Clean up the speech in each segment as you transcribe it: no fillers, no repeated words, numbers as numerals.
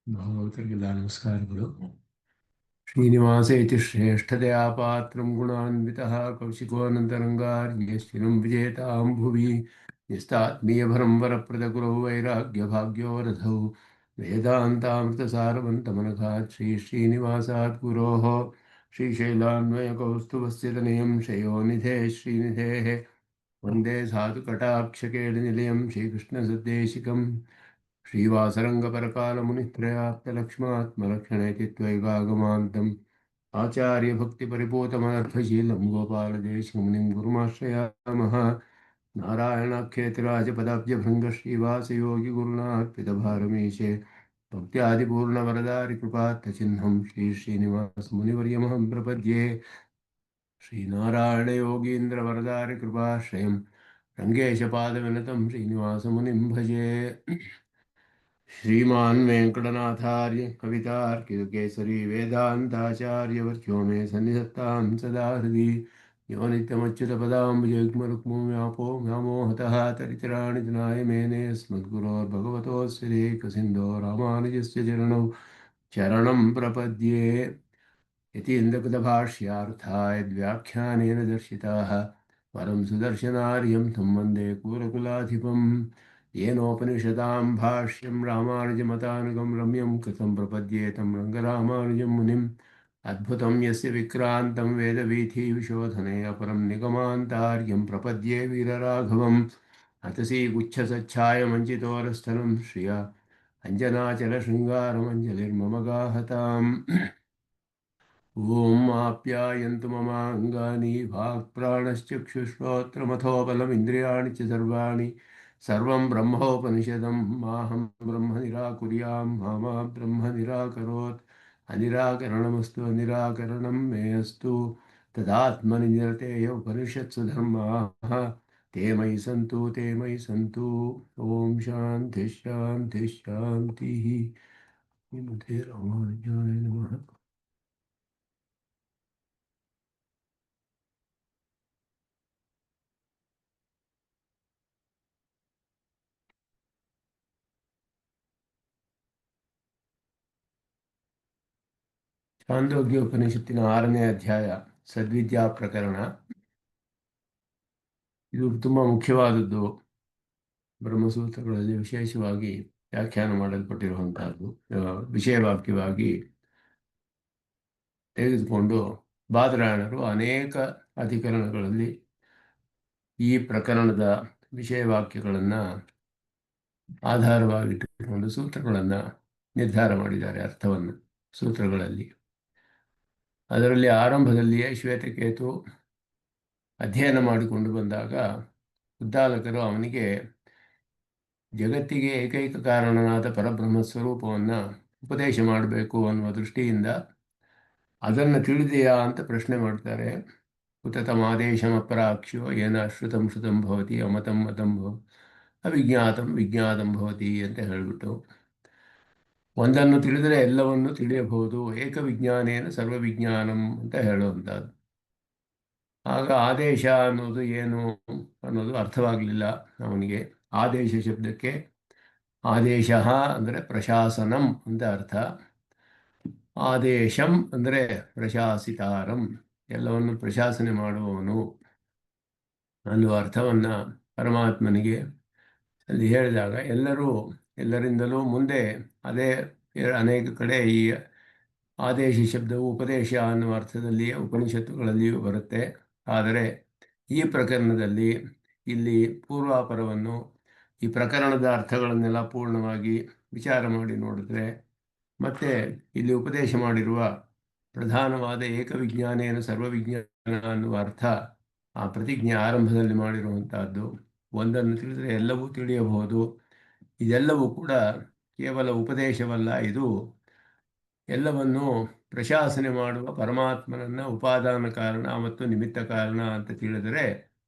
ಭಾಗವತರಿಗೆಲ್ಲ ನಮಸ್ಕಾರಗಳು. ಶ್ರೀನಿವಾಸ ಇತಿ ಶ್ರೇಷ್ಠತೆಯ ಪಾತ್ರಂ ಗುಣಾನ್ವಿತಃ ಕೌಶಿಕೋऽನन्तರಂಗಾರ್ಯಶ್ಚಿರಂ ವಿಜೇತಾಂ ಭುವಿ ನಿಸ್ತಾತ್ಮೀಯಭರಂ ವರಪ್ರದಗುರೌ ವೈರಾಗ್ಯಭಾಗ್ಯೋ ರಥೌ ವೇದಾಂತಾಮೃತಸಾರವಂತಮನಘಾತ್ ಶ್ರೀನಿವಾಸಾತ್ ಗುರೋಃ ಶ್ರೀಶೈಲಾನ್ವಯಕೌಸ್ತುಭस्य ತನಯಂ ಶಯೋನಿಧೇ ಶ್ರೀನಿಧೇಃ ವಂದೇ ಸಾಧುಕಟಾಕ್ಷकेलिनिलयं श्रीकृष्णसद्देशिकं श्रीवासरङ्गपरकालमुनित्रयाप्तलक्ष्मात्मलक्षणेति त्वैवागमान्तम् आचार्यभक्तिपरिपूतमनर्थशीलं गोपालदेशिकमुनिं गुरुमाश्रयामः। नारायणाख्येतिराजपदाब्जभृङ्गश्रीवासयोगिगुरुणार्पितभारमीशे भक्त्यादिपूर्णवरदारिकृपार्थचिह्नं श्रीश्रीनिवासमुनिवर्यमहं प्रपद्ये। श्रीनारायणयोगीन्द्रवरदारिकृपाश्रयं रङ्गेशपादविनतं श्रीनिवासमुनिं भजे। श्रीमान् वेङ्कटनाथार्य कवितार्कितकेसरी वेदान्ताचार्यवर्यो मे सन्निधत्तां सदा हृदि यो नित्यमच्युतपदाम्बुजयुग्मरुक्मो व्यामोहतः तरितराणि तनाय मेने अस्मद्गुरोर्भगवतोऽस्य देकसिन्धो रामानुजस्य चरणं प्रपद्ये। यतीन्द्रकृतभाष्यार्थाय व्याख्यानेन दर्शिताः परं सुदर्शनार्यं तं वन्दे कूलकुलाधिपम् येनोपनिषदां भाष्यं रामानुजमतानुगं रम्यं कृतं प्रपद्ये तं रङ्गरामानुजं मुनिम् अद्भुतं यस्य विक्रान्तं वेदवीथिविशोधने अपरं निगमान्तार्यं प्रपद्ये वीरराघवम् अतसी गुच्छसच्छायमञ्चितोरस्थलं श्रिया अञ्जनाचलशृङ्गारमञ्जलिर्मम गाहताम्। ॐ आप्यायन्तु ममाङ्गानि वाक्प्राणश्चक्षुश्रोत्रमथो बलमिन्द्रियाणि च सर्वं ब्रह्मोपनिषदं माहं ब्रह्म निराकुर्यां मा ब्रह्म निराकरोत्। अनिराकरणमस्तु अनिराकरणं मे अस्तु। तदात्मनि निरतेय उपनिषत्सु धर्माः ते मयि सन्तु ते मयि सन्तु। ॐ शान्तिः शान्तिः शान्तिः। श्रीमते रामानुजाय नमः। ಛಾಂದೋಗ್ಯ ಉಪನಿಷತ್ತಿನ 6ನೇ ಅಧ್ಯಾಯ ಸದ್ವಿದ್ಯಾ ಪ್ರಕರಣ. ಇದು ತುಂಬ ಮುಖ್ಯವಾದದ್ದು. ಬ್ರಹ್ಮಸೂತ್ರಗಳಲ್ಲಿ ವಿಶೇಷವಾಗಿ ವ್ಯಾಖ್ಯಾನ ಮಾಡಲ್ಪಟ್ಟಿರುವಂತಹದ್ದು ವಿಷಯವಾಕ್ಯವಾಗಿ ತೆಗೆದುಕೊಂಡು ಬಾದರಾಯಣರು ಅನೇಕ ಅಧಿಕರಣಗಳಲ್ಲಿ ಈ ಪ್ರಕರಣದ ವಿಷಯವಾಕ್ಯಗಳನ್ನು ಆಧಾರವಾಗಿಟ್ಟುಕೊಂಡು ಸೂತ್ರಗಳನ್ನು ನಿರ್ಧಾರ ಮಾಡಿದ್ದಾರೆ. ಅರ್ಥವನ್ನು ಸೂತ್ರಗಳಲ್ಲಿ ಅದರಲ್ಲಿ ಆರಂಭದಲ್ಲಿಯೇ ಶ್ವೇತಕೇತು ಅಧ್ಯಯನ ಮಾಡಿಕೊಂಡು ಬಂದಾಗ ಉದ್ದಾಲಕರು ಅವನಿಗೆ ಜಗತ್ತಿಗೆ ಏಕೈಕ ಕಾರಣನಾದ ಪರಬ್ರಹ್ಮ ಸ್ವರೂಪವನ್ನು ಉಪದೇಶ ಮಾಡಬೇಕು ಅನ್ನುವ ದೃಷ್ಟಿಯಿಂದ ಅದನ್ನು ತಿಳಿದೆಯಾ ಅಂತ ಪ್ರಶ್ನೆ ಮಾಡ್ತಾರೆ. ಉತತಮಾದೇಶಮಪರಾಕ್ಷ್ಯೋ ಏನ ಶ್ರುತಂ ಶ್ರುತಂ ಭವತಿ ಅಮತಂ ಮತಂ ಅವಿಜ್ಞಾತಂ ವಿಜ್ಞಾತಂ ಭವತಿ ಅಂತ ಹೇಳಿಬಿಟ್ಟು, ಒಂದನ್ನು ತಿಳಿದರೆ ಎಲ್ಲವನ್ನು ತಿಳಿಯಬಹುದು, ಏಕವಿಜ್ಞಾನೇನ ಸರ್ವವಿಜ್ಞಾನಂ ಅಂತ ಹೇಳುವಂಥದ್ದು. ಆಗ ಆದೇಶ ಅನ್ನೋದು ಏನು ಅನ್ನೋದು ಅರ್ಥವಾಗಲಿಲ್ಲ ಅವನಿಗೆ. ಆದೇಶ ಶಬ್ದಕ್ಕೆ ಆದೇಶ ಅಂದರೆ ಪ್ರಶಾಸನಂ ಅಂತ ಅರ್ಥ, ಆದೇಶಂ ಅಂದರೆ ಪ್ರಶಾಸಿತಾರಂ, ಎಲ್ಲವನ್ನು ಪ್ರಶಾಸನೆ ಮಾಡುವವನು ಅನ್ನುವ ಅರ್ಥವನ್ನು ಪರಮಾತ್ಮನಿಗೆ ಅಲ್ಲಿ ಹೇಳಿದಾಗ ಎಲ್ಲರಿಂದಲೂ ಮುಂದೆ ಅದೇ ಅನೇಕ ಕಡೆ ಈ ಆದೇಶ ಶಬ್ದವು ಉಪದೇಶ ಅನ್ನುವ ಅರ್ಥದಲ್ಲಿಯೇ ಉಪನಿಷತ್ತುಗಳಲ್ಲಿಯೂ ಬರುತ್ತೆ. ಆದರೆ ಈ ಪ್ರಕರಣದಲ್ಲಿ ಇಲ್ಲಿ ಪೂರ್ವಾಪರವನ್ನು, ಈ ಪ್ರಕರಣದ ಅರ್ಥಗಳನ್ನೆಲ್ಲ ಪೂರ್ಣವಾಗಿ ವಿಚಾರ ಮಾಡಿ ನೋಡಿದ್ರೆ ಮತ್ತೆ ಇಲ್ಲಿ ಉಪದೇಶ ಮಾಡಿರುವ ಪ್ರಧಾನವಾದ ಏಕವಿಜ್ಞಾನೇನ ಸರ್ವವಿಜ್ಞಾನ ಅನ್ನುವ ಅರ್ಥ, ಆ ಪ್ರತಿಜ್ಞೆ ಆರಂಭದಲ್ಲಿ ಮಾಡಿರುವಂತಹದ್ದು, ಒಂದನ್ನು ತಿಳಿದರೆ ಎಲ್ಲವೂ ತಿಳಿಯಬಹುದು. ಇದೆಲ್ಲವೂ ಕೂಡ ಕೇವಲ ಉಪದೇಶವಲ್ಲ, ಇದು ಎಲ್ಲವನ್ನು ಪ್ರಶಾಸನೆ ಮಾಡುವ ಪರಮಾತ್ಮನನ್ನು ಉಪಾದಾನ ಕಾರಣ ಮತ್ತು ನಿಮಿತ್ತ ಕಾರಣ ಅಂತ ತಿಳಿದರೆ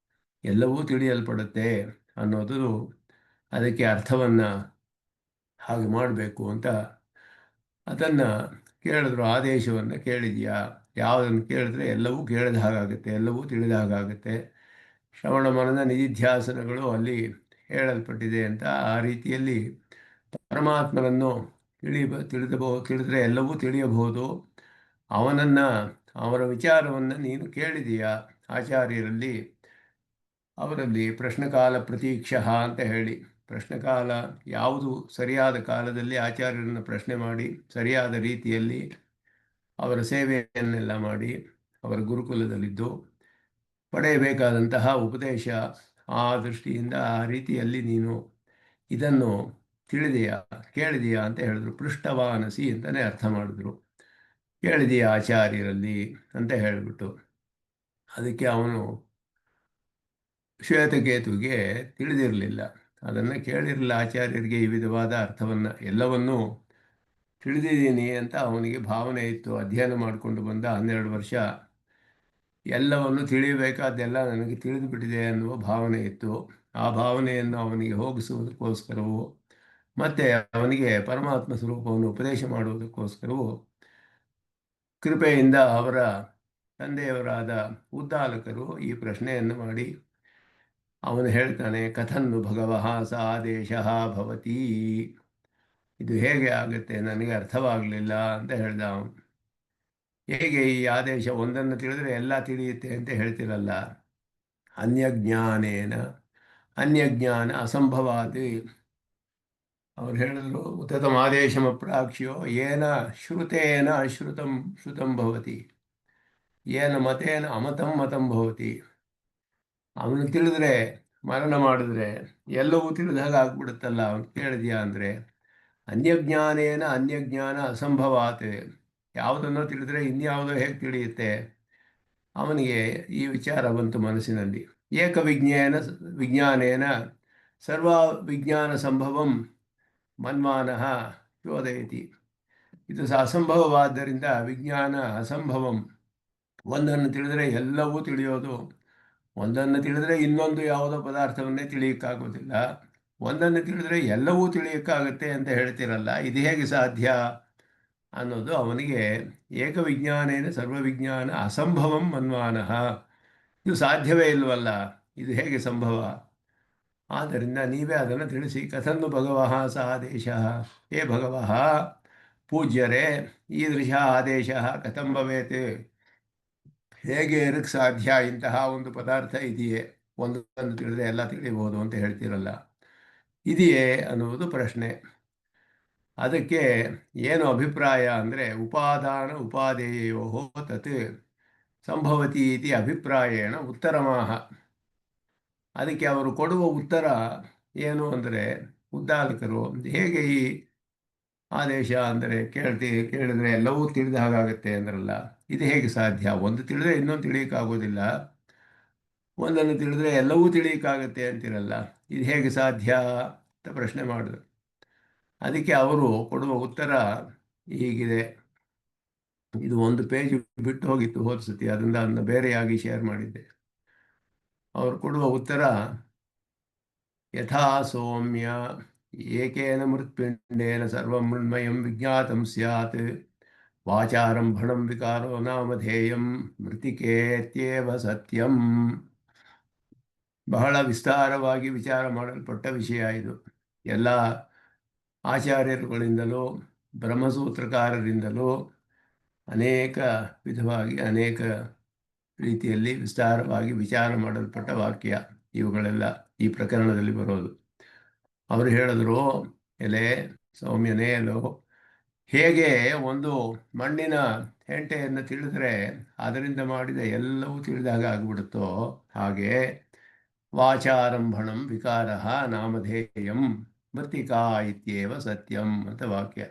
ಎಲ್ಲವೂ ತಿಳಿಯಲ್ಪಡುತ್ತೆ ಅನ್ನೋದು. ಅದಕ್ಕೆ ಅರ್ಥವನ್ನು ಹಾಗೆ ಮಾಡಬೇಕು ಅಂತ ಅದನ್ನು ಕೇಳಿದ್ರು. ಆದೇಶವನ್ನು ಕೇಳಿದೆಯಾ, ಯಾವುದನ್ನು ಕೇಳಿದ್ರೆ ಎಲ್ಲವೂ ಕೇಳಿದ ಹಾಗಾಗುತ್ತೆ, ಎಲ್ಲವೂ ತಿಳಿದ ಹಾಗಾಗುತ್ತೆ. ಶ್ರವಣ ಮನನ ನಿಧಿಧ್ಯಾಸನಗಳು ಅಲ್ಲಿ ಹೇಳಲ್ಪಟ್ಟಿದೆ ಅಂತ ಆ ರೀತಿಯಲ್ಲಿ ಪರಮಾತ್ಮನನ್ನು ತಿಳಿದರೆ ಎಲ್ಲವೂ ತಿಳಿಯಬಹುದು. ಅವರ ವಿಚಾರವನ್ನು ನೀನು ಕೇಳಿದೀಯಾ ಆಚಾರ್ಯರಲ್ಲಿ? ಅವರಲ್ಲಿ ಪ್ರಶ್ನಕಾಲ ಪ್ರತೀಕ್ಷಃ ಅಂತ ಹೇಳಿ, ಪ್ರಶ್ನಕಾಲ ಯಾವುದು ಸರಿಯಾದ ಕಾಲದಲ್ಲಿ ಆಚಾರ್ಯರನ್ನು ಪ್ರಶ್ನೆ ಮಾಡಿ ಸರಿಯಾದ ರೀತಿಯಲ್ಲಿ ಅವರ ಸೇವೆಯನ್ನೆಲ್ಲ ಮಾಡಿ ಅವರ ಗುರುಕುಲದಲ್ಲಿದ್ದು ಪಡೆಯಬೇಕಾದಂತಹ ಉಪದೇಶ, ಆ ದೃಷ್ಟಿಯಿಂದ ಆ ರೀತಿಯಲ್ಲಿ ನೀನು ಇದನ್ನು ತಿಳಿದೆಯಾ, ಕೇಳಿದೆಯಾ ಅಂತ ಹೇಳಿದ್ರು. ಪೃಷ್ಠವಾನಸಿ ಅಂತಲೇ ಅರ್ಥ ಮಾಡಿದ್ರು. ಕೇಳಿದೆಯಾ ಆಚಾರ್ಯರಲ್ಲಿ ಅಂತ ಹೇಳಿಬಿಟ್ಟು. ಅದಕ್ಕೆ ಅವನು ಶ್ವೇತಕೇತುವಿಗೆ ತಿಳಿದಿರಲಿಲ್ಲ, ಅದನ್ನು ಕೇಳಿರಲಿಲ್ಲ ಆಚಾರ್ಯರಿಗೆ ಈ ವಿಧವಾದ ಅರ್ಥವನ್ನು. ಎಲ್ಲವನ್ನೂ ತಿಳಿದಿದ್ದೀನಿ ಅಂತ ಅವನಿಗೆ ಭಾವನೆ ಇತ್ತು. ಅಧ್ಯಯನ ಮಾಡಿಕೊಂಡು ಬಂದ 12 ವರ್ಷ ಎಲ್ಲವನ್ನು ತಿಳಿಯಬೇಕಾದ್ದೆಲ್ಲ ನನಗೆ ತಿಳಿದು ಬಿಟ್ಟಿದೆ ಅನ್ನುವ ಭಾವನೆ ಇತ್ತು. ಆ ಭಾವನೆಯನ್ನು ಅವನಿಗೆ ಹೋಗಿಸುವುದಕ್ಕೋಸ್ಕರವೂ ಮತ್ತು ಅವನಿಗೆ ಪರಮಾತ್ಮ ಸ್ವರೂಪವನ್ನು ಉಪದೇಶ ಮಾಡುವುದಕ್ಕೋಸ್ಕರವೂ ಕೃಪೆಯಿಂದ ಅವರ ತಂದೆಯವರಾದ ಉದ್ದಾಲಕರು ಈ ಪ್ರಶ್ನೆಯನ್ನು ಮಾಡಿ ಅವನು ಹೇಳ್ತಾನೆ, ಕಥನ್ನು ಭಗವಃ ಸ ಆದೇಶ ಭವತಿ, ಇದು ಹೇಗೆ ಆಗುತ್ತೆ ನನಗೆ ಅರ್ಥವಾಗಲಿಲ್ಲ ಅಂತ ಹೇಳ್ದ ಅವನು. ಹೇಗೆ ಈ ಆದೇಶ, ಒಂದನ್ನು ತಿಳಿದ್ರೆ ಎಲ್ಲ ತಿಳಿಯುತ್ತೆ ಅಂತ ಹೇಳ್ತಿರಲ್ಲ. ಅನ್ಯಜ್ಞಾನ ಅಸಂಭವಾದಿ. ಅವ್ರು ಹೇಳಿದ್ರು, ಉತ್ತಮ ಆದೇಶಮ ಪ್ರಾಕ್ಷ್ಯೋ ಏನ ಶ್ರುತೇನ ಶ್ರುತಂ ಭವತಿ, ಏನ ಮತೇನ ಅಮತಂ ಮತಂ ಭವತಿ. ಅವನು ತಿಳಿದ್ರೆ, ಮರಣ ಮಾಡಿದ್ರೆ ಎಲ್ಲವೂ ತಿಳಿದಾಗ ಆಗ್ಬಿಡುತ್ತಲ್ಲ. ಅವನು ಕೇಳಿದ್ಯಾ ಅಂದರೆ ಅನ್ಯಜ್ಞಾನ ಅಸಂಭವಾತ್. ಯಾವುದನ್ನೋ ತಿಳಿದ್ರೆ ಇನ್ಯಾವುದೋ ಹೇಗೆ ತಿಳಿಯುತ್ತೆ? ಅವನಿಗೆ ಈ ವಿಚಾರ ಬಂತು ಮನಸ್ಸಿನಲ್ಲಿ. ವಿಜ್ಞಾನೇನ ಸರ್ವ ವಿಜ್ಞಾನ ಸಂಭವಂ ಮನ್ಮಾನಃ ಚೋದಯತಿ. ಇದು ಅಸಂಭವವಾದ್ದರಿಂದ ವಿಜ್ಞಾನ ಅಸಂಭವಂ. ಒಂದನ್ನು ತಿಳಿದರೆ ಎಲ್ಲವೂ ತಿಳಿಯೋದು, ಒಂದನ್ನು ತಿಳಿದರೆ ಇನ್ನೊಂದು ಯಾವುದೋ ಪದಾರ್ಥವನ್ನೇ ತಿಳಿಯೋಕ್ಕಾಗೋದಿಲ್ಲ, ಒಂದನ್ನು ತಿಳಿದರೆ ಎಲ್ಲವೂ ತಿಳಿಯೋಕ್ಕಾಗತ್ತೆ ಅಂತ ಹೇಳ್ತಿರಲ್ಲ, ಇದು ಹೇಗೆ ಸಾಧ್ಯ ಅನ್ನೋದು ಅವನಿಗೆ. ಏಕವಿಜ್ಞಾನೇನ ಸರ್ವವಿಜ್ಞಾನ ಅಸಂಭವಂ ಮನ್ಮಾನಃ. ಇದು ಸಾಧ್ಯವೇ ಇಲ್ವಲ್ಲ, ಇದು ಹೇಗೆ ಸಂಭವ? ಆದ್ದರಿಂದ ನೀವೇ ಅದನ್ನು ತಿಳಿಸಿ. ಕಥನ್ನು ಭಗವಃ ಸ ಆದೇಶ, ಹೇ ಭಗವಃ ಪೂಜ್ಯರೇ, ಈದೃಶ ಆದೇಶ ಕಥಂ ಭವೇತ್, ಹೇಗೆ ಇರಕ್ಕೆ ಸಾಧ್ಯ? ಇಂತಹ ಒಂದು ಪದಾರ್ಥ ಇದೆಯೇ? ಒಂದನ್ನು ತಿಳಿದ್ರೆ ಎಲ್ಲ ತಿಳಿಬಹುದು ಅಂತ ಹೇಳ್ತಿರಲ್ಲ, ಇದೆಯೇ ಅನ್ನುವುದು ಪ್ರಶ್ನೆ. ಅದಕ್ಕೆ ಏನು ಅಭಿಪ್ರಾಯ ಅಂದರೆ, ಉಪಾದಾನ ಉಪಾದೇಯೋ ತತ್ ಸಂಭವತಿ ಇತಿ ಅಭಿಪ್ರಾಯೇಣ ಉತ್ತರಮಾಹ. ಅದಕ್ಕೆ ಅವರು ಕೊಡುವ ಉತ್ತರ ಏನು ಅಂದರೆ, ಉದ್ದಾಲಕರು ಹೇಗೆ ಈ ಆದೇಶ ಅಂದರೆ ಕೇಳಿದ್ರೆ ಎಲ್ಲವೂ ತಿಳಿದ ಹಾಗಾಗತ್ತೆ ಅಂದ್ರಲ್ಲ, ಇದು ಹೇಗೆ ಸಾಧ್ಯ? ಒಂದು ತಿಳಿದ್ರೆ ಇನ್ನೊಂದು ತಿಳಿಯೋಕ್ಕಾಗೋದಿಲ್ಲ, ಒಂದನ್ನು ತಿಳಿದ್ರೆ ಎಲ್ಲವೂ ತಿಳಿಯೋಕ್ಕಾಗತ್ತೆ ಅಂತಿರಲ್ಲ, ಇದು ಹೇಗೆ ಸಾಧ್ಯ ಅಂತ ಪ್ರಶ್ನೆ ಮಾಡಿದ್ರು. ಅದಕ್ಕೆ ಅವರು ಕೊಡುವ ಉತ್ತರ ಹೀಗಿದೆ. ಇದು ಒಂದು ಪೇಜ್ ಬಿಟ್ಟು ಹೋಗಿತ್ತು ಹೋದ ಸತಿ, ಅದನ್ನು ಬೇರೆಯಾಗಿ ಶೇರ್ ಮಾಡಿದ್ದೆ. ಅವರು ಕೊಡುವ ಉತ್ತರ, ಯಥಾ ಸೌಮ್ಯ ಏಕೇನ ಮೃತ್ಪಿಂಡೇನ ಸರ್ವಂ ಮೃಣ್ಮಯಂ ವಿಜ್ಞಾತಂ ಸ್ಯಾತ್ ವಾಚಾರಂಭಣಂ ವಿಕಾರೋ ನಾಮಧೇಯಂ ಮೃತಿಕೇತ್ಯೇವ ಸತ್ಯಂ. ಬಹಳ ವಿಸ್ತಾರವಾಗಿ ವಿಚಾರ ಮಾಡಲ್ಪಟ್ಟ ವಿಷಯ ಇದು. ಎಲ್ಲ ಆಚಾರ್ಯರುಗಳಿಂದಲೂ ಬ್ರಹ್ಮಸೂತ್ರಕಾರರಿಂದಲೂ ಅನೇಕ ವಿಧವಾಗಿ ಅನೇಕ ರೀತಿಯಲ್ಲಿ ವಿಸ್ತಾರವಾಗಿ ವಿಚಾರ ಮಾಡಲ್ಪಟ್ಟ ವಾಕ್ಯ ಇವುಗಳೆಲ್ಲ ಈ ಪ್ರಕರಣದಲ್ಲಿ ಬರೋದು. ಅವರು ಹೇಳಿದ್ರು, ಎಲೆ ಸೌಮ್ಯನೇ ಅಲ್ಲೋ, ಹೇಗೆ ಒಂದು ಮಣ್ಣಿನ ಹೆಂಟೆಯನ್ನು ತಿಳಿದ್ರೆ ಅದರಿಂದ ಮಾಡಿದ ಎಲ್ಲವೂ ತಿಳಿದಾಗ ಆಗ್ಬಿಡುತ್ತೋ, ಹಾಗೆ ವಾಚಾರಂಭಣಂ ವಿಕಾರ ನಾಮಧೇಯಂ ಮೃತಿಕಾ ಇತ್ಯೇವ ಸತ್ಯಂ ಅಂತ ವಾಕ್ಯ.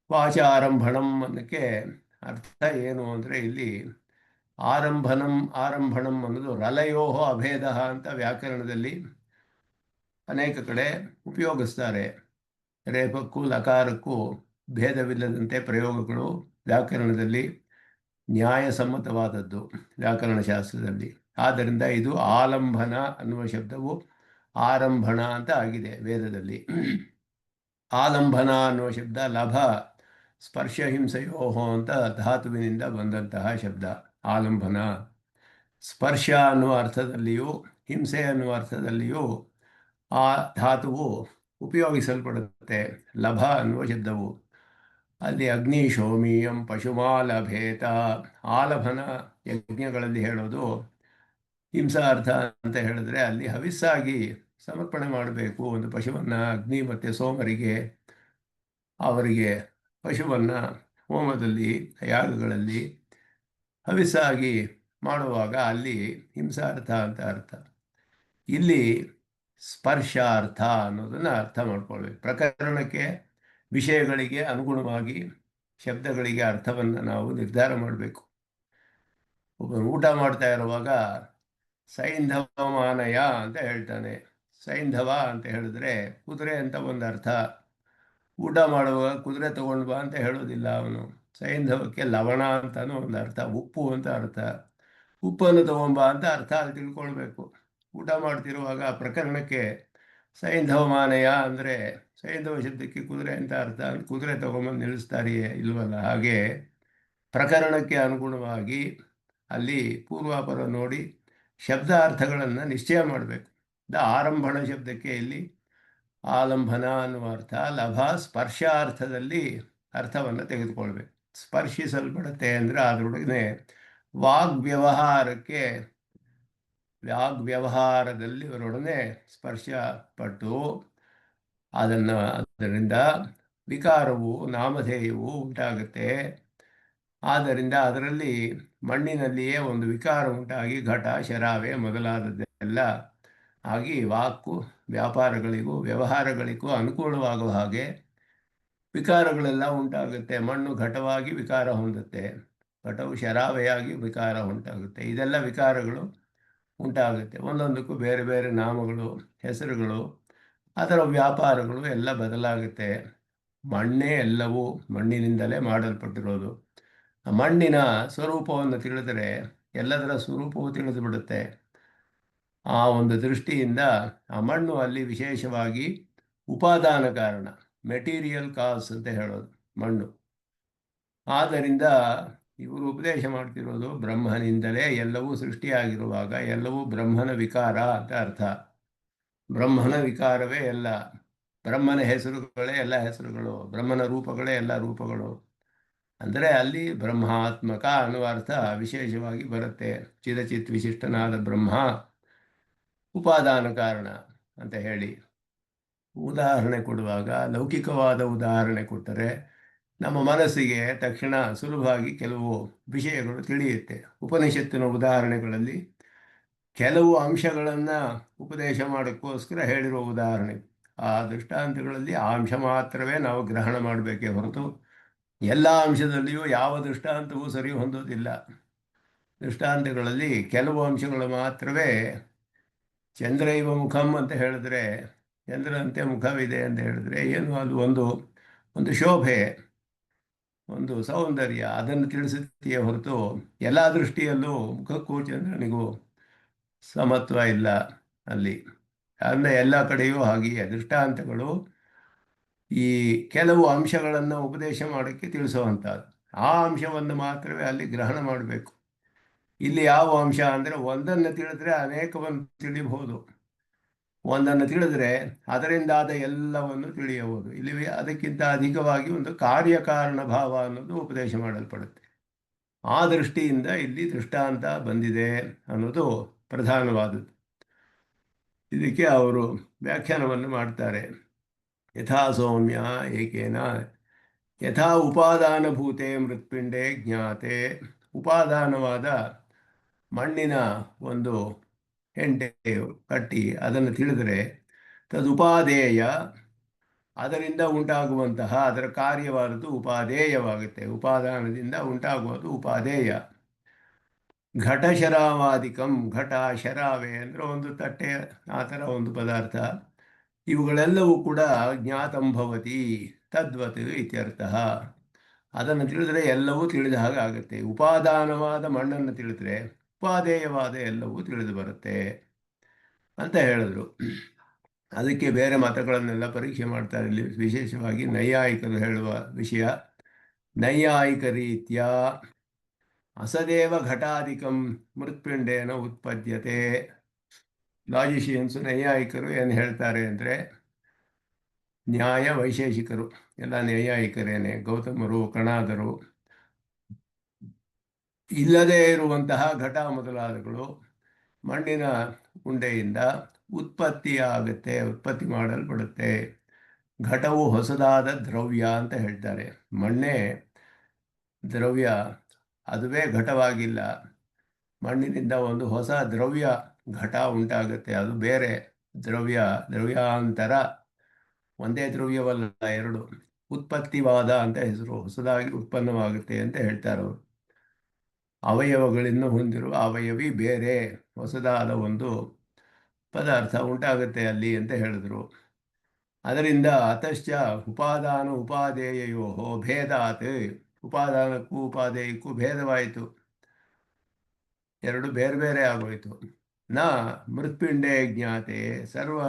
ವಾಚಾರಂಭಣಂ ಅನ್ನಕ್ಕೆ ಅರ್ಥ ಏನು ಅಂದರೆ, ಇಲ್ಲಿ ಆರಂಭಣಂ ಅನ್ನೋದು ರಲಯೋ ಅಭೇದ ಅಂತ ವ್ಯಾಕರಣದಲ್ಲಿ ಅನೇಕ ಕಡೆ ಉಪಯೋಗಿಸ್ತಾರೆ. ರೇಪಕ್ಕೂ ಲಕಾರಕ್ಕೂ ಭೇದವಿಲ್ಲದಂತೆ ಪ್ರಯೋಗಗಳು ವ್ಯಾಕರಣದಲ್ಲಿ ನ್ಯಾಯಸಮ್ಮತವಾದದ್ದು ವ್ಯಾಕರಣಶಾಸ್ತ್ರದಲ್ಲಿ. ಆದ್ದರಿಂದ ಇದು ಆಲಂಬನ ಅನ್ನುವ ಶಬ್ದವು ಆರಂಭಣ ಅಂತ ಆಗಿದೆ ವೇದದಲ್ಲಿ. ಆಲಂಬನ ಅನ್ನುವ ಶಬ್ದ ಲಭ ಸ್ಪರ್ಶ ಹಿಂಸೆಯೋ ಅಂತ ಧಾತುವಿನಿಂದ ಬಂದಂತಹ ಶಬ್ದ ಆಲಂಬನ. ಸ್ಪರ್ಶ ಅನ್ನುವ ಅರ್ಥದಲ್ಲಿಯೂ ಹಿಂಸೆ ಅನ್ನುವ ಅರ್ಥದಲ್ಲಿಯೂ ಆ ಧಾತುವು ಉಪಯೋಗಿಸಲ್ಪಡುತ್ತೆ. ಲಭ ಅನ್ನುವ ಶಬ್ದವು ಅಲ್ಲಿ ಅಗ್ನಿ ಶೋಮಿಯಂ ಪಶುಮಾಲಭೇತ, ಆಲಭನ ಯಜ್ಞಗಳಲ್ಲಿ ಹೇಳೋದು ಹಿಂಸಾರ್ಥ ಅಂತ ಹೇಳಿದ್ರೆ ಅಲ್ಲಿ ಹವಿಸ್ಸಾಗಿ ಸಮರ್ಪಣೆ ಮಾಡಬೇಕು ಒಂದು ಪಶುವನ್ನು ಅಗ್ನಿ ಮತ್ತು ಸೋಮರಿಗೆ. ಅವರಿಗೆ ಪಶುವನ್ನು ಹೋಮದಲ್ಲಿ ಯಾಗಗಳಲ್ಲಿ ಹವಿಸ್ಸಾಗಿ ಮಾಡುವಾಗ ಅಲ್ಲಿ ಹಿಂಸಾರ್ಥ ಅಂತ ಅರ್ಥ. ಇಲ್ಲಿ ಸ್ಪರ್ಶಾರ್ಥ ಅನ್ನೋದನ್ನು ಅರ್ಥ ಮಾಡ್ಕೊಳ್ಬೇಕು. ಪ್ರಕರಣಕ್ಕೆ ವಿಷಯಗಳಿಗೆ ಅನುಗುಣವಾಗಿ ಶಬ್ದಗಳಿಗೆ ಅರ್ಥವನ್ನು ನಾವು ನಿರ್ಧಾರ ಮಾಡಬೇಕು. ಒಬ್ಬನು ಊಟ ಮಾಡ್ತಾ ಇರುವಾಗ ಸೈಂಧವಮಾನಯ ಅಂತ ಹೇಳ್ತಾನೆ. ಸೈಂಧವ ಅಂತ ಹೇಳಿದ್ರೆ ಕುದುರೆ ಅಂತ ಒಂದು ಅರ್ಥ. ಊಟ ಮಾಡುವಾಗ ಕುದುರೆ ತಗೊಂಡು ಬಾ ಅಂತ ಹೇಳೋದಿಲ್ಲ ಅವನು. ಸೈಂಧವಕ್ಕೆ ಲವಣ ಅಂತಲೂ ಒಂದು ಅರ್ಥ, ಉಪ್ಪು ಅಂತ ಅರ್ಥ. ಉಪ್ಪನ್ನು ತಗೊಂಬ ಅಂತ ಅರ್ಥ ಅಲ್ಲಿ ತಿಳ್ಕೊಳ್ಬೇಕು. ಊಟ ಮಾಡ್ತಿರುವಾಗ ಪ್ರಕರಣಕ್ಕೆ ಸೈಂಧವಮಾನಯ ಅಂದರೆ ಸೈಂಧವ ಶಬ್ದಕ್ಕೆ ಕುದುರೆ ಅಂತ ಅರ್ಥ. ಕುದುರೆ ತಗೊಂಬಂದು ನಿಲ್ಲಿಸ್ತಾರೆಯೇ ಇಲ್ವಲ್ಲ. ಹಾಗೆ ಪ್ರಕರಣಕ್ಕೆ ಅನುಗುಣವಾಗಿ ಅಲ್ಲಿ ಪೂರ್ವಾಪರ ನೋಡಿ ಶಬ್ದಾರ್ಥಗಳನ್ನು ನಿಶ್ಚಯ ಮಾಡಬೇಕು. ಆರಂಭಣ ಶಬ್ದಕ್ಕೆ ಇಲ್ಲಿ ಆಲಂಬನ ಅನ್ನುವ ಅರ್ಥ, ಲಭ ಸ್ಪರ್ಶಾರ್ಥದಲ್ಲಿ ಅರ್ಥವನ್ನು ತೆಗೆದುಕೊಳ್ಬೇಕು. ಸ್ಪರ್ಶಿಸಲ್ಪಡುತ್ತೆ ಅಂದರೆ ಅದರೊಳಗೆ ವಾಗ್ವ್ಯವಹಾರದಲ್ಲಿ ಅವರೊಡನೆ ಸ್ಪರ್ಶ ಪಟ್ಟು ಅದರಿಂದ ವಿಕಾರವು ನಾಮಧೇಯವು ಉಂಟಾಗುತ್ತೆ. ಆದ್ದರಿಂದ ಅದರಲ್ಲಿ ಮಣ್ಣಿನಲ್ಲಿಯೇ ಒಂದು ವಿಕಾರ ಉಂಟಾಗಿ ಘಟ ಶರಾವೆ ಮೊದಲಾದದ್ದೆಲ್ಲ ಆಗಿ ವಾಕು ವ್ಯಾಪಾರಗಳಿಗೂ ವ್ಯವಹಾರಗಳಿಗೂ ಅನುಕೂಲವಾಗುವ ಹಾಗೆ ವಿಕಾರಗಳೆಲ್ಲ ಉಂಟಾಗುತ್ತೆ. ಮಣ್ಣು ಘಟವಾಗಿ ವಿಕಾರ ಹೊಂದುತ್ತೆ, ಘಟವು ಶರಾವೆಯಾಗಿ ವಿಕಾರ ಉಂಟಾಗುತ್ತೆ. ಇದೆಲ್ಲ ವಿಕಾರಗಳು ಉಂಟಾಗುತ್ತೆ. ಒಂದೊಂದಕ್ಕೂ ಬೇರೆ ಬೇರೆ ನಾಮಗಳು, ಹೆಸರುಗಳು, ಅದರ ವ್ಯಾಪಾರಗಳು ಎಲ್ಲ ಬದಲಾಗುತ್ತೆ. ಮಣ್ಣೇ ಎಲ್ಲವೂ ಮಣ್ಣಿನಿಂದಲೇ ಮಾಡಲ್ಪಟ್ಟಿರೋದು. ಮಣ್ಣಿನ ಸ್ವರೂಪವನ್ನು ತಿಳಿದರೆ ಎಲ್ಲದರ ಸ್ವರೂಪವು ತಿಳಿದು ಬಿಡುತ್ತೆ. ಆ ಒಂದು ದೃಷ್ಟಿಯಿಂದ ಆ ಮಣ್ಣು ಅಲ್ಲಿ ವಿಶೇಷವಾಗಿ ಉಪಾದಾನ ಕಾರಣ, ಮೆಟೀರಿಯಲ್ ಕಾಸ್ ಅಂತ ಹೇಳೋದು ಮಣ್ಣು. ಆದ್ದರಿಂದ ಇವರು ಉಪದೇಶ ಮಾಡ್ತಿರೋದು ಬ್ರಹ್ಮನಿಂದಲೇ ಎಲ್ಲವೂ ಸೃಷ್ಟಿಯಾಗಿರುವಾಗ ಎಲ್ಲವೂ ಬ್ರಹ್ಮನ ವಿಕಾರ ಅಂತ ಅರ್ಥ. ಬ್ರಹ್ಮನ ವಿಕಾರವೇ ಎಲ್ಲ, ಬ್ರಹ್ಮನ ಹೆಸರುಗಳೇ ಎಲ್ಲ ಹೆಸರುಗಳು, ಬ್ರಹ್ಮನ ರೂಪಗಳೇ ಎಲ್ಲ ರೂಪಗಳು. ಅಂದರೆ ಅಲ್ಲಿ ಬ್ರಹ್ಮಾತ್ಮಕ ಅನ್ನುವ ಅರ್ಥ ವಿಶೇಷವಾಗಿ ಬರುತ್ತೆ. ಚಿರಚಿತ್ ವಿಶಿಷ್ಟನಾದ ಬ್ರಹ್ಮ ಉಪಾದಾನ ಕಾರಣ ಅಂತ ಹೇಳಿ ಉದಾಹರಣೆ ಕೊಡುವಾಗ ಲೌಕಿಕವಾದ ಉದಾಹರಣೆ ಕೊಟ್ಟರೆ ನಮ್ಮ ಮನಸ್ಸಿಗೆ ತಕ್ಷಣ ಸುಲಭವಾಗಿ ಕೆಲವು ವಿಷಯಗಳು ತಿಳಿಯುತ್ತೆ. ಉಪನಿಷತ್ತಿನ ಉದಾಹರಣೆಗಳಲ್ಲಿ ಕೆಲವು ಅಂಶಗಳನ್ನು ಉಪದೇಶ ಮಾಡೋಕ್ಕೋಸ್ಕರ ಹೇಳಿರುವ ಉದಾಹರಣೆ. ಆ ದೃಷ್ಟಾಂತಗಳಲ್ಲಿ ಆ ಅಂಶ ಮಾತ್ರವೇ ನಾವು ಗ್ರಹಣ ಮಾಡಬೇಕೇ ಹೊರತು ಎಲ್ಲ ಅಂಶದಲ್ಲಿಯೂ ಯಾವ ದೃಷ್ಟಾಂತವೂ ಸರಿ ಹೊಂದೋದಿಲ್ಲ. ದೃಷ್ಟಾಂತಗಳಲ್ಲಿ ಕೆಲವು ಅಂಶಗಳು ಮಾತ್ರವೇ. ಚಂದ್ರೈವ ಮುಖಂ ಅಂತ ಹೇಳಿದ್ರೆ, ಚಂದ್ರನಂತೆ ಮುಖವಿದೆ ಅಂತ ಹೇಳಿದ್ರೆ ಏನು, ಅದು ಒಂದು ಶೋಭೆ, ಒಂದು ಸೌಂದರ್ಯ, ಅದನ್ನು ತಿಳಿಸುತ್ತೆಯೇ ಹೊರತು ಎಲ್ಲ ದೃಷ್ಟಿಯಲ್ಲೂ ಮುಖಕ್ಕೂ ಚಂದ್ರನಿಗೂ ಸಮತ್ವ ಇಲ್ಲ ಅಲ್ಲಿ. ಅಂದರೆ ಎಲ್ಲ ಕಡೆಯೂ ಹಾಗೆಯೇ ದೃಷ್ಟಾಂತಗಳು ಈ ಕೆಲವು ಅಂಶಗಳನ್ನು ಉಪದೇಶ ಮಾಡೋಕ್ಕೆ ತಿಳಿಸುವಂಥದ್ದು. ಆ ಅಂಶವನ್ನು ಮಾತ್ರವೇ ಅಲ್ಲಿ ಗ್ರಹಣ ಮಾಡಬೇಕು. ಇಲ್ಲಿ ಯಾವ ಅಂಶ ಅಂದರೆ ಒಂದನ್ನು ತಿಳಿದ್ರೆ ಅನೇಕವನ್ನು ತಿಳಿಬಹುದು, ಒಂದನ್ನು ತಿಳಿದ್ರೆ ಅದರಿಂದಾದ ಎಲ್ಲವನ್ನು ತಿಳಿಯಬಹುದು. ಇಲ್ಲಿ ಅದಕ್ಕಿಂತ ಅಧಿಕವಾಗಿ ಒಂದು ಕಾರ್ಯಕಾರಣ ಭಾವ ಅನ್ನೋದು ಉಪದೇಶ ಮಾಡಲ್ಪಡುತ್ತೆ. ಆ ದೃಷ್ಟಿಯಿಂದ ಇಲ್ಲಿ ದೃಷ್ಟಾಂತ ಬಂದಿದೆ ಅನ್ನೋದು ಪ್ರಧಾನವಾದದ್ದು. ಇದಕ್ಕೆ ಅವರು ವ್ಯಾಖ್ಯಾನವನ್ನು ಮಾಡ್ತಾರೆ. ಯಥಾ ಸೌಮ್ಯ ಏಕೇನ ಯಥಾ ಉಪಾದಾನಭೂತೆ ಮೃತ್ಪಿಂಡೇ ಜ್ಞಾತೆ. ಉಪಾದಾನವಾದ ಮಣ್ಣಿನ ಒಂದು ಹೆಂಟೆ ಕಟ್ಟಿ ಅದನ್ನು ತಿಳಿದರೆ ತದುಪಾದೇಯ, ಅದರಿಂದ ಉಂಟಾಗುವಂತಹ ಅದರ ಕಾರ್ಯವಾದದ್ದು ಉಪಾದೇಯವಾಗುತ್ತೆ. ಉಪಾದಾನದಿಂದ ಉಂಟಾಗುವುದು ಉಪಾದೇಯ. ಘಟಶರಾವಾದಿಕಂ, ಘಟ ಶರಾವೆ ಅಂದರೆ ಒಂದು ತಟ್ಟೆ, ಆ ಥರ ಒಂದು ಪದಾರ್ಥ. ಇವುಗಳೆಲ್ಲವೂ ಕೂಡ ಜ್ಞಾತಂಭವತಿ ತದ್ವತ್ ಇತ್ಯರ್ಥ. ಅದನ್ನು ತಿಳಿದರೆ ಎಲ್ಲವೂ ತಿಳಿದ ಹಾಗೆ ಆಗುತ್ತೆ. ಉಪಾದಾನವಾದ ಮಣ್ಣನ್ನು ತಿಳಿದರೆ ಉಪಾದೇಯವಾದ ಎಲ್ಲವೂ ತಿಳಿದು ಬರುತ್ತೆ ಅಂತ ಹೇಳಿದ್ರು. ಅದಕ್ಕೆ ಬೇರೆ ಮತಗಳನ್ನೆಲ್ಲ ಪರೀಕ್ಷೆ ಮಾಡ್ತಾರೆ. ಇಲ್ಲಿ ವಿಶೇಷವಾಗಿ ನೈಯಾಯಿಕರು ಹೇಳುವ ವಿಷಯ. ನೈಯಾಯಿಕ ರೀತ್ಯ ಅಸದೇವ ಘಟಾಧಿಕಂ ಮೃತ್ಪಿಂಡೇನ ಉತ್ಪದ್ಯತೆ. ಲಾಜಿಷಿಯನ್ಸು ನೈಯಾಯಿಕರು ಏನು ಹೇಳ್ತಾರೆ ಅಂದರೆ ನ್ಯಾಯ ವೈಶೇಷಿಕರು ಎಲ್ಲ ನೈಯಾಯಿಕರೇನೆ, ಗೌತಮರು, ಕಣಾದರು, ಇಲ್ಲದೇ ಇರುವಂತಹ ಘಟ ಮೊದಲಾದಗಳು ಮಣ್ಣಿನ ಉಂಡೆಯಿಂದ ಉತ್ಪತ್ತಿ ಉತ್ಪತ್ತಿ ಮಾಡಲ್ಪಡುತ್ತೆ. ಘಟವು ಹೊಸದಾದ ದ್ರವ್ಯ ಅಂತ ಹೇಳ್ತಾರೆ. ಮಣ್ಣೇ ದ್ರವ್ಯ, ಅದುವೇ ಘಟವಾಗಿಲ್ಲ. ಮಣ್ಣಿನಿಂದ ಒಂದು ಹೊಸ ದ್ರವ್ಯ ಘಟ ಉಂಟಾಗುತ್ತೆ, ಅದು ಬೇರೆ ದ್ರವ್ಯ. ದ್ರವ್ಯಾಂತರ, ಒಂದೇ ದ್ರವ್ಯವಲ್ಲ, ಎರಡು. ಉತ್ಪತ್ತಿವಾದ ಅಂತ ಹೆಸರು, ಹೊಸದಾಗಿ ಉತ್ಪನ್ನವಾಗುತ್ತೆ ಅಂತ ಹೇಳ್ತಾರೆ ಅವರು. ಅವಯವಗಳಿಂದ ಹೊಂದಿರುವ ಅವಯವಿ ಬೇರೆ, ಹೊಸದಾದ ಒಂದು ಪದಾರ್ಥ ಉಂಟಾಗುತ್ತೆ ಅಲ್ಲಿ ಅಂತ ಹೇಳಿದ್ರು. ಅದರಿಂದ ಅತಶ್ಚ ಉಪಾದಾನ ಉಪಾದೇಯೋ ಭೇದಾತ್, ಉಪಾದಾನಕ್ಕೂ ಉಪಾದೇಯಕ್ಕೂ ಭೇದವಾಯಿತು, ಎರಡು ಬೇರೆ ಬೇರೆ ಆಗೋಯಿತು. ನ ಮೃತ್ಪಿಂಡೇ ಜ್ಞಾತೆ ಸರ್ವ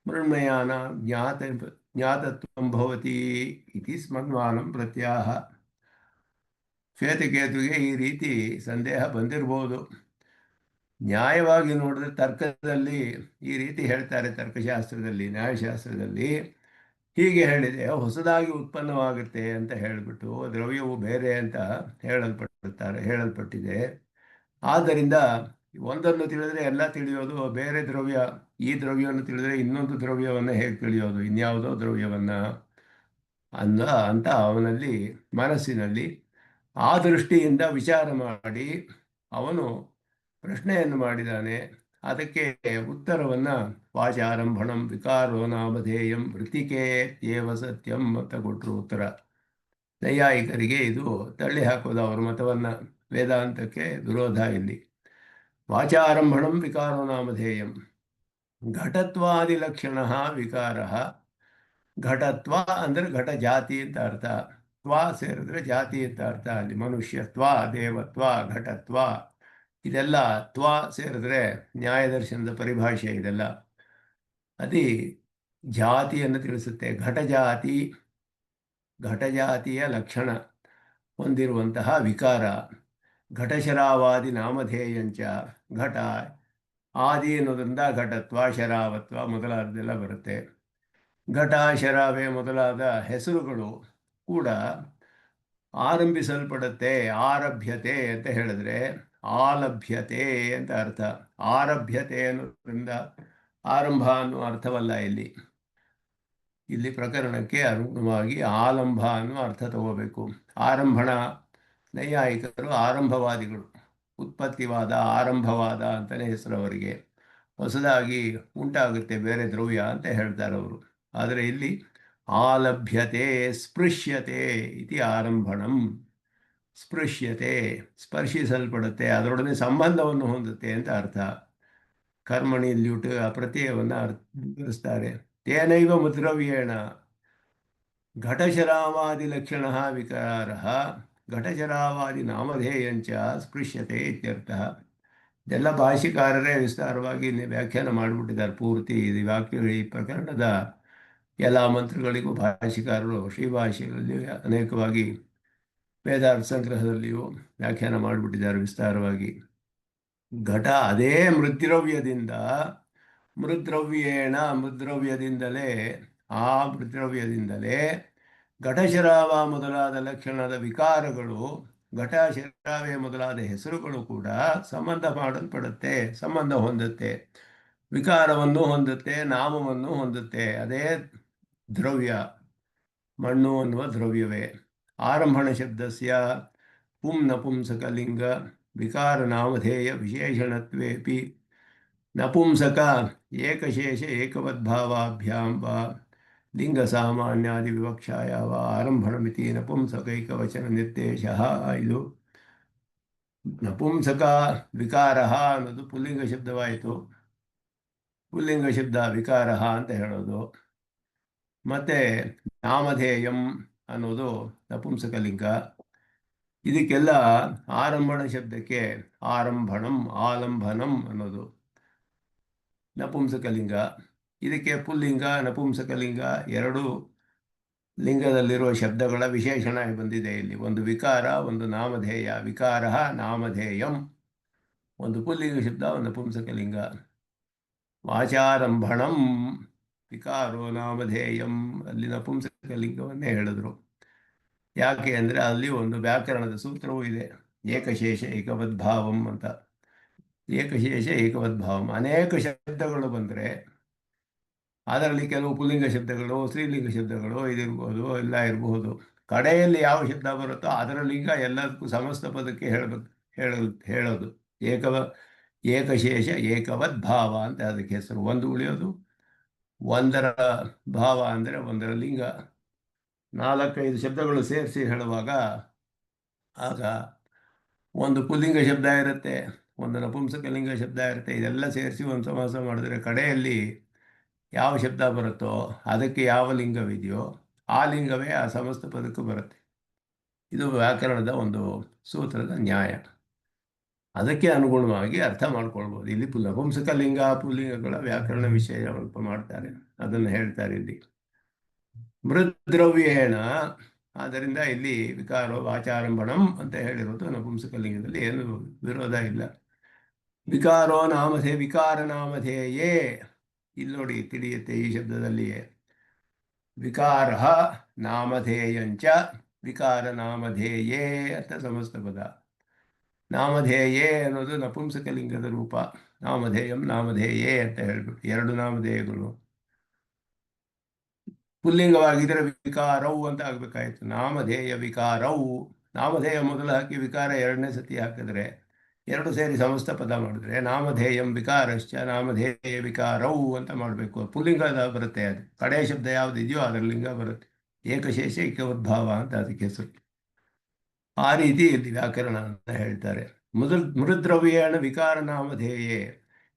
ಮೃಣ್ಮಯಾನ ಜ್ಞಾತತ್ವಂ ಭವತಿ ಇತಿ ಸ್ಮನ್ಮಾನಂ ಪ್ರತ್ಯಾಹ. ಶ್ವೇತಕೇತುಗೆ ಈ ರೀತಿ ಸಂದೇಹ ಬಂದಿರಬಹುದು. ನ್ಯಾಯವಾಗಿ ನೋಡಿದ್ರೆ ತರ್ಕದಲ್ಲಿ ಈ ರೀತಿ ಹೇಳ್ತಾರೆ, ತರ್ಕಶಾಸ್ತ್ರದಲ್ಲಿ, ನ್ಯಾಯಶಾಸ್ತ್ರದಲ್ಲಿ ಹೀಗೆ ಹೇಳಿದೆ, ಹೊಸದಾಗಿ ಉತ್ಪನ್ನವಾಗುತ್ತೆ ಅಂತ ಹೇಳಿಬಿಟ್ಟು ದ್ರವ್ಯವು ಬೇರೆ ಅಂತ ಹೇಳಲ್ಪಟ್ಟಿದೆ. ಆದ್ದರಿಂದ ಒಂದನ್ನು ತಿಳಿದ್ರೆ ಎಲ್ಲ ತಿಳಿಯೋದು, ಬೇರೆ ದ್ರವ್ಯ, ಈ ದ್ರವ್ಯವನ್ನು ತಿಳಿದ್ರೆ ಇನ್ನೊಂದು ದ್ರವ್ಯವನ್ನು ಹೇಗೆ ತಿಳಿಯೋದು, ಇನ್ಯಾವುದೋ ದ್ರವ್ಯವನ್ನು ಅಂತ ಅವನಲ್ಲಿ ಮನಸ್ಸಿನಲ್ಲಿ ಆ ದೃಷ್ಟಿಯಿಂದ ವಿಚಾರ ಮಾಡಿ ಅವನು ಪ್ರಶ್ನೆಯನ್ನು ಮಾಡಿದ್ದಾನೆ. ಅದಕ್ಕೆ ಉತ್ತರವನ್ನು ವಾಚಾರಂಭಣಂ ವಿಕಾರೋ ನಾಮಧೇಯಂ ವೃತ್ತಿಕೆ ಏವ ಸತ್ಯಂ ಅಂತ ಕೊಟ್ಟರು ಉತ್ತರ. ನೈಯಾಯಿಕರಿಗೆ ಇದು ತಳ್ಳಿ ಹಾಕೋದು ಅವರ ಮತವನ್ನು, ವೇದಾಂತಕ್ಕೆ ವಿರೋಧ ಇಲ್ಲಿ. ವಾಚಾರಂಭಣಂ ವಿಕಾರೋ ನಾಮಧೇಯಂ, ಘಟತ್ವಾದಿ ಲಕ್ಷಣ ವಿಕಾರ. ಘಟತ್ವ ಅಂದರೆ ಘಟ ಜಾತಿ ಅಂತ ಅರ್ಥ, ತ್ವ ಸೇರಿದ್ರೆ ಜಾತಿ ಅಂತ ಅರ್ಥ. ಅಲ್ಲಿ ಮನುಷ್ಯತ್ವ, ದೇವತ್ವ, ಘಟತ್ವ, ಇದೆಲ್ಲ ತ್ವ ಸೇರಿದ್ರೆ ನ್ಯಾಯದರ್ಶನದ ಪರಿಭಾಷೆ ಇದೆಲ್ಲ. ಅದೇ ಜಾತಿಯನ್ನು ತಿಳಿಸುತ್ತೆ. ಘಟಜಾತಿಯ ಲಕ್ಷಣ ಹೊಂದಿರುವಂತಹ ವಿಕಾರ. ಘಟಶರಾವಾದಿ ನಾಮಧೇಯಂಚ, ಘಟ ಆದಿ ಅನ್ನೋದ್ರಿಂದ ಘಟತ್ವ, ಶರಾವತ್ವ ಮೊದಲಾದದೆಲ್ಲ ಬರುತ್ತೆ. ಘಟ, ಶರಾವೆ ಮೊದಲಾದ ಹೆಸರುಗಳು ಕೂಡ ಆರಂಭಿಸಲ್ಪಡುತ್ತೆ. ಆರಭ್ಯತೆ ಅಂತ ಹೇಳಿದ್ರೆ ಆಲಭ್ಯತೆ ಅಂತ ಅರ್ಥ. ಆರಭ್ಯತೆ ಅನ್ನೋದ್ರಿಂದ ಆರಂಭ ಅನ್ನೋ ಅರ್ಥವಲ್ಲ ಇಲ್ಲಿ ಪ್ರಕರಣಕ್ಕೆ ಅನುಗುಣವಾಗಿ ಆಲಂಬ ಅನ್ನೋ ಅರ್ಥ ತಗೋಬೇಕು. ಆರಂಭಣ, ನೈಯಾಯಿಕರು ಆರಂಭವಾದಿಗಳು, ಉತ್ಪತ್ತಿವಾದ, ಆರಂಭವಾದ ಅಂತಲೇ ಹೆಸರು ಅವರಿಗೆ. ಹೊಸದಾಗಿ ಉಂಟಾಗುತ್ತೆ ಬೇರೆ ದ್ರವ್ಯ ಅಂತ ಹೇಳ್ತಾರೆ ಅವರು. ಆದರೆ ಇಲ್ಲಿ ಆಲಭ್ಯತೆ ಸ್ಪೃಶ್ಯತೆ ಇತಿ ಆರಂಭಣಂ. ಸ್ಪೃಶ್ಯತೆ, ಸ್ಪರ್ಶಿಸಲ್ಪಡುತ್ತೆ, ಅದರೊಡನೆ ಸಂಬಂಧವನ್ನು ಹೊಂದುತ್ತೆ ಅಂತ ಅರ್ಥ. ಕರ್ಮಣಿ ಲ್ಯೂಟ್ ಪ್ರತ್ಯಯವನ್ನು ಅರ್ಥಿಸ್ತಾರೆ. ತೇನೈವ ಮುದ್ರವ್ಯೇಣ ಘಟಶರಾವಾದಿ ಲಕ್ಷಣ ವಿಕಾರ ಘಟಶರಾವಾದಿ ನಾಮಧೇಯಂಚ ಸ್ಪೃಶ್ಯತೆ ಇತ್ಯರ್ಥ. ಇದೆಲ್ಲ ಭಾಷಿಕಾರರೇ ವಿಸ್ತಾರವಾಗಿ ವ್ಯಾಖ್ಯಾನ ಮಾಡಿಬಿಟ್ಟಿದ್ದಾರೆ ಪೂರ್ತಿ. ಇದು ವಾಕ್ಯಗಳು, ಈ ಪ್ರಕರಣದ ಎಲ್ಲ ಮಂತ್ರಗಳಿಗೂ ಭಾಷಿಕಾರರು ಶ್ರೀಭಾಷೆಗಳಲ್ಲಿ ಅನೇಕವಾಗಿ ವೇದಾರ್ಥ ಸಂಗ್ರಹದಲ್ಲಿಯೂ ವ್ಯಾಖ್ಯಾನ ಮಾಡಿಬಿಟ್ಟಿದ್ದಾರೆ ವಿಸ್ತಾರವಾಗಿ. ಘಟ ಅದೇ ಮೃದ್ರವ್ಯದಿಂದ, ಮೃದ್ರವ್ಯದಿಂದಲೇ, ಆ ಮೃದ್ರವ್ಯದಿಂದಲೇ ಘಟಶರಾವ ಮೊದಲಾದ ಲಕ್ಷಣದ ವಿಕಾರಗಳು, ಘಟ, ಶರಾವೆ ಮೊದಲಾದ ಹೆಸರುಗಳು ಕೂಡ ಸಂಬಂಧ ಹೊಂದುತ್ತೆ, ವಿಕಾರವನ್ನು ಹೊಂದುತ್ತೆ, ನಾಮವನ್ನು ಹೊಂದುತ್ತೆ. ಅದೇ ದ್ರವ್ಯ, ಮಣ್ಣು ಅನ್ನುವ ದ್ರವ್ಯವೇ. ಆರಂಭಣ ಶಬ್ದಸ್ಯ ಪುಂ ನಪುಂಸಕಲಿಂಗ ವಿಕಾರ ನಾಮಧೇಯ ವಿಶೇಷಣತ್ವೇಪಿ ನಪುಂಸಕ ಏಕಶೇಷ ಏಕವದ್ಭಾವಾಭ್ಯಾಂ ವಾ ಲಿಂಗ ಸಾಮಾನ್ಯಾದಿ ವಿವಕ್ಷಾಯ ವಾ ಆರಂಭಣಮಿತಿ ನಪುಂಸಕೈಕವಚನ ನಿರ್ದೇಶಃ. ಇದು ನಪುಂಸಕ ವಿಕಾರ ಅನ್ನೋದು ಪುಲ್ಲಿಂಗ ಶಬ್ದವಾಯಿತು. ಪುಲ್ಲಿಂಗ ಶಬ್ದ ವಿಕಾರ ಅಂತ ಹೇಳೋದು. ಮತ್ತೆ ನಾಮಧೇಯಂ ಅನ್ನೋದು ನಪುಂಸಕಲಿಂಗ. ಇದಕ್ಕೆಲ್ಲ ಆರಂಭಣ ಶಬ್ದಕ್ಕೆ ಆರಂಭಣಂ, ಆಲಂಬನಂ ಅನ್ನೋದು ನಪುಂಸಕಲಿಂಗ. ಇದಕ್ಕೆ ಪುಲ್ಲಿಂಗ, ನಪುಂಸಕಲಿಂಗ ಎರಡು ಲಿಂಗದಲ್ಲಿರುವ ಶಬ್ದಗಳ ವಿಶೇಷಣ ಬಂದಿದೆ ಇಲ್ಲಿ. ಒಂದು ವಿಕಾರ, ಒಂದು ನಾಮಧೇಯ. ವಿಕಾರ ನಾಮಧೇಯಂ, ಒಂದು ಪುಲ್ಲಿಂಗ ಶಬ್ದ, ಒಂದು ನಪುಂಸಕಲಿಂಗ. ವಾಚಾರಂಭಣಂ ವಿಕಾರೋ ನಾಮಧೇಯಂ, ಅಲ್ಲಿ ನಪುಂಸಕಲಿಂಗವನ್ನೇ ಹೇಳಿದ್ರು. ಯಾಕೆ ಅಂದರೆ ಅಲ್ಲಿ ಒಂದು ವ್ಯಾಕರಣದ ಸೂತ್ರವೂ ಇದೆ, ಏಕಶೇಷ ಏಕವದ್ಭಾವಂ ಅಂತ. ಏಕಶೇಷ ಏಕವದ್ಭಾವಂ, ಅನೇಕ ಶಬ್ದಗಳು ಬಂದರೆ ಅದರಲ್ಲಿ ಕೆಲವು ಪುಲ್ಲಿಂಗ ಶಬ್ದಗಳು, ಸ್ತ್ರೀಲಿಂಗ ಶಬ್ದಗಳು ಇದಿರ್ಬೋದು, ಎಲ್ಲ ಇರಬಹುದು. ಕಡೆಯಲ್ಲಿ ಯಾವ ಶಬ್ದ ಬರುತ್ತೋ ಅದರ ಲಿಂಗ ಎಲ್ಲದಕ್ಕೂ ಸಮಸ್ತ ಪದಕ್ಕೆ ಹೇಳಬೇಕು, ಹೇಳೋದು ಏಕವ ಏಕಶೇಷ ಏಕವದ್ ಭಾವ ಅಂತ ಅದಕ್ಕೆ ಹೆಸರು. ಒಂದು ಉಳಿಯೋದು, ಒಂದರ ಭಾವ ಅಂದರೆ ಒಂದರ ಲಿಂಗ. 4-5 ಶಬ್ದಗಳು ಸೇರಿಸಿ ಹೇಳುವಾಗ ಆಗ ಒಂದು ಪುಲ್ಲಿಂಗ ಶಬ್ದ ಇರುತ್ತೆ, ಒಂದು ನಪುಂಸಕಲಿಂಗ ಶಬ್ದ ಇರುತ್ತೆ. ಇದೆಲ್ಲ ಸೇರಿಸಿ ಒಂದು ಸಮಾಸ ಮಾಡಿದ್ರೆ ಕಡೆಯಲ್ಲಿ ಯಾವ ಶಬ್ದ ಬರುತ್ತೋ ಅದಕ್ಕೆ ಯಾವ ಲಿಂಗವಿದೆಯೋ ಆ ಲಿಂಗವೇ ಆ ಸಮಸ್ತ ಪದಕ್ಕೂ ಬರುತ್ತೆ. ಇದು ವ್ಯಾಕರಣದ ಒಂದು ಸೂತ್ರದ ನ್ಯಾಯ. ಅದಕ್ಕೆ ಅನುಗುಣವಾಗಿ ಅರ್ಥ ಮಾಡ್ಕೊಳ್ಬೋದು. ಇಲ್ಲಿ ನಪುಂಸಕಲಿಂಗ ಪುಲ್ಲಿಂಗಗಳ ವ್ಯಾಕರಣ ವಿಷಯ ಸ್ವಲ್ಪ ಮಾಡ್ತಾರೆ, ಅದನ್ನು ಹೇಳ್ತಾರೆ ಇಲ್ಲಿ. ಮೃದ್ರವ್ಯೇಣ, ಆದ್ದರಿಂದ ಇಲ್ಲಿ ವಿಕಾರೋ ವಾಚಾರಂಭಣಂ ಅಂತ ಹೇಳಿರೋದು ನಪುಂಸಕಲಿಂಗದಲ್ಲಿ ಏನು ವಿರೋಧ ಇಲ್ಲ. ವಿಕಾರೋ ನಾಮಧೇ ವಿಕಾರ ನಾಮಧೇಯೇ, ಇಲ್ಲಿ ನೋಡಿ ತಿಳಿಯುತ್ತೆ ಈ ಶಬ್ದದಲ್ಲಿಯೇ. ವಿಕಾರ ನಾಮಧೇಯಂಚ ವಿಕಾರ ನಾಮಧೇಯೇ ಅಂತ ಸಮಸ್ತ ಪದ. ನಾಮಧೇಯೇ ಅನ್ನೋದು ನಪುಂಸಕಲಿಂಗದ ರೂಪ, ನಾಮಧೇಯಂ ನಾಮಧೇಯೇ ಅಂತ ಹೇಳ್ಬಿಟ್ಟು ಎರಡು ನಾಮಧೇಯಗಳು. ಪುಲ್ಲಿಂಗವಾಗಿದ್ದರೆ ವಿಕಾರವು ಅಂತ ಆಗಬೇಕಾಯಿತು, ನಾಮಧೇಯ ವಿಕಾರವು. ನಾಮಧೇಯ ಮೊದಲು ಹಾಕಿ ವಿಕಾರ ಎರಡನೇ ಸತಿ ಹಾಕಿದ್ರೆ ಎರಡು ಸೇರಿ ಸಮಸ್ತ ಪದ ಮಾಡಿದ್ರೆ ನಾಮಧೇಯಂ ವಿಕಾರಶ್ಚ ನಾಮಧೇಯ ವಿಕಾರವು ಅಂತ ಮಾಡಬೇಕು. ಪುಲ್ಲಿಂಗದ ಬರುತ್ತೆ, ಅದು ಕಡೆಯ ಶಬ್ದ ಯಾವುದಿದೆಯೋ ಅದರ ಲಿಂಗ ಬರುತ್ತೆ. ಏಕಶೇಷ ಏಕವದ್ಭಾವ ಅಂತ ಅದಕ್ಕೆ ಹೆಸರು. ಆ ರೀತಿ ಇಲ್ಲಿ ವ್ಯಾಕರಣ ಅಂತ ಹೇಳ್ತಾರೆ. ಮೃದ್ರವ್ಯೇಣ ವಿಕಾರ ನಾಮಧೇಯೇ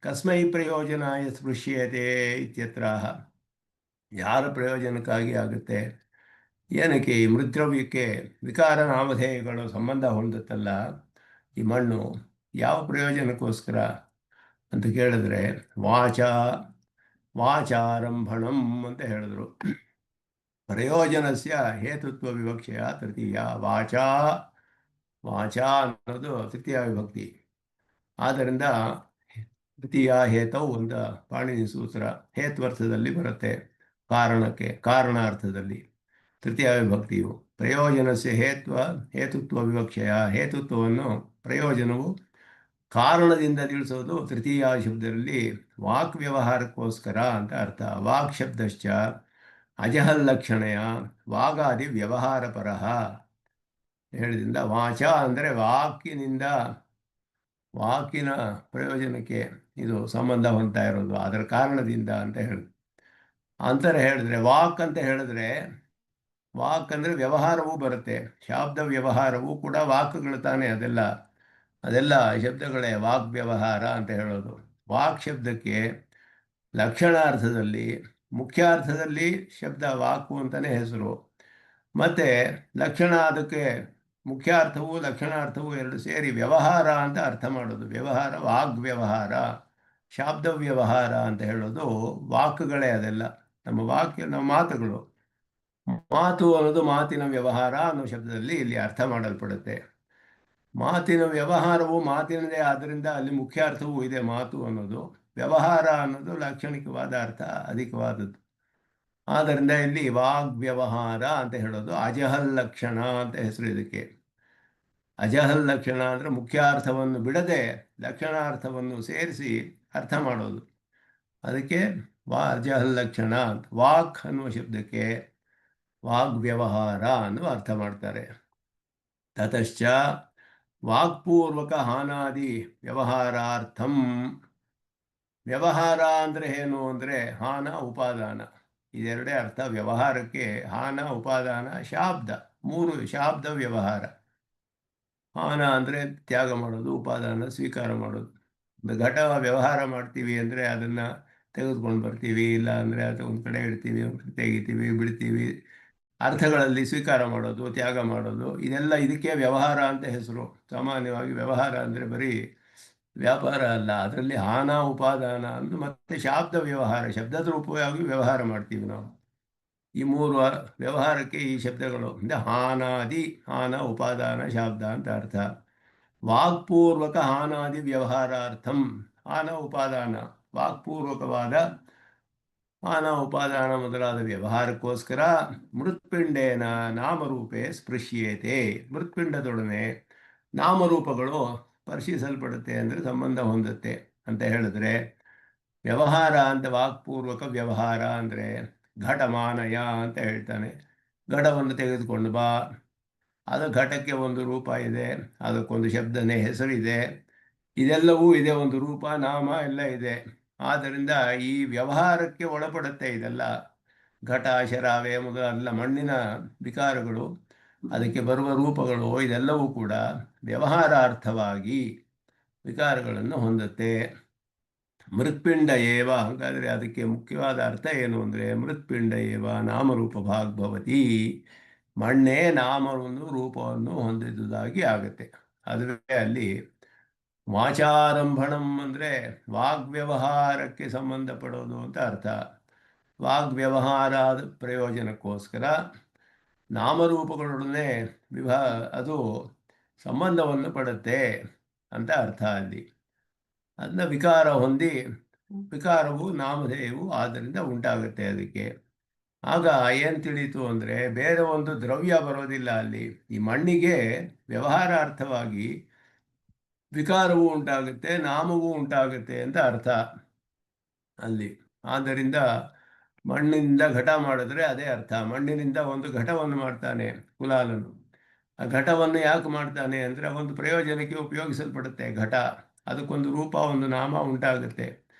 ಕಸ್ಮೈ ಪ್ರಯೋಜನಾಯ ಸ್ಪೃಶ್ಯತೆ ಇತ್ಯತ್ರ. ಯಾರ ಪ್ರಯೋಜನಕ್ಕಾಗಿ ಆಗುತ್ತೆ, ಏನಕ್ಕೆ ಈ ಮೃದ್ರವ್ಯಕ್ಕೆ ವಿಕಾರ ನಾಮಧೇಯಗಳು ಸಂಬಂಧ ಹೊಂದುತ್ತಲ್ಲ, ಈ ಮಣ್ಣು ಯಾವ ಪ್ರಯೋಜನಕ್ಕೋಸ್ಕರ ಅಂತ ಕೇಳಿದ್ರೆ ವಾಚಾರಂಭಣಂ ಅಂತ ಹೇಳಿದ್ರು. ಪ್ರಯೋಜನಸ್ಯ ಹೇತುತ್ವ ವಿವಕ್ಷೆಯ ತೃತೀಯ. ವಾಚಾ ಅನ್ನೋದು ತೃತೀಯ ವಿಭಕ್ತಿ, ಆದ್ದರಿಂದ ತೃತೀಯ ಹೇತವು ಒಂದು ಪಾಣಿನಿ ಸೂತ್ರ ಹೇತ್ವರ್ಥದಲ್ಲಿ ಬರುತ್ತೆ, ಕಾರಣಾರ್ಥದಲ್ಲಿ ತೃತೀಯ ವಿಭಕ್ತಿಯು. ಪ್ರಯೋಜನಸ್ಯ ಹೇತುತ್ವ ವಿವಕ್ಷೆಯ, ಹೇತುತ್ವವನ್ನು ಪ್ರಯೋಜನವು ಕಾರಣದಿಂದ ತಿಳಿಸೋದು ತೃತೀಯ ಶಬ್ದದಲ್ಲಿ ವಾಕ್ ವ್ಯವಹಾರಕ್ಕೋಸ್ಕರ ಅಂತ ಅರ್ಥ. ವಾಕ್ ಶಬ್ದಶ್ಚ ಅಜಹಲ್ಲಕ್ಷಣೆಯ ವಾಗಾದಿ ವ್ಯವಹಾರ ಪರಃ ಹೇಳಿದಿಂದ ವಾಚ ಅಂದರೆ ವಾಕಿನ ಪ್ರಯೋಜನಕ್ಕೆ ಇದು ಸಂಬಂಧ ಹೊಂದ್ತಾ ಇರೋದು, ಅದರ ಕಾರಣದಿಂದ ಅಂತ ಹೇಳಿದ್ರೆ ವಾಕ್ ಅಂತ ಹೇಳಿದ್ರೆ ವಾಕ್ ಅಂದರೆ ವ್ಯವಹಾರವೂ ಬರುತ್ತೆ. ಶಾಬ್ದ ವ್ಯವಹಾರವೂ ಕೂಡ ವಾಕ್ಗಳು ತಾನೇ, ಅದೆಲ್ಲ ಶಬ್ದಗಳೇ ವಾಕ್ ವ್ಯವಹಾರ ಅಂತ ಹೇಳೋದು. ವಾಕ್ ಶಬ್ದಕ್ಕೆ ಲಕ್ಷಣಾರ್ಥದಲ್ಲಿ ಮುಖ್ಯಾರ್ಥದಲ್ಲಿ ಶಬ್ದ ವಾಕು ಅಂತಲೇ ಹೆಸರು, ಮತ್ತು ಲಕ್ಷಣ ಅದಕ್ಕೆ ಮುಖ್ಯಾರ್ಥವು ಲಕ್ಷಣಾರ್ಥವು ಎರಡು ಸೇರಿ ವ್ಯವಹಾರ ಅಂತ ಅರ್ಥ ಮಾಡೋದು. ವ್ಯವಹಾರ ವಾಗ್ವ್ಯವಹಾರ, ಶಾಬ್ದ ವ್ಯವಹಾರ ಅಂತ ಹೇಳೋದು ವಾಕ್ಗಳೇ. ಅದೆಲ್ಲ ನಮ್ಮ ಮಾತುಗಳು. ಮಾತು ಅನ್ನೋದು ಮಾತಿನ ವ್ಯವಹಾರ ಅನ್ನೋ ಶಬ್ದದಲ್ಲಿ ಇಲ್ಲಿ ಅರ್ಥ ಮಾಡಲ್ಪಡುತ್ತೆ. ಮಾತಿನ ವ್ಯವಹಾರವು ಮಾತಿನದೇ, ಆದ್ದರಿಂದ ಅಲ್ಲಿ ಮುಖ್ಯಾರ್ಥವೂ ಇದೆ ಮಾತು ಅನ್ನೋದು. ವ್ಯವಹಾರ ಅನ್ನೋದು ಲಾಕ್ಷಣಿಕವಾದ ಅರ್ಥ ಅಧಿಕವಾದದ್ದು. ಆದ್ದರಿಂದ ಇಲ್ಲಿ ವಾಗ್ವ್ಯವಹಾರ ಅಂತ ಹೇಳೋದು. ಅಜಹಲ್ ಲಕ್ಷಣ ಅಂತ ಹೆಸರು ಇದಕ್ಕೆ. ಅಜಹಲ್ ಲಕ್ಷಣ ಅಂದರೆ ಮುಖ್ಯಾರ್ಥವನ್ನು ಬಿಡದೆ ಲಕ್ಷಣಾರ್ಥವನ್ನು ಸೇರಿಸಿ ಅರ್ಥ ಮಾಡೋದು, ಅದಕ್ಕೆ ಅಜಹಲ್ ಲಕ್ಷಣ ಅಂತ. ವಾಕ್ ಅನ್ನುವ ಶಬ್ದಕ್ಕೆ ವಾಗ್ವ್ಯವಹಾರ ಅನ್ನುವ ಅರ್ಥ ಮಾಡ್ತಾರೆ. ತತಶ್ಚ ವಾಕ್ಪೂರ್ವಕ ಹಾನಾದಿ ವ್ಯವಹಾರಾರ್ಥಂ. ವ್ಯವಹಾರ ಅಂದರೆ ಏನು ಅಂದರೆ ಹಾನ ಉಪಾದಾನ, ಇದೆರಡೇ ಅರ್ಥ ವ್ಯವಹಾರಕ್ಕೆ. ಹಾನ ಉಪಾದಾನ ಶಾಬ್ದ, ಮೂರು ಶಾಬ್ದ ವ್ಯವಹಾರ. ಹಾನ ಅಂದರೆ ತ್ಯಾಗ ಮಾಡೋದು, ಉಪಾದಾನ ಸ್ವೀಕಾರ ಮಾಡೋದು. ಘಟ ವ್ಯವಹಾರ ಮಾಡ್ತೀವಿ ಅಂದರೆ ಅದನ್ನು ತೆಗೆದುಕೊಂಡು ಬರ್ತೀವಿ, ಇಲ್ಲ ಅಂದರೆ ಅದು ಒಂದು ಕಡೆ ಇಡ್ತೀವಿ, ಒಂದು ಕಡೆ ತೆಗಿತೀವಿ, ಬಿಡ್ತೀವಿ. ಅರ್ಥಗಳಲ್ಲಿ ಸ್ವೀಕಾರ ಮಾಡೋದು, ತ್ಯಾಗ ಮಾಡೋದು, ಇದೆಲ್ಲ ಇದಕ್ಕೆ ವ್ಯವಹಾರ ಅಂತ ಹೆಸರು. ಸಾಮಾನ್ಯವಾಗಿ ವ್ಯವಹಾರ ಅಂದರೆ ಬರೀ ವ್ಯಾಪಾರ ಅಲ್ಲ, ಅದರಲ್ಲಿ ಹಾನ ಉಪಾದಾನ ಅಂದು ಮತ್ತೆ ಶಾಬ್ದ ವ್ಯವಹಾರ, ಶಬ್ದದ ರೂಪವಾಗಿ ವ್ಯವಹಾರ ಮಾಡ್ತೀವಿ ನಾವು. ಈ ಮೂರು ವ್ಯವಹಾರಕ್ಕೆ ಈ ಶಬ್ದಗಳು ಹಾನಾದಿ, ಹಾನ ಉಪಾದಾನ ಶಾಬ್ದ ಅಂತ ಅರ್ಥ. ವಾಕ್ಪೂರ್ವಕ ಹಾನಾದಿ ವ್ಯವಹಾರಾರ್ಥಂ. ಹಾನ ಉಪಾದಾನ ವಾಕ್ಪೂರ್ವಕವಾದ ಮಾನ ಉಪಾದಾನ ಮೊದಲಾದ ವ್ಯವಹಾರಕ್ಕೋಸ್ಕರ ಮೃತ್ಪಿಂಡೇನ ನಾಮರೂಪೇ ಸ್ಪೃಶ್ಯೇತೆ. ಮೃತ್ಪಿಂಡದೊಡನೆ ನಾಮರೂಪಗಳು ಸ್ಪರ್ಶಿಸಲ್ಪಡುತ್ತೆ, ಅಂದರೆ ಸಂಬಂಧ ಹೊಂದುತ್ತೆ ಅಂತ ಹೇಳಿದ್ರೆ, ವ್ಯವಹಾರ ಅಂತ ವಾಕ್ಪೂರ್ವಕ ವ್ಯವಹಾರ ಅಂದರೆ ಘಟಮಾನಯ ಅಂತ ಹೇಳ್ತಾನೆ. ಘಟವನ್ನು ತೆಗೆದುಕೊಂಡು ಬಾ, ಅದು ಘಟಕ್ಕೆ ಒಂದು ರೂಪ ಇದೆ, ಅದಕ್ಕೊಂದು ಶಬ್ದನೇ ಹೆಸರಿದೆ, ಇದೆಲ್ಲವೂ ಇದೆ, ಒಂದು ರೂಪ ನಾಮ ಎಲ್ಲ ಇದೆ. ಆದ್ದರಿಂದ ಈ ವ್ಯವಹಾರಕ್ಕೆ ಒಳಪಡುತ್ತೆ ಇದೆಲ್ಲ. ಘಟ ಶರಾವೆ ಮೊದಲೆಲ್ಲ ಮಣ್ಣಿನ ವಿಕಾರಗಳು, ಅದಕ್ಕೆ ಬರುವ ರೂಪಗಳು, ಇದೆಲ್ಲವೂ ಕೂಡ ವ್ಯವಹಾರಾರ್ಥವಾಗಿ ವಿಕಾರಗಳನ್ನು ಹೊಂದುತ್ತೆ. ಮೃತ್ಪಿಂಡ ಏವ, ಹಾಗಾದರೆ ಅದಕ್ಕೆ ಮುಖ್ಯವಾದ ಅರ್ಥ ಏನು ಅಂದರೆ, ಮೃತ್ಪಿಂಡ ಏವ ನಾಮರೂಪ ಭಾಗ್ಭವತಿ, ಮಣ್ಣೇ ನಾಮವನ್ನು ರೂಪವನ್ನು ಹೊಂದಿದುದಾಗಿ ಆಗುತ್ತೆ. ಅದುವೇ ಅಲ್ಲಿ ವಾಚಾರಂಭಣಂ ಅಂದರೆ ವಾಗ್ವ್ಯವಹಾರಕ್ಕೆ ಸಂಬಂಧಪಡೋದು ಅಂತ ಅರ್ಥ. ವಾಗ್ವ್ಯವಹಾರದ ಪ್ರಯೋಜನಕ್ಕೋಸ್ಕರ ನಾಮರೂಪಗಳೊಡನೆ ಅದು ಸಂಬಂಧವನ್ನು ಪಡುತ್ತೆ ಅಂತ ಅರ್ಥ ಅಲ್ಲಿ. ಅದನ್ನ ವಿಕಾರ ಹೊಂದಿ, ವಿಕಾರವು ನಾಮಧೇಯವು ಆದ್ದರಿಂದ ಉಂಟಾಗುತ್ತೆ ಅದಕ್ಕೆ. ಆಗ ಏನು ತಿಳಿಯಿತು ಅಂದರೆ, ಬೇರೆ ಒಂದು ದ್ರವ್ಯ ಬರೋದಿಲ್ಲ ಅಲ್ಲಿ. ಈ ಮಣ್ಣಿಗೆ ವ್ಯವಹಾರಾರ್ಥವಾಗಿ ವಿಕಾರವೂ ಉಂಟಾಗುತ್ತೆ, ನಾಮವೂ ಉಂಟಾಗುತ್ತೆ ಅಂತ ಅರ್ಥ ಅಲ್ಲಿ. ಆದ್ದರಿಂದ ಮಣ್ಣಿನಿಂದ ಘಟ ಮಾಡಿದ್ರೆ ಅದೇ ಅರ್ಥ. ಮಣ್ಣಿನಿಂದ ಒಂದು ಘಟವನ್ನು ಮಾಡ್ತಾನೆ ಕುಲಾಲನು. ಆ ಘಟವನ್ನು ಯಾಕೆ ಮಾಡ್ತಾನೆ ಅಂದರೆ, ಒಂದು ಪ್ರಯೋಜನಕ್ಕೆ ಉಪಯೋಗಿಸಲ್ಪಡುತ್ತೆ ಘಟ. ಅದಕ್ಕೊಂದು ರೂಪ, ಒಂದು ನಾಮ ಉಂಟಾಗುತ್ತೆ.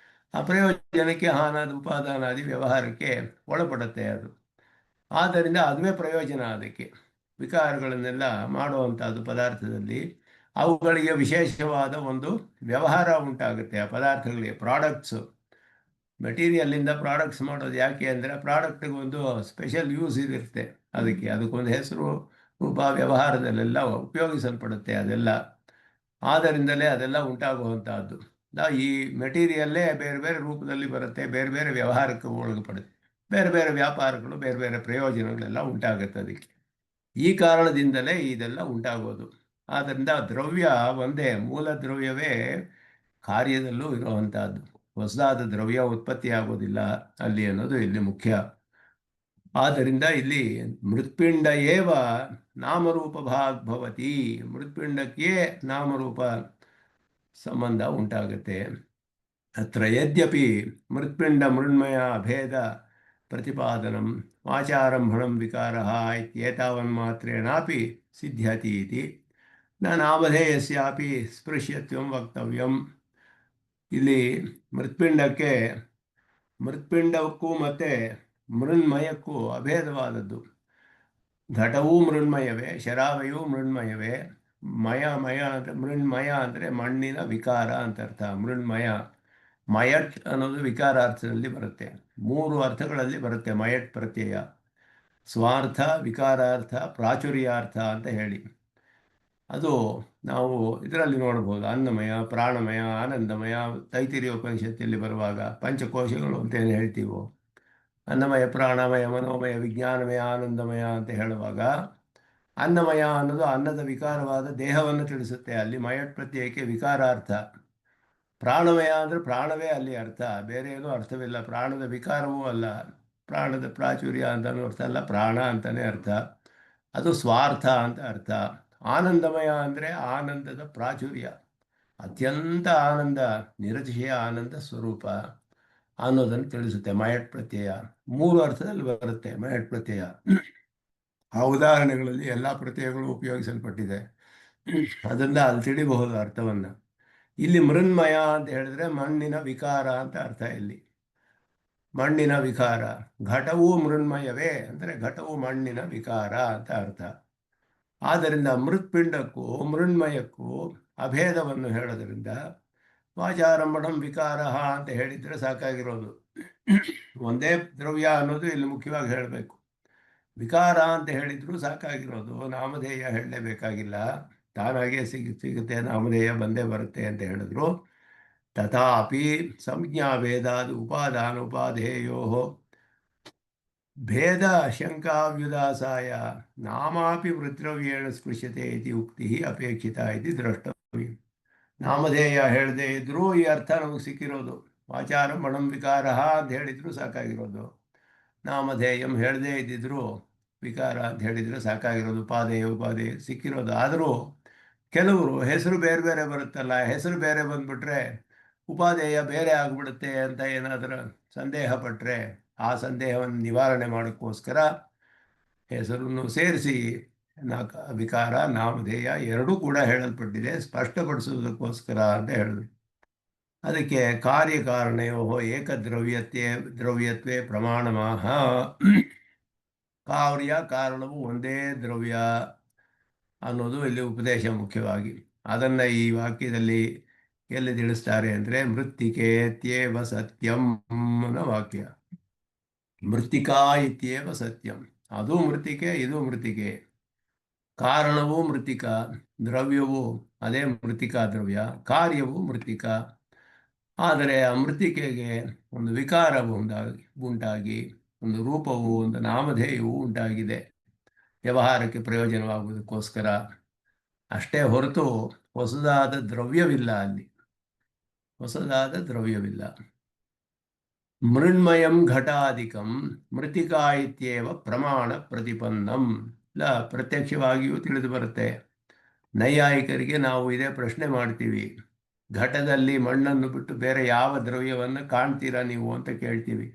ಆ ಪ್ರಯೋಜನಕ್ಕೆ ಹಾನಾದ ಉಪಾದಾನಾದಿ ವ್ಯವಹಾರಕ್ಕೆ ಒಳಪಡುತ್ತೆ ಅದು. ಆದ್ದರಿಂದ ಅದುವೇ ಪ್ರಯೋಜನ ಅದಕ್ಕೆ. ವಿಕಾರಗಳನ್ನೆಲ್ಲ ಮಾಡುವಂಥದ್ದು ಪದಾರ್ಥದಲ್ಲಿ ಅವುಗಳಿಗೆ ವಿಶೇಷವಾದ ಒಂದು ವ್ಯವಹಾರ ಉಂಟಾಗುತ್ತೆ. ಆ ಪದಾರ್ಥಗಳಿಗೆ ಪ್ರಾಡಕ್ಟ್ಸು, ಮೆಟೀರಿಯಲ್ಲಿಂದ ಪ್ರಾಡಕ್ಟ್ಸ್ ಮಾಡೋದು ಯಾಕೆ ಅಂದರೆ, ಪ್ರಾಡಕ್ಟಿಗೆ ಒಂದು ಸ್ಪೆಷಲ್ ಯೂಸ್ ಇರುತ್ತೆ, ಅದಕ್ಕೊಂದು ಹೆಸರು, ರೂಪ, ವ್ಯವಹಾರದಲ್ಲೆಲ್ಲ ಉಪಯೋಗಿಸಲ್ಪಡುತ್ತೆ ಅದೆಲ್ಲ. ಆದ್ದರಿಂದಲೇ ಅದೆಲ್ಲ ಉಂಟಾಗುವಂಥದ್ದು. ಈ ಮೆಟೀರಿಯಲ್ಲೇ ಬೇರೆ ಬೇರೆ ರೂಪದಲ್ಲಿ ಬರುತ್ತೆ, ಬೇರೆ ಬೇರೆ ವ್ಯವಹಾರಕ್ಕೆ ಒಳಪಡುತ್ತೆ, ಬೇರೆ ಬೇರೆ ವ್ಯಾಪಾರಗಳು, ಬೇರೆ ಬೇರೆ ಪ್ರಯೋಜನಗಳೆಲ್ಲ ಉಂಟಾಗುತ್ತೆ ಅದಕ್ಕೆ. ಈ ಕಾರಣದಿಂದಲೇ ಇದೆಲ್ಲ ಉಂಟಾಗೋದು. ಆದ್ದರಿಂದ ದ್ರವ್ಯ ಒಂದೇ, ಮೂಲ ದ್ರವ್ಯವೇ ಕಾರ್ಯದಲ್ಲೂ ಇರುವಂಥದ್ದು. ಹೊಸದಾದ ದ್ರವ್ಯ ಉತ್ಪತ್ತಿ ಆಗೋದಿಲ್ಲ ಅಲ್ಲಿ ಅನ್ನೋದು ಇಲ್ಲಿ ಮುಖ್ಯ. ಆದ್ದರಿಂದ ಇಲ್ಲಿ ಮೃತ್ಪಿಂಡ ಏವ ನಾಮರೂಪ ಭಾಗ್ಭವತಿ, ಮೃತ್ಪಿಂಡಕ್ಕೆ ನಾಮರೂಪ ಸಂಬಂಧ ಉಂಟಾಗುತ್ತೆ. ಅತ್ರ ಯದ್ಯಪಿ ಮೃತ್ಪಿಂಡ ಮೃಣ್ಮಯ ಭೇದ ಪ್ರತಿಪಾದನಂ ವಾಚಾರಂಭಣಂ ವಿಕಾರಃ ಇತ್ಯೇತಾವನ್ಮಾತ್ರೇಣಾಪಿ ಸಿದ್ಧ್ಯತಿ ಇತಿ ನ ನಾಮಧೇಯಸ್ಯಾಪಿ ಸ್ಪೃಶ್ಯತ್ವಂ ವಕ್ತವ್ಯಂ. ಇಲ್ಲಿ ಮೃತ್ಪಿಂಡಕ್ಕೂ ಮತ್ತು ಮೃಣ್ಮಯಕ್ಕೂ ಅಭೇದವಾದದ್ದು. ಘಟವೂ ಮೃಣ್ಮಯವೇ, ಶರಾವೆಯೂ ಮೃಣ್ಮಯವೇ. ಮಯ ಅಂದರೆ ಮೃಣ್ಮಯ ಅಂದರೆ ಮಣ್ಣಿನ ವಿಕಾರ ಅಂತ ಅರ್ಥ. ಮೃಣ್ಮಯ, ಮಯಟ್ ಅನ್ನೋದು ವಿಕಾರಾರ್ಥದಲ್ಲಿ ಬರುತ್ತೆ. 3 ಅರ್ಥಗಳಲ್ಲಿ ಬರುತ್ತೆ ಮಯಟ್ ಪ್ರತ್ಯಯ: ಸ್ವಾರ್ಥ, ವಿಕಾರಾರ್ಥ, ಪ್ರಾಚುರ್ಯಾರ್ಥ ಅಂತ ಹೇಳಿ. ಅದು ನಾವು ಇದರಲ್ಲಿ ನೋಡ್ಬೋದು. ಅನ್ನಮಯ, ಪ್ರಾಣಮಯ, ಆನಂದಮಯ, ತೈತಿರಿಯ ಉಪನಿಷತ್ತಲ್ಲಿ ಬರುವಾಗ ಪಂಚಕೋಶಗಳು ಅಂತೇನು ಹೇಳ್ತೀವೋ, ಅನ್ನಮಯ, ಪ್ರಾಣಮಯ, ಮನೋಮಯ, ವಿಜ್ಞಾನಮಯ, ಆನಂದಮಯ ಅಂತ ಹೇಳುವಾಗ, ಅನ್ನಮಯ ಅನ್ನೋದು ಅನ್ನದ ವಿಕಾರವಾದ ದೇಹವನ್ನು ತಿಳಿಸುತ್ತೆ. ಅಲ್ಲಿ ಮಯಟ್ ಪ್ರತ್ಯಯಕ್ಕೆ ವಿಕಾರಾರ್ಥ. ಪ್ರಾಣಮಯ ಅಂದರೆ ಪ್ರಾಣವೇ ಅಲ್ಲಿ ಅರ್ಥ, ಬೇರೆ ಏನೂ ಅರ್ಥವಿಲ್ಲ. ಪ್ರಾಣದ ವಿಕಾರವೂ ಅಲ್ಲ, ಪ್ರಾಣದ ಪ್ರಾಚುರ್ಯ ಅಂತಲೂ ಅರ್ಥ ಅಲ್ಲ, ಪ್ರಾಣ ಅಂತಲೇ ಅರ್ಥ. ಅದು ಸ್ವಾರ್ಥ ಅಂತ ಅರ್ಥ. ಆನಂದಮಯ ಅಂದರೆ ಆನಂದದ ಪ್ರಾಚುರ್ಯ, ಅತ್ಯಂತ ಆನಂದ, ನಿರತಿಶಯ ಆನಂದ ಸ್ವರೂಪ ಅನ್ನೋದನ್ನು ತಿಳಿಸುತ್ತೆ ಮಯಟ್ ಪ್ರತ್ಯಯ. 3 ಅರ್ಥದಲ್ಲಿ ಬರುತ್ತೆ ಮಯಟ್ ಪ್ರತ್ಯಯ. ಆ ಉದಾಹರಣೆಗಳಲ್ಲಿ ಎಲ್ಲ ಪ್ರತ್ಯಯಗಳು ಉಪಯೋಗಿಸಲ್ಪಟ್ಟಿದೆ. ಅದರಿಂದ ಅಲ್ಲಿ ತಿಳಿಬಹುದು ಅರ್ಥವನ್ನು. ಇಲ್ಲಿ ಮೃಣ್ಮಯ ಅಂತ ಹೇಳಿದ್ರೆ ಮಣ್ಣಿನ ವಿಕಾರ ಅಂತ ಅರ್ಥ. ಇಲ್ಲಿ ಮಣ್ಣಿನ ವಿಕಾರ. ಘಟವೂ ಮೃಣ್ಮಯವೇ ಅಂದರೆ ಘಟವು ಮಣ್ಣಿನ ವಿಕಾರ ಅಂತ ಅರ್ಥ. ಆದ್ದರಿಂದ ಮೃತ್ಪಿಂಡಕ್ಕೂ ಮೃಣ್ಮಯಕ್ಕೂ ಅಭೇದವನ್ನು ಹೇಳೋದ್ರಿಂದ ವಾಚಾರಂಭಣಂ ವಿಕಾರ ಅಂತ ಹೇಳಿದರೆ ಸಾಕಾಗಿರೋದು. ಒಂದೇ ದ್ರವ್ಯ ಅನ್ನೋದು ಇಲ್ಲಿ ಮುಖ್ಯವಾಗಿ ಹೇಳಬೇಕು. ವಿಕಾರ ಅಂತ ಹೇಳಿದರೂ ಸಾಕಾಗಿರೋದು, ನಾಮಧೇಯ ಹೇಳಲೇಬೇಕಾಗಿಲ್ಲ, ತಾನಾಗೇ ಸಿಗುತ್ತೆ, ನಾಮಧೇಯ ಬಂದೇ ಬರುತ್ತೆ ಅಂತ ಹೇಳಿದ್ರು. ತಥಾಪಿ ಸಂಜ್ಞಾ ಭೇದಾದ ಉಪಾದಾನ ಉಪಾಧೇಯೋ ಭೇದ ಶಂಕಾವ್ಯುದಾಸಾಯ ನಾಮಾಪಿ ವೃದ್ರವ್ಯೇಣ ಸ್ಪೃಶ್ಯತೆ ಇತಿ ಉಕ್ತಿ ಅಪೇಕ್ಷಿತ ಇತಿ ದ್ರಷ್ಟವ್ಯ. ನಾಮಧೇಯ ಹೇಳದೇ ಇದ್ರೂ ಈ ಅರ್ಥ ನಮಗೆ ಸಿಕ್ಕಿರೋದು. ವಾಚಾರಂಭಣಂ ವಿಕಾರ ಅಂತ ಹೇಳಿದ್ರು ಸಾಕಾಗಿರೋದು. ನಾಮಧೇಯಂ ಹೇಳದೇ ಇದ್ದಿದ್ರು ವಿಕಾರ ಅಂತ ಹೇಳಿದರೆ ಸಾಕಾಗಿರೋದು. ಉಪಾದೇಯ ಸಿಕ್ಕಿರೋದು. ಆದರೂ ಕೆಲವರು ಹೆಸರು ಬೇರೆ ಬೇರೆ ಬರುತ್ತಲ್ಲ, ಹೆಸರು ಬೇರೆ ಬಂದ್ಬಿಟ್ರೆ ಉಪಾದೇಯ ಬೇರೆ ಆಗಿಬಿಡುತ್ತೆ ಅಂತ ಏನಾದರೂ ಸಂದೇಹ ಪಟ್ಟರೆ ಆ ಸಂದೇಹವನ್ನು ನಿವಾರಣೆ ಮಾಡೋಕ್ಕೋಸ್ಕರ ಹೆಸರನ್ನು ಸೇರಿಸಿ ವಿಕಾರ ನಾಮಧೇಯ ಎರಡೂ ಕೂಡ ಹೇಳಲ್ಪಟ್ಟಿದೆ, ಸ್ಪಷ್ಟಪಡಿಸುವುದಕ್ಕೋಸ್ಕರ ಅಂತ ಹೇಳಿದ್ರು. ಅದಕ್ಕೆ ಕಾರ್ಯಕಾರಣಯೋ ದ್ರವ್ಯತ್ವೇ ಪ್ರಮಾಣಮಾಹ. ಕಾರ್ಯ ಕಾರಣವು ಒಂದೇ ದ್ರವ್ಯ ಅನ್ನೋದು ಇಲ್ಲಿ ಉಪದೇಶ ಮುಖ್ಯವಾಗಿ. ಅದನ್ನು ಈ ವಾಕ್ಯದಲ್ಲಿ ಎಲ್ಲಿ ತಿಳಿಸ್ತಾರೆ ಅಂದರೆ ಮೃತ್ತಿಕೇತ್ಯೇವ ಸತ್ಯಂ ಅನ್ನೋ ವಾಕ್ಯ. ಮೃತ್ತಿಕಾ ಇತ್ಯೇವ ಸತ್ಯಂ, ಅದು ಮೃತ್ತಿಕೆ, ಇದು ಮೃತ್ತಿಕೆ. ಕಾರಣವೂ ಮೃತ್ತಿಕಾ, ದ್ರವ್ಯವೂ ಅದೇ ಮೃತ್ತಿಕಾ ದ್ರವ್ಯ, ಕಾರ್ಯವೂ ಮೃತ್ತಿಕಾ. ಆದರೆ ಆ ಮೃತ್ತಿಕೆಗೆ ಒಂದು ವಿಕಾರವು ಉಂಟಾಗಿ ಒಂದು ರೂಪವು, ಒಂದು ನಾಮಧೇಯವು ಉಂಟಾಗಿದೆ ವ್ಯವಹಾರಕ್ಕೆ ಪ್ರಯೋಜನವಾಗುವುದಕ್ಕೋಸ್ಕರ. ಅಷ್ಟೇ ಹೊರತು ಹೊಸದಾದ ದ್ರವ್ಯವಿಲ್ಲ, ಅಲ್ಲಿ ಹೊಸದಾದ ದ್ರವ್ಯವಿಲ್ಲ. ಮೃಣ್ಮಯಂ ಘಟಾಧಿಕಂ ಮೃತ್ತಿಕಾ ಇತ್ಯೇವ ಪ್ರಮಾಣ ಪ್ರತಿಪನ್ನಂ. ಇಲ್ಲ, ಪ್ರತ್ಯಕ್ಷವಾಗಿಯೂ ತಿಳಿದು ಬರುತ್ತೆ. ನೈಯಾಯಿಕರಿಗೆ ನಾವು ಇದೇ ಪ್ರಶ್ನೆ ಮಾಡ್ತೀವಿ, ಘಟದಲ್ಲಿ ಮಣ್ಣನ್ನು ಬಿಟ್ಟು ಬೇರೆ ಯಾವ ದ್ರವ್ಯವನ್ನು ಕಾಣ್ತೀರಾ ನೀವು ಅಂತ ಕೇಳ್ತೀವಿ.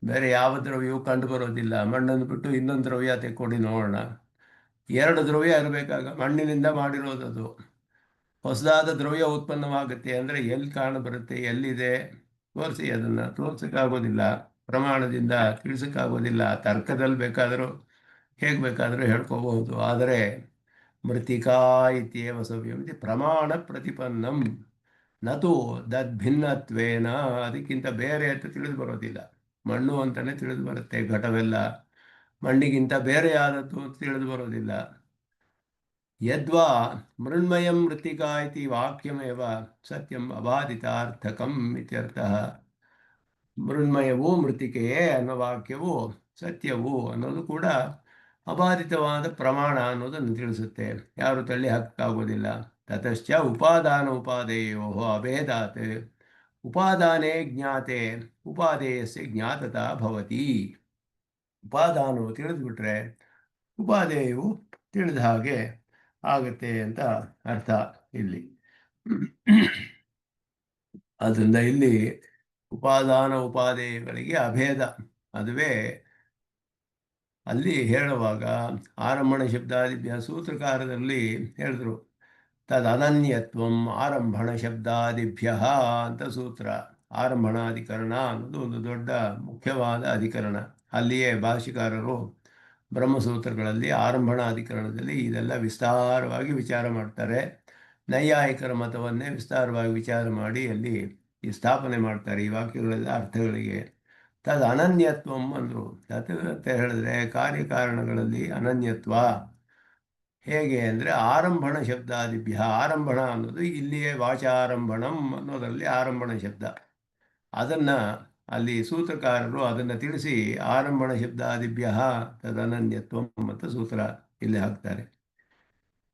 ಬೇರೆ ಯಾವ ದ್ರವ್ಯವೂ ಕಂಡು ಬರೋದಿಲ್ಲ. ಮಣ್ಣನ್ನು ಬಿಟ್ಟು ಇನ್ನೊಂದು ದ್ರವ್ಯ ತೆಕ್ಕೊಡಿ ನೋಡೋಣ. ಎರಡು ದ್ರವ್ಯ ಇರಬೇಕಾಗ, ಮಣ್ಣಿನಿಂದ ಮಾಡಿರೋದದು. ಹೊಸದಾದ ದ್ರವ್ಯ ಉತ್ಪನ್ನವಾಗುತ್ತೆ ಅಂದರೆ ಎಲ್ಲಿ ಕಾಣಬರುತ್ತೆ, ಎಲ್ಲಿದೆ ತೋರಿಸಿ. ಅದನ್ನು ತೋರ್ಸೋಕ್ಕಾಗೋದಿಲ್ಲ, ಪ್ರಮಾಣದಿಂದ ತಿಳಿಸೋಕ್ಕಾಗೋದಿಲ್ಲ. ತರ್ಕದಲ್ಲಿ ಬೇಕಾದರೂ ಹೇಗೆ ಬೇಕಾದರೂ ಹೇಳ್ಕೋಬಹುದು. ಆದರೆ ಮೃತ್ತಿಕಾ ಇತ್ಯೇವ ಸವ್ಯಂ ಪ್ರಮಾಣ ಪ್ರತಿಪನ್ನಂ ನತು ದದ್ಭಿನ್ನತ್ವೇನ, ಅದಕ್ಕಿಂತ ಬೇರೆ ಅಂತ ತಿಳಿದು ಬರೋದಿಲ್ಲ. ಮಣ್ಣು ಅಂತಲೇ ತಿಳಿದು ಬರುತ್ತೆ, ಘಟವೆಲ್ಲ ಮಣ್ಣಿಗಿಂತ ಬೇರೆಯಾದದ್ದು ಅಂತ ತಿಳಿದು ಬರೋದಿಲ್ಲ. ಯದ್ವಾ ಮೃಣ್ಮಯಂ ಮೃತ್ತಿಕಾ ಇತಿ ವಾಕ್ಯಮೇವ ಸತ್ಯಂ ಅಬಾಧಿತಾರ್ಥಕಂ ಇತ್ಯರ್ಥಃ. ಮೃಣ್ಮಯವೂ ಮೃತ್ತಿಕೆಯೇ ಅನ್ನೋ ವಾಕ್ಯವು ಸತ್ಯವು ಅನ್ನೋದು ಕೂಡ ಅಬಾಧಿತವಾದ ಪ್ರಮಾಣ ಅನ್ನೋದನ್ನು ತಿಳಿಸುತ್ತೆ, ಯಾರು ತಳ್ಳಿ ಹಾಕಕ್ಕಾಗೋದಿಲ್ಲ. ತತಶ್ಚ ಉಪಾದಾನ ಉಪಾದೇಯೋ ಅಭೇದಾತ್ ಉಪಾದಾನೇ ಜ್ಞಾತೆ ಉಪಾದೇಯಸ್ಯ ಜ್ಞಾತತಾ ಭವತಿ. ಉಪಾದಾನವು ತಿಳಿದುಬಿಟ್ರೆ ಉಪಾದೇಯವು ತಿಳಿದ ಹಾಗೆ ಆಗುತ್ತೆ ಅಂತ ಅರ್ಥ ಇಲ್ಲಿ. ಆದ್ದರಿಂದ ಇಲ್ಲಿ ಉಪಾದಾನ ಉಪಾದೇಯಗಳಿಗೆ ಅಭೇದ, ಅದುವೇ ಅಲ್ಲಿ ಹೇಳುವಾಗ ಆರಂಭಣ ಶಬ್ದಾದಿಭ್ಯ ಸೂತ್ರಕಾರದಲ್ಲಿ ಹೇಳಿದ್ರು. ತದನನ್ಯತ್ವಂ ಆರಂಭಣ ಶಬ್ದಾದಿಭ್ಯ ಅಂತ ಸೂತ್ರ. ಆರಂಭಣಾಧಿಕರಣ ಅನ್ನೋದು ಒಂದು ದೊಡ್ಡ ಮುಖ್ಯವಾದ ಅಧಿಕರಣ. ಅಲ್ಲಿಯೇ ಭಾಷಿಕಾರರು ಬ್ರಹ್ಮಸೂತ್ರಗಳಲ್ಲಿ ಆರಂಭಣಾಧಿಕರಣದಲ್ಲಿ ಇದೆಲ್ಲ ವಿಸ್ತಾರವಾಗಿ ವಿಚಾರ ಮಾಡ್ತಾರೆ. ನೈಯಾಯಿಕರ ಮತವನ್ನೇ ವಿಸ್ತಾರವಾಗಿ ವಿಚಾರ ಮಾಡಿ ಅಲ್ಲಿ ಈ ಸ್ಥಾಪನೆ ಮಾಡ್ತಾರೆ ಈ ವಾಕ್ಯಗಳೆಲ್ಲ ಅರ್ಥಗಳಿಗೆ. ತದ್ ಅನನ್ಯತ್ವಂ ಅಂದರು. ತತ್ ಅಂತ ಹೇಳಿದ್ರೆ ಕಾರ್ಯಕಾರಣಗಳಲ್ಲಿ ಅನನ್ಯತ್ವ. ಹೇಗೆ ಅಂದರೆ ಆರಂಭಣ ಶಬ್ದಾದಿಭ್ಯ, ಆರಂಭಣ ಅನ್ನೋದು ಇಲ್ಲಿಯೇ ವಾಚಾರಂಭಣಂ ಅನ್ನೋದರಲ್ಲಿ ಆರಂಭಣ ಶಬ್ದ. ಅದನ್ನು ಅಲ್ಲಿ ಸೂತ್ರಕಾರರು ಅದನ್ನು ತಿಳಿಸಿ ಆರಂಭಣ ಶಬ್ದಾದಿಭ್ಯ ತದನನ್ಯತ್ವಂ ಅಂತ ಸೂತ್ರ ಇಲ್ಲಿ ಹಾಕ್ತಾರೆ.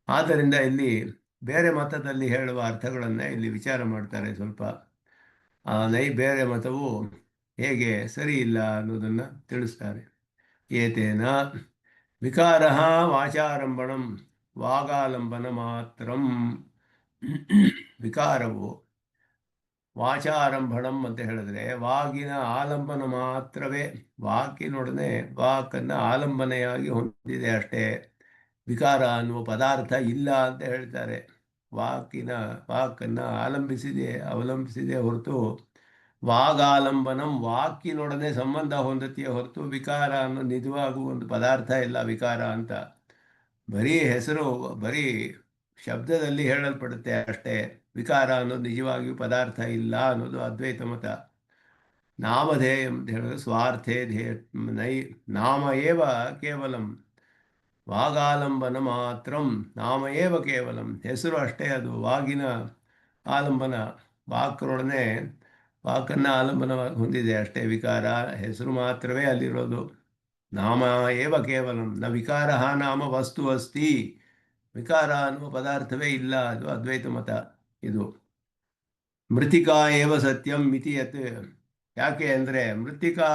ಆದ್ದರಿಂದ ಇಲ್ಲಿ ಬೇರೆ ಮತದಲ್ಲಿ ಹೇಳುವ ಅರ್ಥಗಳನ್ನು ಇಲ್ಲಿ ವಿಚಾರ ಮಾಡ್ತಾರೆ ಸ್ವಲ್ಪ. ಬೇರೆ ಮತವು ಹೇಗೆ ಸರಿ ಇಲ್ಲ ಅನ್ನೋದನ್ನು ತಿಳಿಸ್ತಾರೆ. ಏತೇನ ವಿಕಾರ ವಾಚಾರಂಭಣಂ ವಾಗಾಲಂಬನ ಮಾತ್ರಂ. ವಿಕಾರವು ವಾಚಾರಂಭಣಂ ಅಂತ ಹೇಳಿದ್ರೆ ವಾಗಿನ ಆಲಂಬನ ಮಾತ್ರವೇ, ವಾಕಿನೊಡನೆ ವಾಕನ್ನು ಆಲಂಬನೆಯಾಗಿ ಹೊಂದಿದೆ ಅಷ್ಟೇ. ವಿಕಾರ ಅನ್ನುವ ಪದಾರ್ಥ ಇಲ್ಲ ಅಂತ ಹೇಳ್ತಾರೆ. ವಾಕನ್ನು ಅವಲಂಬಿಸಿದೆ ಹೊರತು ವಾಗಾಲಂಬನಂ, ವಾಕಿನೊಡನೆ ಸಂಬಂಧ ಹೊಂದತೆಯೇ ಹೊರತು ವಿಕಾರ ಅನ್ನೋ ನಿಜವಾಗುವ ಒಂದು ಪದಾರ್ಥ ಇಲ್ಲ ವಿಕಾರ ಅಂತ. ಬರೀ ಹೆಸರು, ಬರೀ ಶಬ್ದದಲ್ಲಿ ಹೇಳಲ್ಪಡುತ್ತೆ ಅಷ್ಟೇ. ವಿಕಾರ ಅನ್ನೋದು ನಿಜವಾಗಿಯೂ ಪದಾರ್ಥ ಇಲ್ಲ ಅನ್ನೋದು ಅದ್ವೈತ ಮತ. ನಾಮಧೇಯ ಅಂತ ಹೇಳಿದ್ರೆ ಸ್ವಾರ್ಥೇ ಧ್ಯೇಯ ನಾಮ ಏವ ಕೇವಲಂ ವಾಗಾಲಂಬನ ಮಾತ್ರಂ. ನಾಮ ಏವ ಕೇವಲಂ, ಹೆಸರು ಅಷ್ಟೇ, ಅದು ವಾಗಿನ ಆಲಂಬನ, ವಾಕನ್ನು ಆಲಂಬನವಾಗಿ ಹೊಂದಿದೆ ಅಷ್ಟೇ. ವಿಕಾರ ಹೆಸರು ಮಾತ್ರವೇ ಅಲ್ಲಿರೋದು. ನಾಮ ಏವ ಕೇವಲಂ ನ ವಿಕಾರ ನಾಮ ವಸ್ತು ಅಸ್ತಿ. ವಿಕಾರ ಅನ್ನುವ ಪದಾರ್ಥವೇ ಇಲ್ಲ, ಅದು ಅದ್ವೈತ ಮತ ಇದು. ಮೃತ್ತಿಕಾ ಏವ ಸತ್ಯಂ ಮಿತಿ ಯತ್. ಯಾಕೆ ಅಂದರೆ ಮೃತ್ತಿಕಾ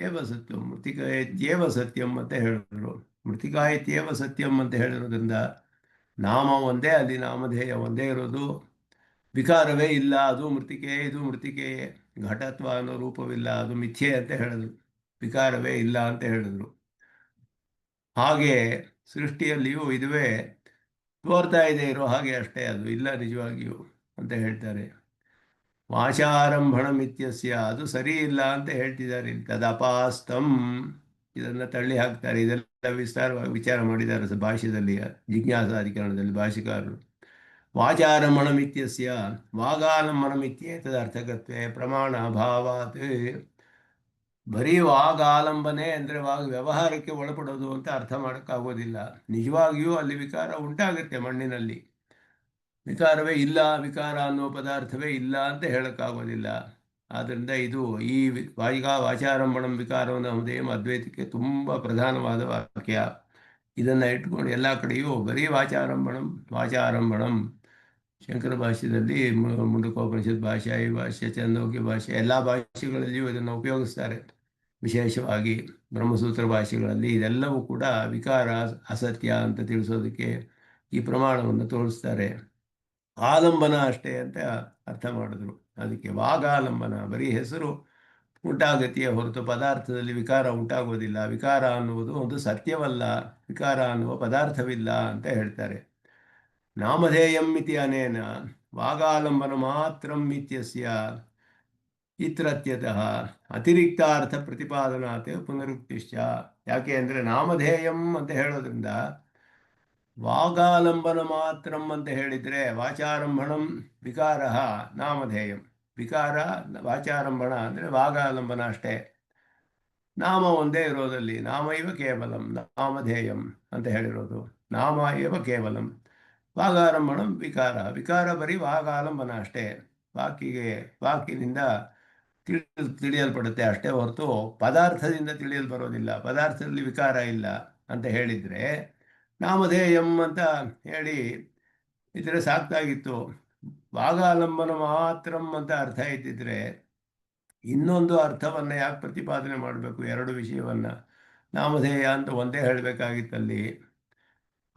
ಏವ ಸತ್ಯಂ ಮೃತ್ತಿಕಾ ಇತ್ಯೇವ ಸತ್ಯಂ ಅಂತ ಹೇಳಿದ್ರು. ಮೃತ್ತಿಕಾ ಇತ್ಯೇವ ಸತ್ಯಂ ಅಂತ ಹೇಳಿರೋದ್ರಿಂದ ನಾಮ ಒಂದೇ, ಅಲ್ಲಿ ನಾಮಧೇಯ ಒಂದೇ ಇರೋದು, ವಿಕಾರವೇ ಇಲ್ಲ, ಅದು ಮೃತ್ತಿಕೆ ಇದು ಮೃತ್ತಿಕೆಯೇ, ಘಟತ್ವ ಅನ್ನೋ ರೂಪವಿಲ್ಲ, ಅದು ಮಿಥ್ಯೆ ಅಂತ ಹೇಳಿದ್ರು, ವಿಕಾರವೇ ಇಲ್ಲ ಅಂತ ಹೇಳಿದ್ರು. ಹಾಗೆ ಸೃಷ್ಟಿಯಲ್ಲಿಯೂ ಇದುವೇ ತೋರ್ತಾ ಇದೆ ಇರೋ ಹಾಗೆ ಅಷ್ಟೇ, ಅದು ಇಲ್ಲ ನಿಜವಾಗಿಯೂ ಅಂತ ಹೇಳ್ತಾರೆ. ವಾಚಾರಂಭಣಮಿತ್ಯಸ್ಯ, ಅದು ಸರಿ ಇಲ್ಲ ಅಂತ ಹೇಳ್ತಿದ್ದಾರೆ ಇಲ್ಲಿ. ತದಪಾಸ್ತಂ, ಇದನ್ನು ತಳ್ಳಿ ಹಾಕ್ತಾರೆ. ಇದೆಲ್ಲ ವಿಸ್ತಾರವಾಗಿ ವಿಚಾರ ಮಾಡಿದ್ದಾರೆ ಭಾಷ್ಯದಲ್ಲಿ, ಜಿಜ್ಞಾಸಾಧಿಕರಣದಲ್ಲಿ ಭಾಷಿಕಾರರು. ವಾಚಾರಂಭಣಮಿತ್ಯಸ್ಯ ವಾಗಾಲಂಬನಮಿತ್ಯೇತದರ್ಥಕತ್ವೇ ಪ್ರಮಾಣ ಅಭಾವಾತ್. ಬರೀ ವಾಗಾಲಂಬನೆ ಅಂದರೆ ವ್ಯವಹಾರಕ್ಕೆ ಒಳಪಡೋದು ಅಂತ ಅರ್ಥ ಮಾಡೋಕ್ಕಾಗೋದಿಲ್ಲ. ನಿಜವಾಗಿಯೂ ಅಲ್ಲಿ ವಿಕಾರ ಉಂಟಾಗುತ್ತೆ ಮಣ್ಣಿನಲ್ಲಿ. ವಿಕಾರವೇ ಇಲ್ಲ, ವಿಕಾರ ಅನ್ನೋ ಪದಾರ್ಥವೇ ಇಲ್ಲ ಅಂತ ಹೇಳೋಕ್ಕಾಗೋದಿಲ್ಲ. ಆದ್ದರಿಂದ ಇದು ಈ ವಾಚಾರಂಭಣಂ ವಿಕಾರವನ್ನು ನಮ್ಮದೇಮ ಅದ್ವೈತಕ್ಕೆ ತುಂಬ ಪ್ರಧಾನವಾದ ವಾಕ್ಯ. ಇದನ್ನು ಇಟ್ಕೊಂಡು ಎಲ್ಲ ಕಡೆಯೂ ಬರೀ ವಾಚಾರಂಭಣಂ ಶಂಕರ ಭಾಷ್ಯದಲ್ಲಿ, ಮುಂಡಕೋಪನಿಷತ್ ಭಾಷೆ, ಈ ಭಾಷೆ, ಛಂದೋಗ್ಯ ಭಾಷೆ, ಎಲ್ಲ ಭಾಷೆಗಳಲ್ಲಿಯೂ ಇದನ್ನು ಉಪಯೋಗಿಸ್ತಾರೆ. ವಿಶೇಷವಾಗಿ ಬ್ರಹ್ಮಸೂತ್ರ ಭಾಷೆಗಳಲ್ಲಿ ಇದೆಲ್ಲವೂ ಕೂಡ ವಿಕಾರ ಅಸತ್ಯ ಅಂತ ತಿಳಿಸೋದಕ್ಕೆ ಈ ಪ್ರಮಾಣವನ್ನು ತೋರಿಸ್ತಾರೆ. ಆಲಂಬನ ಅಷ್ಟೇ ಅಂತ ಅರ್ಥ ಮಾಡಿದ್ರು. ಅದಕ್ಕೆ ವಾಗಾಲಂಬನ ಬರೀ ಹೆಸರು ಉಂಟಾಗತಿಯೇ ಹೊರತು ಪದಾರ್ಥದಲ್ಲಿ ವಿಕಾರ ಉಂಟಾಗೋದಿಲ್ಲ. ವಿಕಾರ ಅನ್ನುವುದು ಒಂದು ಸತ್ಯವಲ್ಲ, ವಿಕಾರ ಅನ್ನುವ ಪದಾರ್ಥವಿಲ್ಲ ಅಂತ ಹೇಳ್ತಾರೆ. ನಾಮಧೇಯಂ ಇತಿ ಅನೇನ ವಾಗಾಲಂಬನ ಮಾತ್ರಂ ಇತ್ಯಸ್ಯ ಇತ್ರತ್ಯತಃ ಅತಿರಿಕ್ತಾರ್ಥ ಪ್ರತಿಪಾದನಾತೆ ಪುನರುಕ್ತಿಶ್ಚ. ಯಾಕೆ ಅಂದರೆ ನಾಮಧೇಯಂ ಅಂತ ಹೇಳೋದ್ರಿಂದ ವಾಗಾಲಂಬನ ಮಾತ್ರಂ ಅಂತ ಹೇಳಿದರೆ ವಾಚಾರಂಭಣಂ ವಿಕಾರ ನಾಮಧೇಯಂ, ವಿಕಾರ ವಾಚಾರಂಭಣ ಅಂದರೆ ವಾಗಾಲಂಬನ ಅಷ್ಟೇ. ನಾಮ ಒಂದೇ ಇರೋದಲ್ಲಿ ನಾಮ ಇವ ಕೇವಲಂ ನಾಮಧೇಯಂ ಅಂತ ಹೇಳಿರೋದು. ನಾಮ ಇವ ಕೇವಲಂ ವಾಗಾರಂಭಣಂ ವಿಕಾರ, ವಿಕಾರ ಬರೀ ವಾಗಾಲಂಬನ ಅಷ್ಟೇ. ವಾಕಿನಿಂದ ತಿಳಿಯಲ್ಪಡುತ್ತೆ ಅಷ್ಟೇ ಹೊರತು ಪದಾರ್ಥದಿಂದ ತಿಳಿಯಲು ಬರೋದಿಲ್ಲ. ಪದಾರ್ಥದಲ್ಲಿ ವಿಕಾರ ಇಲ್ಲ ಅಂತ ಹೇಳಿದರೆ ನಾಮಧೇಯಂ ಅಂತ ಹೇಳಿ ಇದ್ರೆ ಸಾಕ್ತಾಗಿತ್ತು. ವಾಗಾಲಂಬನ ಮಾತ್ರಂ ಅಂತ ಅರ್ಥ ಇದ್ದಿದ್ರೆ ಇನ್ನೊಂದು ಅರ್ಥವನ್ನು ಯಾಕೆ ಪ್ರತಿಪಾದನೆ ಮಾಡಬೇಕು? ಎರಡು ವಿಷಯವನ್ನು ನಾಮಧೇಯ ಅಂತ ಒಂದೇ ಹೇಳಬೇಕಾಗಿತ್ತಲ್ಲಿ.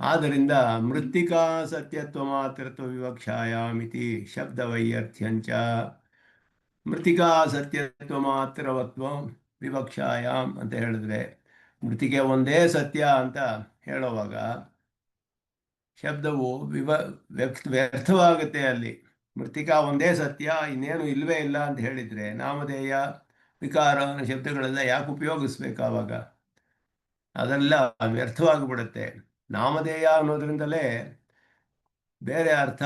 ಆದ್ದರಿಂದ ಮೃತ್ತಿಕಾ ಸತ್ಯತ್ವ ಮಾತ್ರತ್ವ ವಿವಕ್ಷಾಯಾಮಿತಿ ಶಬ್ದವೈಯರ್ಥ್ಯಂಚ. ಮೃತ್ತಿಕಾ ಸತ್ಯತ್ವ ಮಾತ್ರವತ್ವ ವಿವಕ್ಷಾಯಾಮ್ ಅಂತ ಹೇಳಿದ್ರೆ ಮೃತ್ತಿಕೆ ಒಂದೇ ಸತ್ಯ ಅಂತ ಹೇಳುವಾಗ ಶಬ್ದವು ವ್ಯರ್ಥವಾಗುತ್ತೆ ಅಲ್ಲಿ. ಮೃತ್ತಿಕಾ ಒಂದೇ ಸತ್ಯ, ಇನ್ನೇನು ಇಲ್ಲವೇ ಇಲ್ಲ ಅಂತ ಹೇಳಿದರೆ ನಾಮಧೇಯ ವಿಕಾರ ಶಬ್ದಗಳೆಲ್ಲ ಯಾಕೆ ಉಪಯೋಗಿಸ್ಬೇಕಾವಾಗ? ಅದೆಲ್ಲ ವ್ಯರ್ಥವಾಗಿಬಿಡುತ್ತೆ. ನಾಮಧೇಯ ಅನ್ನೋದ್ರಿಂದಲೇ ಬೇರೆ ಅರ್ಥ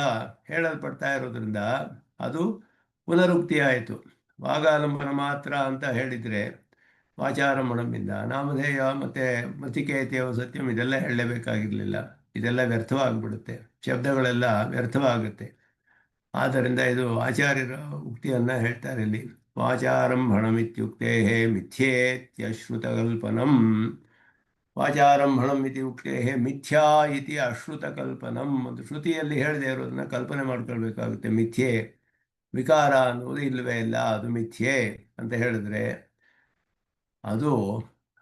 ಹೇಳಲ್ಪಡ್ತಾ ಇರೋದ್ರಿಂದ ಅದು ಪುನರುಕ್ತಿ ಆಯಿತು. ವಾಗಾಲಂಬನ ಮಾತ್ರ ಅಂತ ಹೇಳಿದರೆ ವಾಚಾರಂಭಣಮಿಂದ ನಾಮಧೇಯ ಮತ್ತು ಮೃತ್ತಿಕೇತೇವ ಸತ್ಯಂ ಇದೆಲ್ಲ ಹೇಳಲೇಬೇಕಾಗಿರಲಿಲ್ಲ. ಇದೆಲ್ಲ ವ್ಯರ್ಥವಾಗಿಬಿಡುತ್ತೆ, ಶಬ್ದಗಳೆಲ್ಲ ವ್ಯರ್ಥವಾಗುತ್ತೆ. ಆದ್ದರಿಂದ ಇದು ಆಚಾರ್ಯರ ಉಕ್ತಿಯನ್ನು ಹೇಳ್ತಾರೆ ಇಲ್ಲಿ. ವಾಚಾರಂಭಣಮಿತ್ಯುಕ್ತೇ ಮಿಥ್ಯೇತ್ಯಶ್ರುತಕಲ್ಪನಂ. ವಾಚಾರಂಭಣಂ ಇತಿ ಉಕ್ತೇ ಮಿಥ್ಯಾ ಇತಿ ಅಶ್ರುತಕಲ್ಪನಂ. ಒಂದು ಶ್ರುತಿಯಲ್ಲಿ ಹೇಳದೇ ಇರೋದನ್ನ ಕಲ್ಪನೆ ಮಾಡ್ಕೊಳ್ಬೇಕಾಗುತ್ತೆ. ಮಿಥ್ಯೆ, ವಿಕಾರ ಅನ್ನುವುದು ಇಲ್ಲವೇ ಇಲ್ಲ, ಅದು ಮಿಥ್ಯೆ ಅಂತ ಹೇಳಿದ್ರೆ ಅದು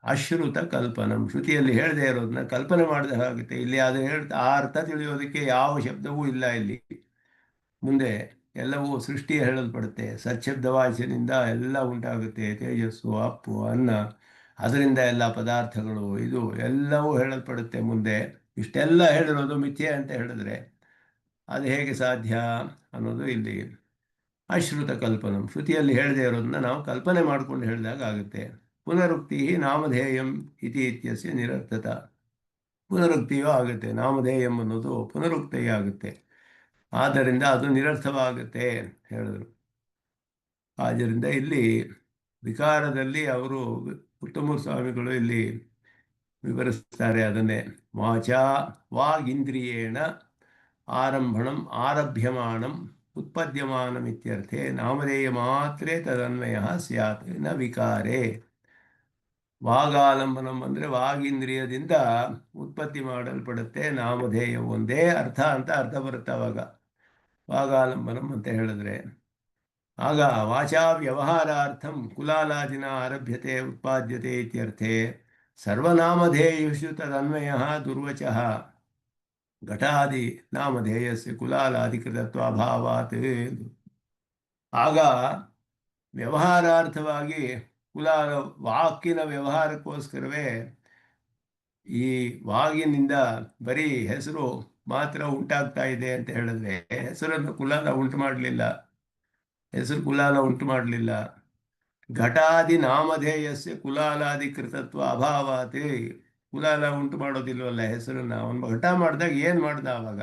ಅಶ್ರುತ ಕಲ್ಪನಂ. ಶ್ರುತಿಯಲ್ಲಿ ಹೇಳದೇ ಇರೋದನ್ನ ಕಲ್ಪನೆ ಮಾಡಿದ ಆಗುತ್ತೆ. ಇಲ್ಲಿ ಅದು ಹೇಳ್ತಾ ಆ ಅರ್ಥ ತಿಳಿಯೋದಕ್ಕೆ ಯಾವ ಶಬ್ದವೂ ಇಲ್ಲ ಇಲ್ಲಿ. ಮುಂದೆ ಎಲ್ಲವೂ ಸೃಷ್ಟಿ ಹೇಳಲ್ಪಡುತ್ತೆ. ಸಚ್ಛಬ್ದವಾಚನಿಂದ ಎಲ್ಲ ಉಂಟಾಗುತ್ತೆ. ತೇಜಸ್ಸು, ಅಪ್ಪು, ಅನ್ನ, ಅದರಿಂದ ಎಲ್ಲ ಪದಾರ್ಥಗಳು, ಇದು ಎಲ್ಲವೂ ಹೇಳಲ್ಪಡುತ್ತೆ ಮುಂದೆ. ಇಷ್ಟೆಲ್ಲ ಹೇಳಿರೋದು ಮಿಥ್ಯೆ ಅಂತ ಹೇಳಿದ್ರೆ ಅದು ಹೇಗೆ ಸಾಧ್ಯ ಅನ್ನೋದು ಇಲ್ಲಿ ಅಶ್ರುತ ಕಲ್ಪನಂ. ಶ್ರುತಿಯಲ್ಲಿ ಹೇಳದೇ ಇರೋದನ್ನ ನಾವು ಕಲ್ಪನೆ ಮಾಡಿಕೊಂಡು ಹೇಳಿದಾಗ ಆಗುತ್ತೆ. ಪುನರುಕ್ತಿ ನಾಮಧೇಯಂ ಇತಿ ಇತ್ಯಸ್ಯ ನಿರರ್ಥತ. ಪುನರುಕ್ತಿಯೂ ಆಗುತ್ತೆ. ನಾಮಧೇಯಂ ಅನ್ನೋದು ಪುನರುಕ್ತಿಯೇ ಆಗುತ್ತೆ. ಆದ್ದರಿಂದ ಅದು ನಿರರ್ಥವಾಗುತ್ತೆ ಹೇಳಿದರು. ಆದ್ದರಿಂದ ಇಲ್ಲಿ ವಿಕಾರದಲ್ಲಿ ಅವರು ಉತ್ತಮ ಸ್ವಾಮಿಗಳು ಇಲ್ಲಿ ವಿವರಿಸ್ತಾರೆ ಅದನ್ನೇ. ವಾಗಿಂದ್ರಿಯೇಣ ಆರಂಭಣಂ ಆರಭ್ಯಮಾನಂ ಉತ್ಪದ್ಯಮಾನಮಿತ್ಯರ್ಥೆ ನಾಮಧೇಯ ಮಾತ್ರೇ ತದನ್ವಯ ಸ್ಯಾತ್ ನ ವಿಕಾರೇ. ವಾಗಾಲಂಬನಂ ಅಂದರೆ ವಾಗೀಂದ್ರಿಯದಿಂದ ಉತ್ಪತ್ತಿ ಮಾಡಲ್ಪಡುತ್ತೆ, ನಾಮಧೇಯ ಒಂದೇ ಅರ್ಥ ಅಂತ ಅರ್ಥ ಬರುತ್ತೆ ಅವಾಗ. ವಾಗಾಲಂಬನಂ ಅಂತ ಹೇಳಿದ್ರೆ, ಆಗ ವಾಚಾ ವ್ಯವಹಾರಾರ್ಥಂ ಕುಲಾಲಾದಿನ ಆರಭ್ಯತೆ ಉತ್ಪಾದ್ಯತೆ ಇತ್ಯರ್ಥೆ ಸರ್ವನಾಮಧೇಯೇಷು ತದನ್ವಯಃ ದುರ್ವಚಃ ಘಟಾದಿ ನಾಮಧೇಯಸ್ಯ ಕುಲಾಲಾಧಿಕೃತತ್ವಾಭಾವಾತ್. ಆಗ ವ್ಯವಹಾರಾರ್ಥವಾಗಿ ಕುಲಾಲ ವಾಕಿನ ವ್ಯವಹಾರಕ್ಕೋಸ್ಕರವೇ ಈ ವಾಗಿನಿಂದ ಬರೀ ಹೆಸರು ಮಾತ್ರ ಉಂಟಾಗ್ತಾ ಇದೆ ಅಂತ ಹೇಳಿದ್ರೆ, ಹೆಸರನ್ನು ಕುಲಾಲ ಉಂಟು ಮಾಡಲಿಲ್ಲ, ಹೆಸರು ಕುಲಾಲ ಉಂಟು ಮಾಡಲಿಲ್ಲ. ಘಟಾದಿ ನಾಮಧೇಯಸ್ಯ ಕುಲಾಲಾಧಿಕೃತತ್ವ ಅಭಾವಾತ್. ಕುಲಾಲ ಉಂಟು ಮಾಡೋದಿಲ್ವಲ್ಲ ಹೆಸರನ್ನ. ಅವನು ಘಟ ಮಾಡಿದಾಗ ಏನು ಮಾಡ್ದ ಆವಾಗ?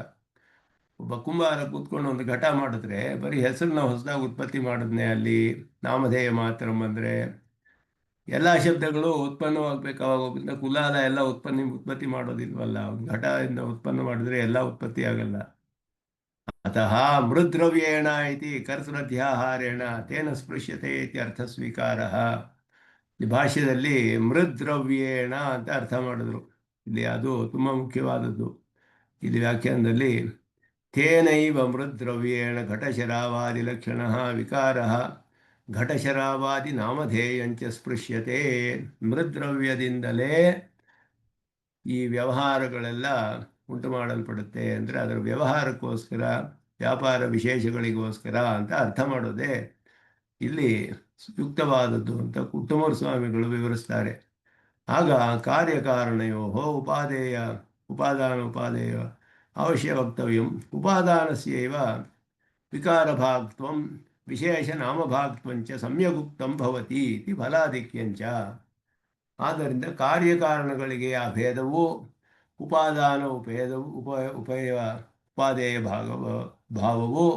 ಒಬ್ಬ ಕುಂಬಾರ ಕೂತ್ಕೊಂಡು ಒಂದು ಘಟ ಮಾಡಿದ್ರೆ ಬರೀ ಹೆಸರನ್ನ ಹೊಸದಾಗಿ ಉತ್ಪತ್ತಿ ಮಾಡಿದ್ನೆ. ಅಲ್ಲಿ ನಾಮಧೇಯ ಮಾತ್ರ ಬಂದರೆ ಎಲ್ಲ ಶಬ್ದಗಳು ಉತ್ಪನ್ನವಾಗಬೇಕು. ಅವಾಗ ಒಬ್ಬರಿಂದ ಕುಲಾಲ ಎಲ್ಲ ಉತ್ಪತ್ತಿ ಮಾಡೋದಿಲ್ವಲ್ಲ. ಒಂದು ಘಟದಿಂದ ಉತ್ಪನ್ನ ಮಾಡಿದ್ರೆ ಎಲ್ಲ ಉತ್ಪತ್ತಿ ಆಗಲ್ಲ. ಅತಃ ಮೃದ್ರವ್ಯೇಣ ಇತಿ ಕರ್ತೃಧ್ಯಾಹಾರೇಣ ತೇನ ಸ್ಪೃಶ್ಯತೆ ಇತಿ ಅರ್ಥ ಸ್ವೀಕಾರ. ಈ ಭಾಷ್ಯದಲ್ಲಿ ಮೃದ್ರವ್ಯೇಣ ಅಂತ ಅರ್ಥ ಮಾಡಿದ್ರು. ಇಲ್ಲಿ ಅದು ತುಂಬ ಮುಖ್ಯವಾದದ್ದು. ಇಲ್ಲಿ ವ್ಯಾಖ್ಯಾನದಲ್ಲಿ ತೇನೈವ ಮೃದ್ರವ್ಯೇಣ ಘಟಶರಾವಾದಿ ಲಕ್ಷಣ ವಿಕಾರ ಘಟಶರಾವಾದಿ ನಾಮಧೇಯಂಚ ಸ್ಪೃಶ್ಯತೆ. ಮೃದ್ರವ್ಯದಿಂದಲೇ ಈ ವ್ಯವಹಾರಗಳೆಲ್ಲ ಉಂಟು ಮಾಡಲ್ಪಡುತ್ತೆ. ಅಂದರೆ ಅದರ ವ್ಯವಹಾರಕ್ಕೋಸ್ಕರ, ವ್ಯಾಪಾರ ವಿಶೇಷಗಳಿಗೋಸ್ಕರ ಅಂತ ಅರ್ಥ ಮಾಡೋದೇ ಇಲ್ಲಿ ಯುಕ್ತವಾದದ್ದು ಅಂತ ಕುಟ್ಟಮೂರು ಸ್ವಾಮಿಗಳು ವಿವರಿಸ್ತಾರೆ. ಆಗ ಕಾರ್ಯಕಾರಣಯೋ ಉಪಾದಾನ ಅವಶ್ಯ ವಕ್ತವ್ಯಂ. ಉಪಾದಾನಸ್ಯೈವ ವಿಕಾರಭಾಗ್ತ್ವಂ ವಿಶೇಷನಾಮಭಾಗ್ತ್ವಂಚ ಸಮ್ಯಗುಕ್ತಂ ಭವತಿ ಇತಿ ಫಲಾಧಿಕ್ಯಂಚ. ಆದ್ದರಿಂದ ಕಾರ್ಯಕಾರಣಗಳಿಗೆ ಆ ಭೇದವು, ಉಪಾದಾನ ಉಪಾದೇಯ ಭಾವವು,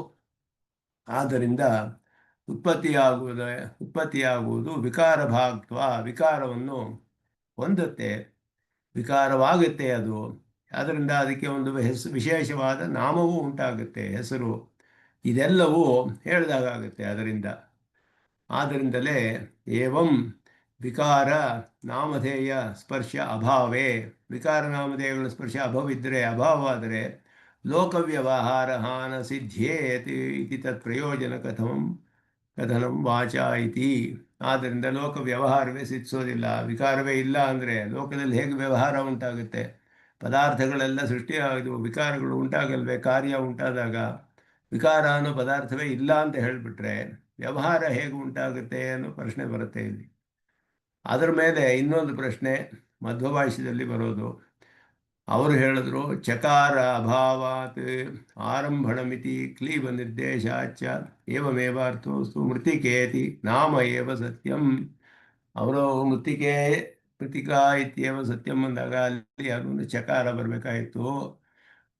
ಆದ್ದರಿಂದ ಉತ್ಪತ್ತಿಯಾಗುವುದು ವಿಕಾರಭಾಗ್ತ್ವ, ವಿಕಾರವನ್ನು ಹೊಂದುತ್ತೆ, ವಿಕಾರವಾಗುತ್ತೆ ಅದು. ಆದ್ದರಿಂದ ಅದಕ್ಕೆ ಒಂದು ವಿಶೇಷವಾದ ನಾಮವೂ ಉಂಟಾಗುತ್ತೆ, ಹೆಸರು. ಇದೆಲ್ಲವೂ ಹೇಳಿದಾಗುತ್ತೆ ಆದ್ದರಿಂದಲೇ ಏವಂ ವಿಕಾರ ನಾಮಧೇಯ ಸ್ಪರ್ಶ ಅಭಾವೇ, ವಿಕಾರ ನಾಮಧೇಯಗಳ ಸ್ಪರ್ಶ ಅಭಾವವಾದರೆ ಲೋಕವ್ಯವಹಾರ ಹಾನ ಸಿದ್ಧ್ಯೇತಿ ಇತಿ ತತ್ ಪ್ರಯೋಜನ ಕಥನಂ ವಾಚಾ ಇತಿ. ಆದ್ದರಿಂದ ಲೋಕ ವ್ಯವಹಾರವೇ ಸಿದ್ಧಿಸೋದಿಲ್ಲ. ವಿಕಾರವೇ ಇಲ್ಲ ಅಂದರೆ ಲೋಕದಲ್ಲಿ ಹೇಗೆ ವ್ಯವಹಾರ ಉಂಟಾಗುತ್ತೆ? ಪದಾರ್ಥಗಳೆಲ್ಲ ಸೃಷ್ಟಿಯಾಗಿದ್ವು, ವಿಕಾರಗಳು ಉಂಟಾಗಲ್ವೇ? ಕಾರ್ಯ ಉಂಟಾದಾಗ ವಿಕಾರ ಅನ್ನೋ ಪದಾರ್ಥವೇ ಇಲ್ಲ ಅಂತ ಹೇಳಿಬಿಟ್ರೆ ವ್ಯವಹಾರ ಹೇಗೆ ಉಂಟಾಗುತ್ತೆ ಅನ್ನೋ ಪ್ರಶ್ನೆ ಬರುತ್ತೆ ಇಲ್ಲಿ. ಅದರ ಮೇಲೆ ಇನ್ನೊಂದು ಪ್ರಶ್ನೆ ಮಧ್ವಭಾಷ್ಯದಲ್ಲಿ ಬರೋದು. ಅವರು ಹೇಳಿದ್ರು, ಚಕಾರ ಅಭಾವಾತ್ ಆರಂಭಣಮಿತಿ ಕ್ಲೀಬ ನಿರ್ದೇಶಾಚ ಏವಮೇವ ಅರ್ಥೋಸ್ತು ಮೃತ್ತಿಕೇತಿ ನಾಮ ಏವ ಸತ್ಯಂ. ಅವರು ಮೃತ್ತಿಕಾ ಇತ್ಯೇವ ಸತ್ಯಂ ಅಂದಾಗ ಅಲ್ಲಿ ಅದೊಂದು ಚಕಾರ ಬರಬೇಕಾಯಿತು.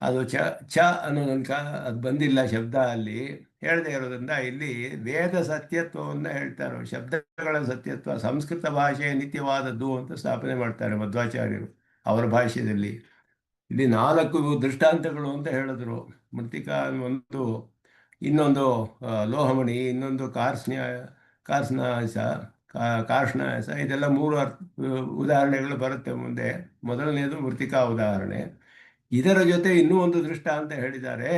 ಅದು ಚ ಅನ್ನೋದೊಂದು ಅದು ಬಂದಿಲ್ಲ ಶಬ್ದ ಅಲ್ಲಿ ಹೇಳದೇ ಇರೋದ್ರಿಂದ ಇಲ್ಲಿ ವೇದ ಸತ್ಯತ್ವವನ್ನು ಹೇಳ್ತಾರೆ. ಶಬ್ದಗಳ ಸತ್ಯತ್ವ, ಸಂಸ್ಕೃತ ಭಾಷೆ ನಿತ್ಯವಾದದ್ದು ಅಂತ ಸ್ಥಾಪನೆ ಮಾಡ್ತಾರೆ ಮಧ್ವಾಚಾರ್ಯರು ಅವರ ಭಾಷ್ಯದಲ್ಲಿ. ಇಲ್ಲಿ 4 ದೃಷ್ಟಾಂತಗಳು ಅಂತ ಹೇಳಿದ್ರು. ಮೃತ್ತಿಕಾ ಒಂದು, ಇನ್ನೊಂದು ಲೋಹಮಣಿ, ಇನ್ನೊಂದು ಕಾರ್ಷ್ಣಾಯಸ, ಇದೆಲ್ಲ 3 ಉದಾಹರಣೆಗಳು ಬರುತ್ತೆ ಮುಂದೆ. ಮೊದಲನೇದು ಮೃತ್ತಿಕಾ ಉದಾಹರಣೆ. ಇದರ ಜೊತೆ ಇನ್ನೂ ಒಂದು ದೃಷ್ಟಾಂತ ಹೇಳಿದ್ದಾರೆ,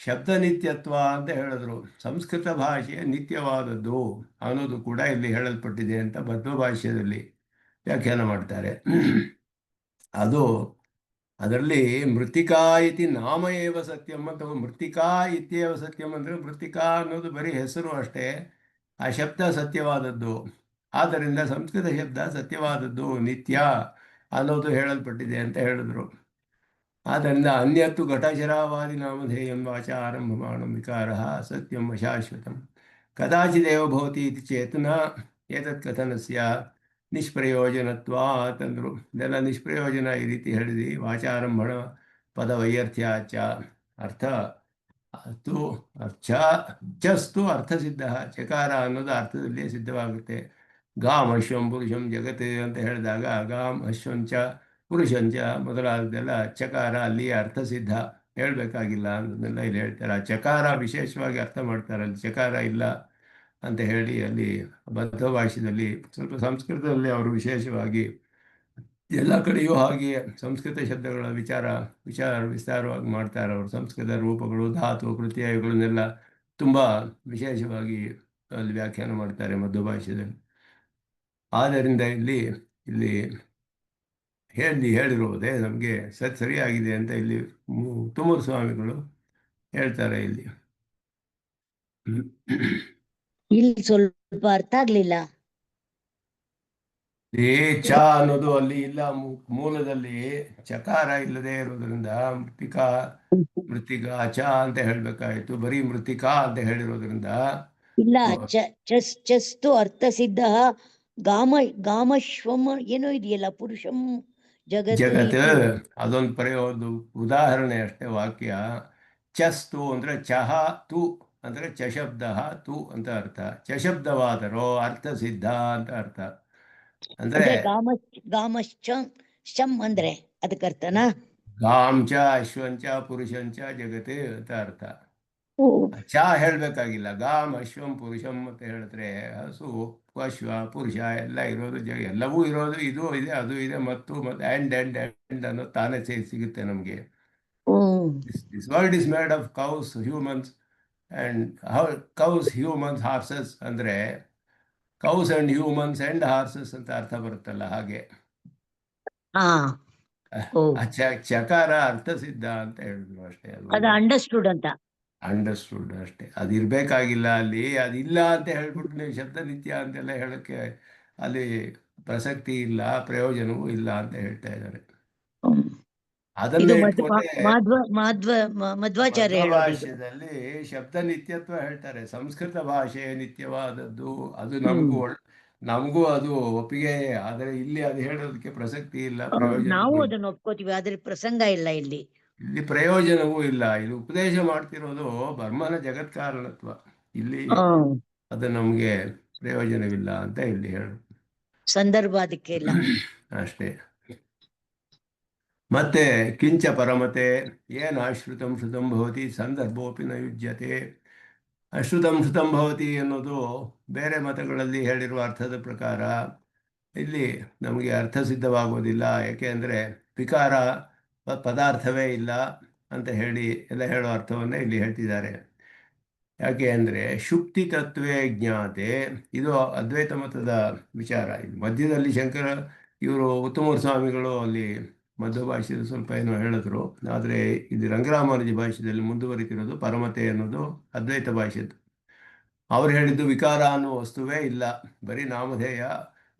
ಶಬ್ದ ನಿತ್ಯತ್ವ ಅಂತ ಹೇಳಿದ್ರು. ಸಂಸ್ಕೃತ ಭಾಷೆ ನಿತ್ಯವಾದದ್ದು ಅನ್ನೋದು ಕೂಡ ಇಲ್ಲಿ ಹೇಳಲ್ಪಟ್ಟಿದೆ ಅಂತ ಮಧ್ವ ಭಾಷ್ಯದಲ್ಲಿ ವ್ಯಾಖ್ಯಾನ ಮಾಡ್ತಾರೆ. ಅದರಲ್ಲಿ ಮೃತ್ತಿಕಾ ಇತಿ ನಾಮ ಏವ ಸತ್ಯಂ ಅಂತ, ಮೃತ್ತಿಕಾ ಇತ್ಯೇವ ಸತ್ಯಂ ಅಂದರೆ ಮೃತ್ತಿಕಾ ಅನ್ನೋದು ಬರೀ ಹೆಸರು ಅಷ್ಟೇ, ಆ ಶಬ್ದ ಸತ್ಯವಾದದ್ದು. ಆದ್ದರಿಂದ ಸಂಸ್ಕೃತ ಶಬ್ದ ಸತ್ಯವಾದದ್ದು, ನಿತ್ಯ ಅನ್ನೋದು ಹೇಳಲ್ಪಟ್ಟಿದೆ ಅಂತ ಹೇಳಿದ್ರು. ಆದ್ದರಿಂದ ಅನ್ಯತ್ತು ಘಟಶರಾವಾದಿ ನಾಮಧೇಯಂ ವಾಚ ಆರಂಭಮಾಣಂ ವಿಕಾರ ಸತ್ಯಂ ಅಶಾಶ್ವತಂ ಕದಾಚಿದೇವ ಭವತಿ ಇತಿ ಚೇತನ ಏತತ್ ಕಥನಸ್ಯ ನಿಷ್ಪ್ರಯೋಜನತ್ವಾತ್ ಅಂದರು. ಇದೆಲ್ಲ ನಿಷ್ಪ್ರಯೋಜನ ಈ ರೀತಿ ಹೇಳಿದ್ವಿ. ವಾಚಾರಂಭಣ ಪದ ವೈಯರ್ಥ್ಯಾಚ ಅರ್ಥ ಚಸ್ತು ಅರ್ಥಸಿದ್ಧ. ಚಕಾರ ಅನ್ನೋದು ಅರ್ಥದಲ್ಲಿ ಸಿದ್ಧವಾಗುತ್ತೆ. ಗಾಮ್ ಅಶ್ವಂ ಪುರುಷಂ ಜಗತ್ ಅಂತ ಹೇಳಿದಾಗ ಗಾಮ್ ಅಶ್ವಂಚ ಪುರುಷಂಚ ಮೊದಲಾದದೆಲ್ಲ ಚಕಾರ ಅಲ್ಲಿ ಅರ್ಥಸಿದ್ಧ, ಹೇಳಬೇಕಾಗಿಲ್ಲ ಅನ್ನೋದನ್ನೆಲ್ಲ ಇಲ್ಲಿ ಹೇಳ್ತಾರೆ. ಆ ಚಕಾರ ವಿಶೇಷವಾಗಿ ಅರ್ಥ ಮಾಡ್ತಾರೆ, ಅಲ್ಲಿ ಚಕಾರ ಇಲ್ಲ ಅಂತ ಹೇಳಿ ಅಲ್ಲಿ ಬದ್ಧ ಭಾಷೆಯಲ್ಲಿ, ಸ್ವಲ್ಪ ಸಂಸ್ಕೃತದಲ್ಲಿ ಅವರು ವಿಶೇಷವಾಗಿ ಎಲ್ಲ ಕಡೆಯೂ ಹಾಗೆ ಸಂಸ್ಕೃತ ಶಬ್ದಗಳ ವಿಸ್ತಾರವಾಗಿ ಮಾಡ್ತಾರೆ ಅವರು. ಸಂಸ್ಕೃತ ರೂಪಗಳು, ಧಾತು, ಪ್ರತ್ಯಯ ಇವುಗಳನ್ನೆಲ್ಲ ತುಂಬ ವಿಶೇಷವಾಗಿ ಅಲ್ಲಿ ವ್ಯಾಖ್ಯಾನ ಮಾಡ್ತಾರೆ ಮಧ್ವ ಭಾಷೆಯಲ್ಲಿ. ಆದ್ದರಿಂದ ಇಲ್ಲಿ ಇಲ್ಲಿ ಹೇಳಿರುವುದೇ ನಮಗೆ ಸರಿಯಾಗಿದೆ ಅಂತ ಇಲ್ಲಿ ತುಮೂರು ಸ್ವಾಮಿಗಳು ಹೇಳ್ತಾರೆ ಇಲ್ಲಿ. ಇಲ್ಲಿ ಸ್ವಲ್ಪ ಅರ್ಥ ಆಗ್ಲಿಲ್ಲ. ಚ ಅನ್ನೋದು ಅಲ್ಲಿ ಇಲ್ಲ, ಮೂಲದಲ್ಲಿ ಚಕಾರ ಇಲ್ಲದೆ ಇರೋದ್ರಿಂದ ಮೃತ್ತಿಕಾ ಚ ಅಂತ ಹೇಳ್ಬೇಕಾಯ್ತು. ಬರೀ ಮೃತ್ತಿಕಾ ಅಂತ ಹೇಳಿರೋದ್ರಿಂದ ಇಲ್ಲ, ಚಸ್ತು ಅರ್ಥ ಸಿದ್ಧ ಗಾಮಶ್ವಂ ಏನೋ ಇದೆಯಲ್ಲ, ಪುರುಷಂ ಜಗತ್ ಅದೊಂದು ಉದಾಹರಣೆ ಅಷ್ಟೇ. ವಾಕ್ಯ ಚಸ್ತು ಅಂದ್ರೆ ಚಹ ತು ಅಂದ್ರೆ ಚಶಬ್ದ ತು ಅಂತ ಅರ್ಥ. ಚಶಬ್ದವಾದರೂ ಅರ್ಥ ಸಿದ್ಧ ಅಂತ ಅರ್ಥ. ಅಂದ್ರೆ ಗಾಮಶ್ಚ ಶಂ ಅಂದ್ರೆ ಅದಕ್ಕೆ ಅರ್ಥನಾ? ಗಾಂಚ ಅಶ್ವಂಚ ಪುರುಷಂಚ ಜಗತ್ ಅಂತ ಅರ್ಥ. ಚ ಹೇಳ್ಬೇಕಾಗಿಲ್ಲ. ಗಾಮ್ ಅಶ್ವಂ ಪುರುಷಂ ಅಂತ ಹೇಳಿದ್ರೆ ಹಸು, ಅಶ್ವ, ಪುರುಷ ಎಲ್ಲ ಇರೋದು, ಎಲ್ಲವೂ ಇರೋದು, ಇದು ಇದೆ ಅದು ಇದೆ, ಮತ್ತು ಅಂಡ್ ಅನ್ನೋ ತಾನೇ ಸಿಗುತ್ತೆ ನಮಗೆ. This world is made of cows, humans and cows, humans, horses ಅಂದ್ರೆ cows and humans and horses ಅಂತ ಅರ್ಥ ಬರುತ್ತಲ್ಲ, ಹಾಗೆ ಚಕಾರ ಅರ್ಥ ಸಿದ್ಧ ಅಂತ ಹೇಳಿದ್ರು ಅಷ್ಟೇ. ಅಂಡರ್ಸ್ಟುಡ್ ಅಂತ ಅಂಡರ್ಸ್ಟುಡ್ ಅಷ್ಟೇ. ಅದಿರ್ಬೇಕಾಗಿಲ್ಲ ಅಲ್ಲಿ. ಅದಿಲ್ಲ ಅಂತ ಹೇಳ್ಬಿಟ್ಟು ನೀವು ಶಬ್ದ ನಿತ್ಯ ಅಂತೆಲ್ಲ ಹೇಳಕ್ಕೆ ಅಲ್ಲಿ ಪ್ರಸಕ್ತಿ ಇಲ್ಲ, ಪ್ರಯೋಜನವೂ ಇಲ್ಲ ಅಂತ ಹೇಳ್ತಾ ಇದ್ದಾರೆ. ಅದನ್ನೇ ಭಾಷೆಯಲ್ಲಿ ಶಬ್ದ ನಿತ್ಯತ್ವ ಹೇಳ್ತಾರೆ. ಸಂಸ್ಕೃತ ಭಾಷೆ ನಿತ್ಯವಾದದ್ದು, ಅದು ನಮಗೂ ಅದು ಒಪ್ಪಿಗೆ. ಆದರೆ ಇಲ್ಲಿ ಅದು ಹೇಳೋದಕ್ಕೆ ಪ್ರಸಕ್ತಿ ಇಲ್ಲ, ಪ್ರಯೋಜನ. ನಾವು ಅದನ್ನು ಒಪ್ಕೋತೀವಿ, ಆದ್ರೆ ಪ್ರಸಂಗ ಇಲ್ಲ ಇಲ್ಲಿ ಪ್ರಯೋಜನವೂ ಇಲ್ಲ. ಇದು ಉಪದೇಶ ಮಾಡ್ತಿರೋದು ಬ್ರಹ್ಮನ ಜಗತ್ಕಾರಣತ್ವ. ಇಲ್ಲಿ ಅದು ನಮಗೆ ಪ್ರಯೋಜನವಿಲ್ಲ ಅಂತ ಇಲ್ಲಿ ಹೇಳು ಸಂದರ್ಭ ಅದಕ್ಕೆ ಇಲ್ಲ ಅಷ್ಟೇ. ಮತ್ತೆ ಕಿಂಚ ಪರಮತೆ ಏನ ಶ್ರುತಂ ಶ್ರುತಂ ಭವತಿ ಸಂದರ್ಭೋಪಿ ನ ಯುಜ್ಯತೆ. ಅಶ್ರುತಂ ಶ್ರುತಂ ಭವತಿ ಅನ್ನೋದು ಬೇರೆ ಮತಗಳಲ್ಲಿ ಹೇಳಿರುವ ಅರ್ಥದ ಪ್ರಕಾರ ಇಲ್ಲಿ ನಮಗೆ ಅರ್ಥ ಸಿದ್ಧವಾಗೋದಿಲ್ಲ. ಯಾಕೆ ಅಂದರೆ ವಿಕಾರ ಪದಾರ್ಥವೇ ಇಲ್ಲ ಅಂತ ಹೇಳಿ ಎಲ್ಲ ಹೇಳೋ ಅರ್ಥವನ್ನೇ ಇಲ್ಲಿ ಹೇಳ್ತಿದ್ದಾರೆ. ಯಾಕೆ ಅಂದರೆ ಶುಕ್ತಿ ತತ್ವೇ ಜ್ಞಾತೆ, ಇದು ಅದ್ವೈತ ಮತದ ವಿಚಾರ. ಇದು ಮಧ್ಯದಲ್ಲಿ ಶಂಕರ ಇವರು ಉತ್ತಮ ಸ್ವಾಮಿಗಳು ಅಲ್ಲಿ ಮಧ್ವ ಭಾಷೆಯಲ್ಲಿ ಸ್ವಲ್ಪ ಏನೋ ಹೇಳಿದ್ರು. ಆದರೆ ಇದು ರಂಗರಾಮಾನುಜ ಭಾಷೆಯಲ್ಲಿ ಮುಂದುವರಿತಿರೋದು ಪರಮತೆ ಅನ್ನೋದು ಅದ್ವೈತ ಭಾಷೆದ್ದು. ಅವ್ರು ಹೇಳಿದ್ದು ವಿಕಾರ ಅನ್ನೋ ವಸ್ತುವೇ ಇಲ್ಲ, ಬರೀ ನಾಮಧೇಯ,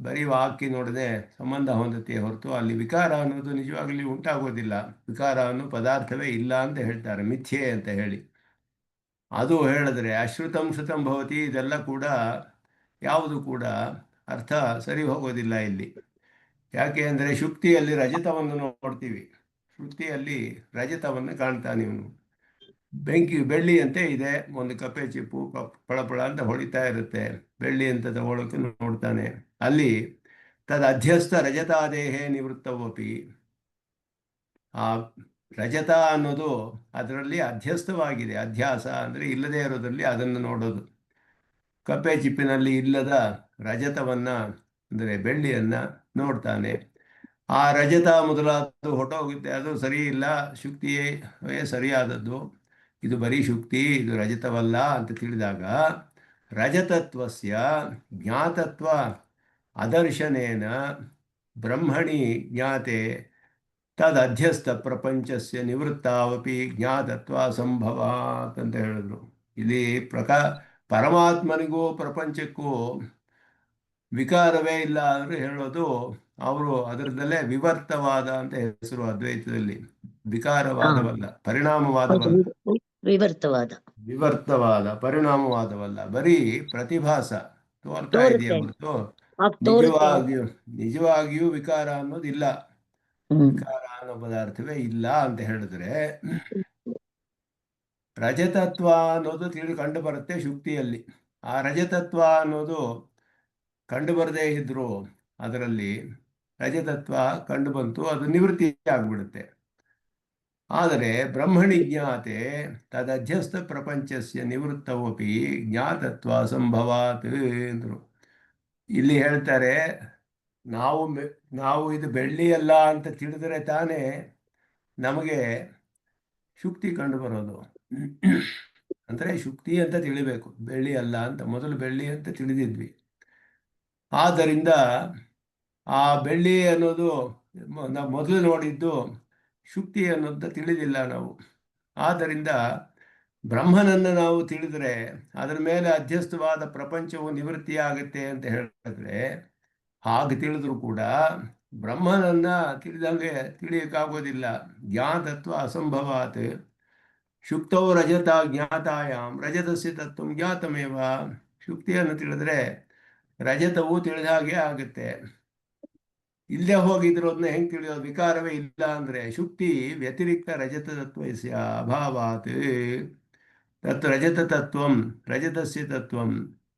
ಬರೀ ವಾಕ್ಯನೊಡನೆ ಸಂಬಂಧ ಹೊಂದತೆ ಹೊರತು ಅಲ್ಲಿ ವಿಕಾರ ಅನ್ನೋದು ನಿಜವಾಗ್ಲಿ ಉಂಟಾಗೋದಿಲ್ಲ. ವಿಕಾರ ಅನ್ನೋ ಪದಾರ್ಥವೇ ಇಲ್ಲ ಅಂತ ಹೇಳ್ತಾರೆ, ಮಿಥ್ಯೆ ಅಂತ ಹೇಳಿ. ಅದು ಹೇಳಿದ್ರೆ ಅಶ್ರುತಂ ಶ್ರುತಂ ಭವತಿ, ಇದೆಲ್ಲ ಕೂಡ ಯಾವುದು ಕೂಡ ಅರ್ಥ ಸರಿ ಹೋಗೋದಿಲ್ಲ ಇಲ್ಲಿ. ಯಾಕೆ ಅಂದರೆ ಶುಕ್ತಿಯಲ್ಲಿ ರಜತವನ್ನು ನೋಡ್ತೀವಿ, ಶ್ರುತಿಯಲ್ಲಿ ರಜತವನ್ನು ಕಾಣ್ತಾನೆ ಇವನು. ಬೆಳ್ಳಿ ಅಂತೆ ಇದೆ, ಒಂದು ಕಪ್ಪೆ ಚಿಪ್ಪು ಪಳಪಳ ಅಂತ ಹೊಡಿತಾ ಇರುತ್ತೆ, ಬೆಳ್ಳಿ ಅಂತ ತಗೊಳ್ಳೋಕೆ ನೋಡ್ತಾನೆ. ಅಲ್ಲಿ ತದ್ ಅಧ್ಯಸ್ಥ ರಜತಾದೇಹೇ ನಿವೃತ್ತವಪಿ, ಆ ರಜತ ಅನ್ನೋದು ಅದರಲ್ಲಿ ಅಧ್ಯಸ್ಥವಾಗಿದೆ. ಅಧ್ಯಾಸ ಅಂದರೆ ಇಲ್ಲದೇ ಇರೋದ್ರಲ್ಲಿ ಅದನ್ನು ನೋಡೋದು. ಕಪ್ಪೆ ಚಿಪ್ಪಿನಲ್ಲಿ ಇಲ್ಲದ ರಜತವನ್ನು ಅಂದರೆ ಬೆಳ್ಳಿಯನ್ನು ನೋಡ್ತಾನೆ. ಆ ರಜತ ಮೊದಲಾದ ಹೊಟ್ಟೋಗುತ್ತೆ, ಅದು ಸರಿ ಇಲ್ಲ, ಶುಕ್ತಿಯೇ ಸರಿಯಾದದ್ದು, ಇದು ಬರೀ ಶುಕ್ತಿ, ಇದು ರಜತವಲ್ಲ ಅಂತ ತಿಳಿದಾಗ ರಜತತ್ವಸ್ಯ ಜ್ಞಾತತ್ವ ಅದರ್ಶನೇನ ಬ್ರಹ್ಮಣಿ ಜ್ಞಾತೆ ತದ್ ಅಧ್ಯಸ್ಥ ಪ್ರಪಂಚಸ್ಯ ನಿವೃತ್ತಾವಪಿ ಜ್ಞಾತತ್ವ ಸಂಭವಾತ್ ಅಂತ ಹೇಳಿದ್ರು. ಇಲ್ಲಿ ಪರಮಾತ್ಮನಿಗೂ ಪ್ರಪಂಚಕ್ಕೂ ವಿಕಾರವೇ ಇಲ್ಲ ಅಂದರೆ ಹೇಳೋದು ಅವರು ಅದರದಲ್ಲೇ ವಿವರ್ತವಾದ ಅಂತ ಹೆಸರು ಅದ್ವೈತದಲ್ಲಿ. ವಿಕಾರವಾದವಲ್ಲ, ಪರಿಣಾಮವಾದವಲ್ಲ, ವಿವರ್ತವಾದ ಪರಿಣಾಮವಾದವಲ್ಲ, ಬರೀ ಪ್ರತಿಭಾಸ ತೋರ್ತಾ ಇದೆಯಾ ಹೊರತು ನಿಜವಾಗಿಯೂ ವಿಕಾರ ಅನ್ನೋದಿಲ್ಲ. ವಿಕಾರ ಅನ್ನೋ ಪದಾರ್ಥವೇ ಇಲ್ಲ ಅಂತ ಹೇಳಿದ್ರೆ ರಜತತ್ವ ಅನ್ನೋದು ಕಂಡು ಬರುತ್ತೆ ಶುಕ್ತಿಯಲ್ಲಿ. ಆ ರಜತತ್ವ ಅನ್ನೋದು ಕಂಡು ಬರದೇ ಇದ್ರು ಅದರಲ್ಲಿ ರಜತತ್ವ ಕಂಡು ಬಂತು, ಅದು ನಿವೃತ್ತಿ ಆಗ್ಬಿಡುತ್ತೆ. ಆದರೆ ಬ್ರಹ್ಮಣಿ ಜ್ಞಾತೆ ತದಧ್ಯಸ್ಥ ಪ್ರಪಂಚಸ್ಯ ನಿವೃತ್ತವಪಿ ಜ್ಞಾತತ್ವ ಸಂಭವಾತ್ ಅಂದರು. ಇಲ್ಲಿ ಹೇಳ್ತಾರೆ ನಾವು ನಾವು ಇದು ಬೆಳ್ಳಿ ಅಲ್ಲ ಅಂತ ತಿಳಿದರೆ ತಾನೇ ನಮಗೆ ಶುಕ್ತಿ ಕಂಡು ಬರೋದು. ಅಂದರೆ ಶುಕ್ತಿ ಅಂತ ತಿಳಿಬೇಕು, ಬೆಳ್ಳಿ ಅಲ್ಲ ಅಂತ. ಮೊದಲು ಬೆಳ್ಳಿ ಅಂತ ತಿಳಿದಿದ್ವಿ. ಆದ್ದರಿಂದ ಆ ಬೆಳ್ಳಿ ಅನ್ನೋದು ನಾವು ಮೊದಲು ನೋಡಿದ್ದು ಶುಕ್ತಿ ಅನ್ನೋದು ತಿಳಿದಿಲ್ಲ ನಾವು. ಆದ್ದರಿಂದ ಬ್ರಹ್ಮನನ್ನು ನಾವು ತಿಳಿದರೆ ಅದರ ಮೇಲೆ ಅಧ್ಯಸ್ಥವಾದ ಪ್ರಪಂಚವು ನಿವೃತ್ತಿಯಾಗುತ್ತೆ ಅಂತ ಹೇಳಿದ್ರೆ, ಹಾಗೆ ತಿಳಿದ್ರು ಕೂಡ ಬ್ರಹ್ಮನನ್ನ ತಿಳಿದಂಗೆ ತಿಳಿಯಕ್ಕಾಗೋದಿಲ್ಲ. ಜ್ಞಾತತ್ವ ಅಸಂಭವಾತ್ ಶುಕ್ತೋ ರಜತ ಜ್ಞಾತಾಯಾಮ್ ರಜತಸ್ಯ ತತ್ವಂ ಜ್ಞಾತಮೇವ. ಶುಕ್ತಿಯನ್ನು ತಿಳಿದ್ರೆ ರಜತವು ತಿಳಿದ ಹಾಗೆ ಆಗುತ್ತೆ. ಇಲ್ಲೇ ಹೋಗಿದ್ರೋದನ್ನ ಹೆಂಗೆ ತಿಳಿಯೋದು? ವಿಕಾರವೇ ಇಲ್ಲ ಅಂದ್ರೆ ಶುಕ್ತಿ ವ್ಯತಿರಿಕ್ತ ರಜತ ತತ್ವಸ್ಯ ಅಭಾವಾತ್ ತತ್ ರಜತ ತತ್ವಂ ರಜತಸ್ಯ ತತ್ವಂ.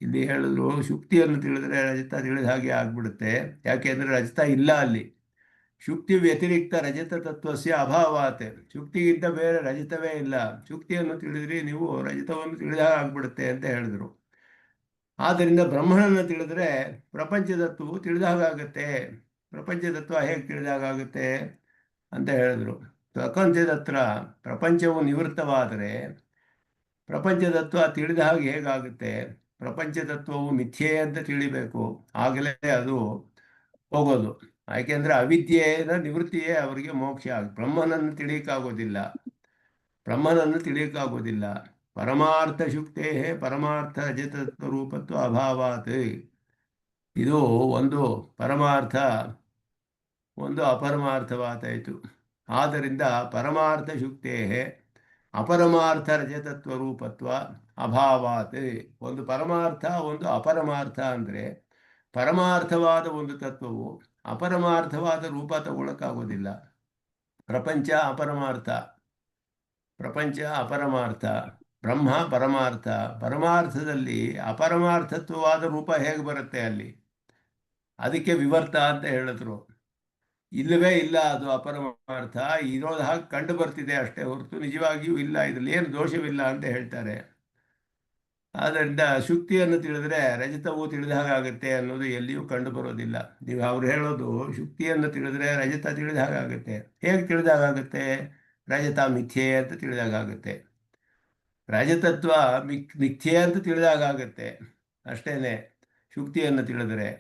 ಇಲ್ಲಿ ಹೇಳಿದ್ರು ಶುಕ್ತಿಯನ್ನು ತಿಳಿದ್ರೆ ರಜತ ತಿಳಿದ ಹಾಗೆ ಆಗ್ಬಿಡುತ್ತೆ. ಯಾಕೆಂದ್ರೆ ರಜತ ಇಲ್ಲ ಅಲ್ಲಿ. ಶುಕ್ತಿ ವ್ಯತಿರಿಕ್ತ ರಜತ ತತ್ವಸ್ಯ ಅಭಾವಾತ್. ಶುಕ್ತಿಗಿಂತ ಬೇರೆ ರಜತವೇ ಇಲ್ಲ. ಶುಕ್ತಿಯನ್ನು ತಿಳಿದ್ರಿ ನೀವು ರಜತವನ್ನು ತಿಳಿದ ಹಾಗೆ ಆಗ್ಬಿಡುತ್ತೆ ಅಂತ ಹೇಳಿದ್ರು. ಆದ್ದರಿಂದ ಬ್ರಹ್ಮನನ್ನು ತಿಳಿದ್ರೆ ಪ್ರಪಂಚದತ್ವವು ತಿಳಿದ ಹಾಗಾಗತ್ತೆ. ಪ್ರಪಂಚದತ್ವ ಹೇಗೆ ತಿಳಿದಾಗುತ್ತೆ ಅಂತ ಹೇಳಿದ್ರು. ಪ್ರಪಂಚದತ್ರ ಪ್ರಪಂಚವು ನಿವೃತ್ತವಾದರೆ ಪ್ರಪಂಚದತ್ವ ತಿಳಿದ ಹಾಗೆ ಹೇಗಾಗುತ್ತೆ? ಪ್ರಪಂಚದತ್ವವು ಮಿಥ್ಯೆ ಅಂತ ತಿಳಿಬೇಕು, ಆಗಲೇ ಅದು ಹೋಗೋದು. ಯಾಕೆಂದ್ರೆ ಅವಿದ್ಯೆಯ ನಿವೃತ್ತಿಯೇ ಅವರಿಗೆ ಮೋಕ್ಷ. ಬ್ರಹ್ಮನನ್ನು ತಿಳಿಯಕ್ಕಾಗೋದಿಲ್ಲ, ಬ್ರಹ್ಮನನ್ನು ತಿಳಿಯಕ್ಕಾಗೋದಿಲ್ಲ. ಪರಮಾರ್ಥ ಶುಕ್ತೇ ಪರಮಾರ್ಥ ರಜತತ್ವ ರೂಪತ್ವ ಅಭಾವಾತ್. ಇದು ಒಂದು ಪರಮಾರ್ಥ, ಒಂದು ಅಪರಮಾರ್ಥವಾತಾಯಿತು. ಆದ್ದರಿಂದ ಪರಮಾರ್ಥ ಶುಕ್ತೇ ಅಪರಮಾರ್ಥ ರಜತತ್ವ ರೂಪತ್ವ ಅಭಾವಾತ್. ಒಂದು ಪರಮಾರ್ಥ ಒಂದು ಅಪರಮಾರ್ಥ ಅಂದರೆ ಪರಮಾರ್ಥವಾದ ಒಂದು ತತ್ವವು ಅಪರಮಾರ್ಥವಾದ ರೂಪ ತಗೊಳ್ಳಕ್ಕಾಗೋದಿಲ್ಲ. ಪ್ರಪಂಚ ಅಪರಮಾರ್ಥ, ಪ್ರಪಂಚ ಅಪರಮಾರ್ಥ, ಬ್ರಹ್ಮ ಪರಮಾರ್ಥ. ಪರಮಾರ್ಥದಲ್ಲಿ ಅಪರಮಾರ್ಥತ್ವವಾದ ರೂಪ ಹೇಗೆ ಬರುತ್ತೆ ಅಲ್ಲಿ? ಅದಕ್ಕೆ ವಿವರ್ತ ಅಂತ ಹೇಳಿದ್ರು. ಇಲ್ಲವೇ ಇಲ್ಲ, ಅದು ಅಪರಮಾರ್ಥ. ಇರೋದು ಹಾಗೆ ಕಂಡು ಬರ್ತಿದೆ ಅಷ್ಟೇ ಹೊರತು ನಿಜವಾಗಿಯೂ ಇಲ್ಲ, ಇದರಲ್ಲಿ ಏನು ದೋಷವಿಲ್ಲ ಅಂತ ಹೇಳ್ತಾರೆ. ಆದ್ದರಿಂದ ಶುಕ್ತಿಯನ್ನು ತಿಳಿದ್ರೆ ರಜತವು ತಿಳಿದ ಹಾಗಾಗುತ್ತೆ ಅನ್ನೋದು ಎಲ್ಲಿಯೂ ಕಂಡು ಬರೋದಿಲ್ಲ. ನೀವು ಅವ್ರು ಹೇಳೋದು ಶುಕ್ತಿಯನ್ನು ತಿಳಿದ್ರೆ ರಜತ ತಿಳಿದ ಹಾಗಾಗುತ್ತೆ. ಹೇಗೆ ತಿಳಿದ ಹಾಗಾಗುತ್ತೆ? ರಜತ ಮಿಥ್ಯೆ ಅಂತ ತಿಳಿದಾಗುತ್ತೆ. ರಜತತ್ವ ಮಿಥ್ಯೆ ಅಂತ ತಿಳಿದಾಗುತ್ತೆ ಅಷ್ಟೇನೆ ಶುಕ್ತಿಯನ್ನು ತಿಳಿದ್ರೆ.